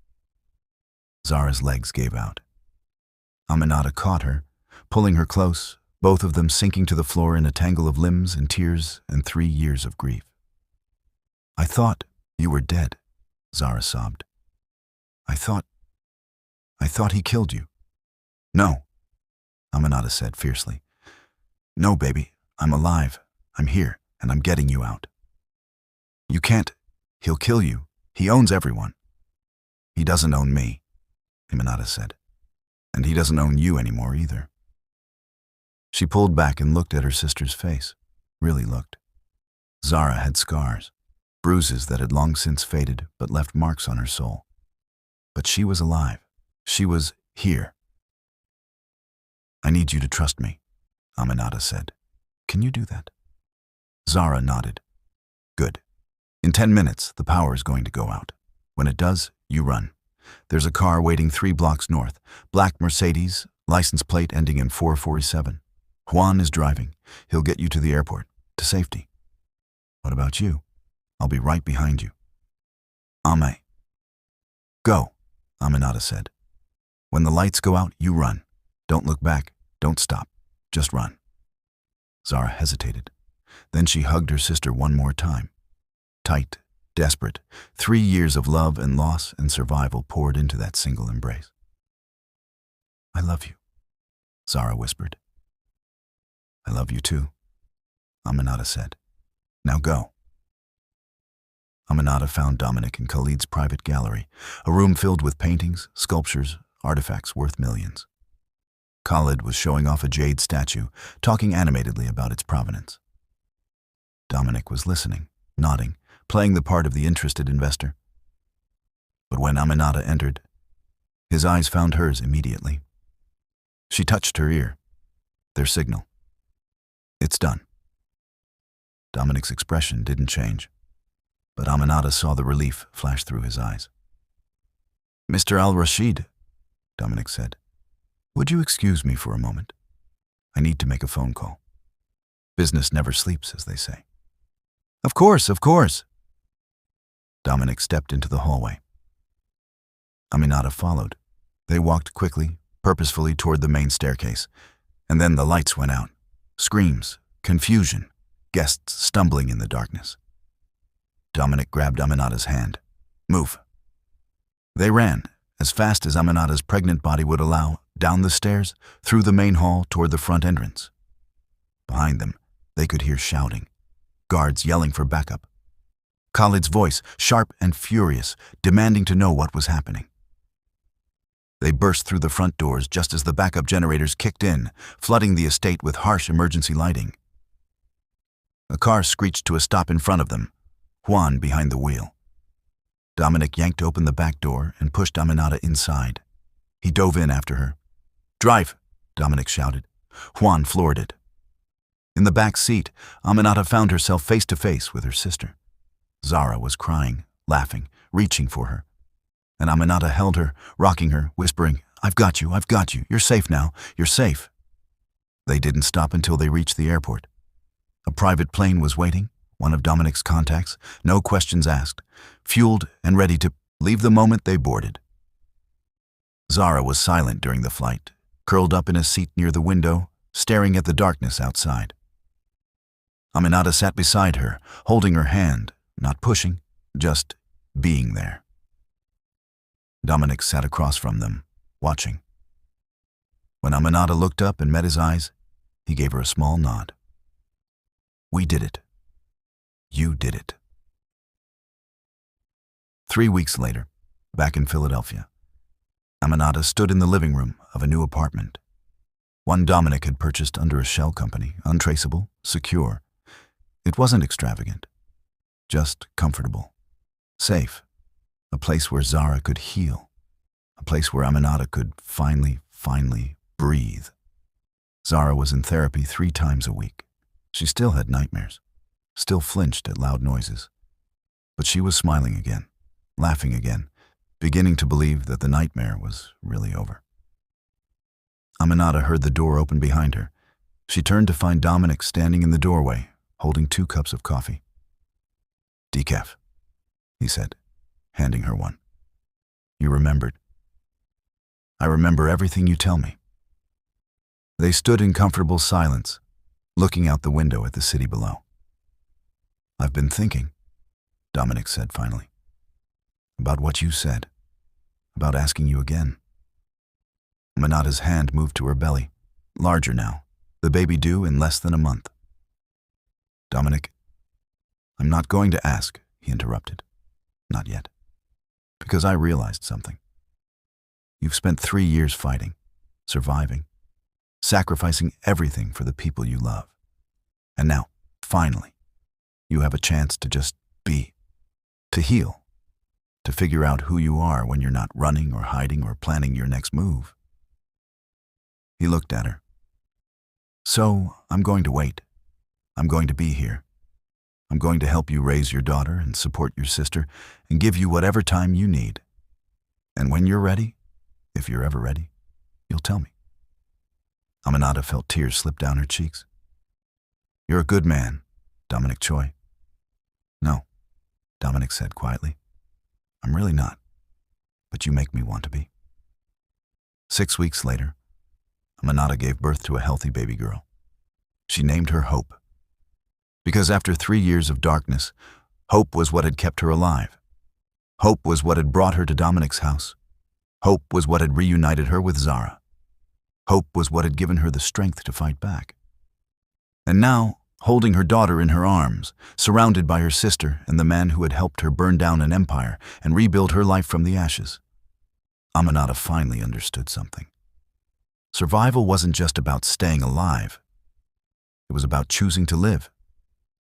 Zara's legs gave out. Aminata caught her, pulling her close, both of them sinking to the floor in a tangle of limbs and tears and 3 years of grief. I thought you were dead, Zara sobbed. I thought he killed you. No, Aminata said fiercely. No, baby, I'm alive. I'm here, and I'm getting you out. You can't. He'll kill you. He owns everyone. He doesn't own me, Aminata said. And he doesn't own you anymore either. She pulled back and looked at her sister's face. Really looked. Zara had scars, bruises that had long since faded but left marks on her soul. But she was alive. She was here. I need you to trust me, Aminata said. Can you do that? Zara nodded. Good. In 10 minutes, the power is going to go out. When it does, you run. There's a car waiting 3 blocks north, black Mercedes, license plate ending in 447. Juan is driving. He'll get you to the airport, to safety. What about you? I'll be right behind you. Ame. Go, Aminata said. When the lights go out, you run. Don't look back. Don't stop. Just run. Zara hesitated. Then she hugged her sister one more time. Tight, desperate, 3 years of love and loss and survival poured into that single embrace. I love you, Zara whispered. I love you too, Aminata said. Now go. Aminata found Dominic in Khalid's private gallery, a room filled with paintings, sculptures, artifacts worth millions. Khalid was showing off a jade statue, talking animatedly about its provenance. Dominic was listening, nodding, playing the part of the interested investor. But when Aminata entered, his eyes found hers immediately. She touched her ear. Their signal. It's done. Dominic's expression didn't change, but Aminata saw the relief flash through his eyes. Mr. Al-Rashid, Dominic said, would you excuse me for a moment? I need to make a phone call. Business never sleeps, as they say. Of course, of course. Dominic stepped into the hallway. Aminata followed. They walked quickly, purposefully toward the main staircase, and then the lights went out. Screams, confusion, guests stumbling in the darkness. Dominic grabbed Aminata's hand. Move. They ran, as fast as Aminata's pregnant body would allow, down the stairs, through the main hall toward the front entrance. Behind them, they could hear shouting, guards yelling for backup. Khalid's voice, sharp and furious, demanding to know what was happening. They burst through the front doors just as the backup generators kicked in, flooding the estate with harsh emergency lighting. A car screeched to a stop in front of them, Juan behind the wheel. Dominic yanked open the back door and pushed Aminata inside. He dove in after her. Drive, Dominic shouted. Juan floored it. In the back seat, Aminata found herself face to face with her sister. Zara was crying, laughing, reaching for her. And Aminata held her, rocking her, whispering, I've got you, you're safe now, you're safe. They didn't stop until they reached the airport. A private plane was waiting, one of Dominic's contacts, no questions asked, fueled and ready to leave the moment they boarded. Zara was silent during the flight, curled up in a seat near the window, staring at the darkness outside. Aminata sat beside her, holding her hand, not pushing, just being there. Dominic sat across from them, watching. When Aminata looked up and met his eyes, he gave her a small nod. We did it. You did it. 3 weeks later, back in Philadelphia, Aminata stood in the living room of a new apartment. One Dominic had purchased under a shell company, untraceable, secure. It wasn't extravagant, just comfortable, safe, a place where Zara could heal, a place where Aminata could finally breathe. Zara was in therapy 3 times a week. She still had nightmares, still flinched at loud noises. But she was smiling again, laughing again, beginning to believe that the nightmare was really over. Aminata heard the door open behind her. She turned to find Dominic standing in the doorway, holding 2 cups of coffee. Decaf, he said, handing her one. You remembered. I remember everything you tell me. They stood in comfortable silence, looking out the window at the city below. I've been thinking, Dominic said finally. About what you said. About asking you again. Aminata's hand moved to her belly, larger now, the baby due in less than a month. Dominic, I'm not going to ask, he interrupted. Not yet. Because I realized something. You've spent 3 years fighting, surviving, sacrificing everything for the people you love. And now, finally, you have a chance to just be, to heal, to figure out who you are when you're not running or hiding or planning your next move. He looked at her. So, I'm going to wait. I'm going to be here. I'm going to help you raise your daughter and support your sister and give you whatever time you need. And when you're ready, if you're ever ready, you'll tell me. Aminata felt tears slip down her cheeks. You're a good man, Dominic Choi. No, Dominic said quietly. I'm really not, but you make me want to be. 6 weeks later, Aminata gave birth to a healthy baby girl. She named her Hope. Because after 3 years of darkness, hope was what had kept her alive. Hope was what had brought her to Dominic's house. Hope was what had reunited her with Zara. Hope was what had given her the strength to fight back. And now, holding her daughter in her arms, surrounded by her sister and the man who had helped her burn down an empire and rebuild her life from the ashes, Aminata finally understood something. Survival wasn't just about staying alive. It was about choosing to live.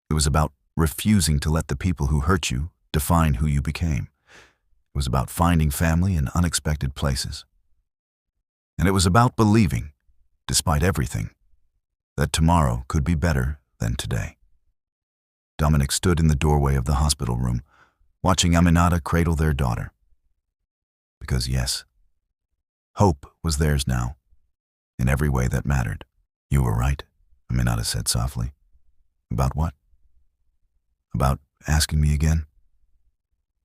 It was about refusing to let the people who hurt you define who you became. It was about finding family in unexpected places. And it was about believing, despite everything, that tomorrow could be better than today. Dominic stood in the doorway of the hospital room, watching Aminata cradle their daughter. Because yes, hope was theirs now, in every way that mattered. You were right, Aminata said softly. About what? About asking me again?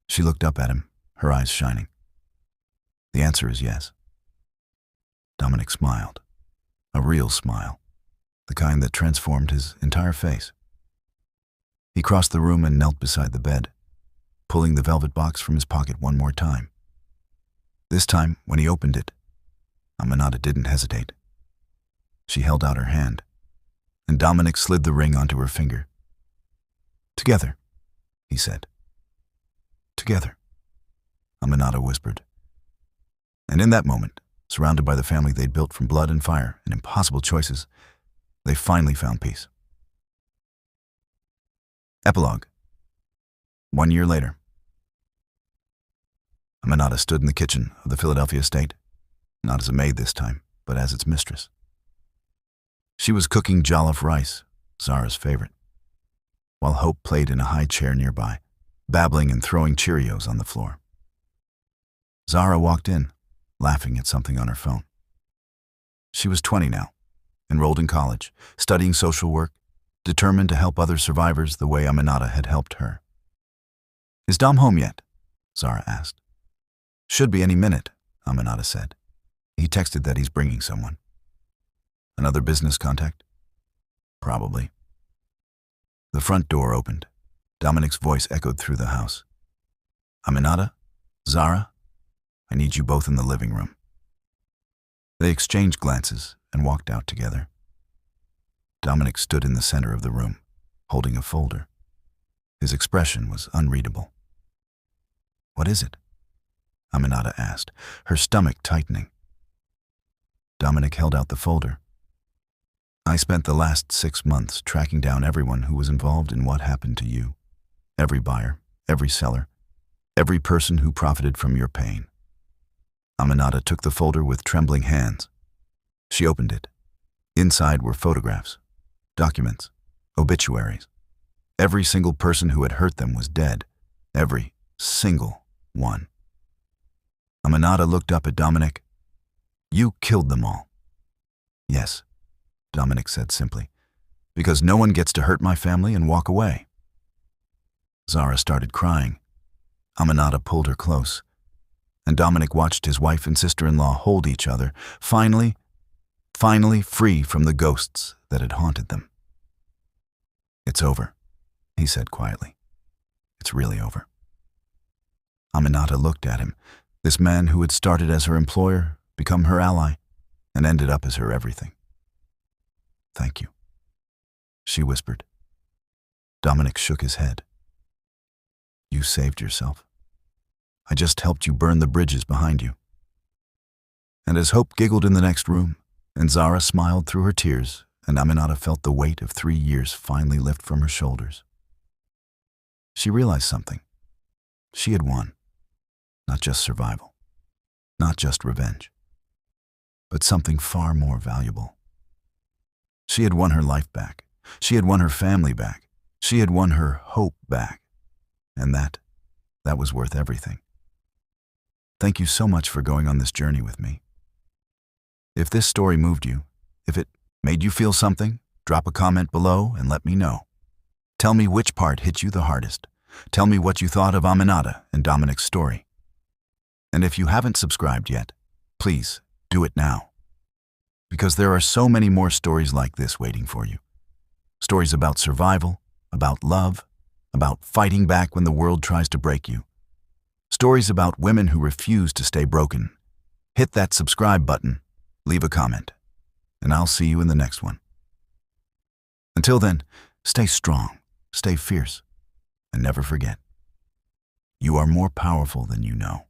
She looked up at him, her eyes shining. The answer is yes. Dominic smiled, a real smile, the kind that transformed his entire face. He crossed the room and knelt beside the bed, pulling the velvet box from his pocket one more time. This time, when he opened it, Aminata didn't hesitate. She held out her hand, and Dominic slid the ring onto her finger. Together, he said. Together, Aminata whispered. And in that moment, surrounded by the family they'd built from blood and fire and impossible choices, they finally found peace. Epilogue. 1 year later. Aminata stood in the kitchen of the Philadelphia estate, not as a maid this time, but as its mistress. She was cooking jollof rice, Zara's favorite, while Hope played in a high chair nearby, babbling and throwing Cheerios on the floor. Zara walked in, laughing at something on her phone. She was 20 now, enrolled in college, studying social work, determined to help other survivors the way Aminata had helped her. Is Dom home yet? Zara asked. Should be any minute, Aminata said. He texted that he's bringing someone. Another business contact? Probably. The front door opened. Dominic's voice echoed through the house. Aminata? Zara? I need you both in the living room. They exchanged glances and walked out together. Dominic stood in the center of the room, holding a folder. His expression was unreadable. What is it? Aminata asked, her stomach tightening. Dominic held out the folder. I spent the last 6 months tracking down everyone who was involved in what happened to you. Every buyer, every seller, every person who profited from your pain. Aminata took the folder with trembling hands. She opened it. Inside were photographs, documents, obituaries. Every single person who had hurt them was dead. Every single one. Aminata looked up at Dominic. You killed them all. Yes, Dominic said simply, because no one gets to hurt my family and walk away. Zara started crying. Aminata pulled her close, and Dominic watched his wife and sister-in-law hold each other, finally free from the ghosts that had haunted them. It's over, he said quietly. It's really over. Aminata looked at him, this man who had started as her employer, become her ally, and ended up as her everything. Thank you, she whispered. Dominic shook his head. You saved yourself. I just helped you burn the bridges behind you. And as Hope giggled in the next room, and Zara smiled through her tears, and Aminata felt the weight of 3 years finally lift from her shoulders, she realized something. She had won. Not just survival, not just revenge, but something far more valuable. She had won her life back. She had won her family back. She had won her hope back. And that was worth everything. Thank you so much for going on this journey with me. If this story moved you, if it made you feel something, drop a comment below and let me know. Tell me which part hit you the hardest. Tell me what you thought of Aminata and Dominic's story. And if you haven't subscribed yet, please do it now. Because there are so many more stories like this waiting for you. Stories about survival, about love, about fighting back when the world tries to break you. Stories about women who refuse to stay broken. Hit that subscribe button, leave a comment, and I'll see you in the next one. Until then, stay strong, stay fierce, and never forget, you are more powerful than you know.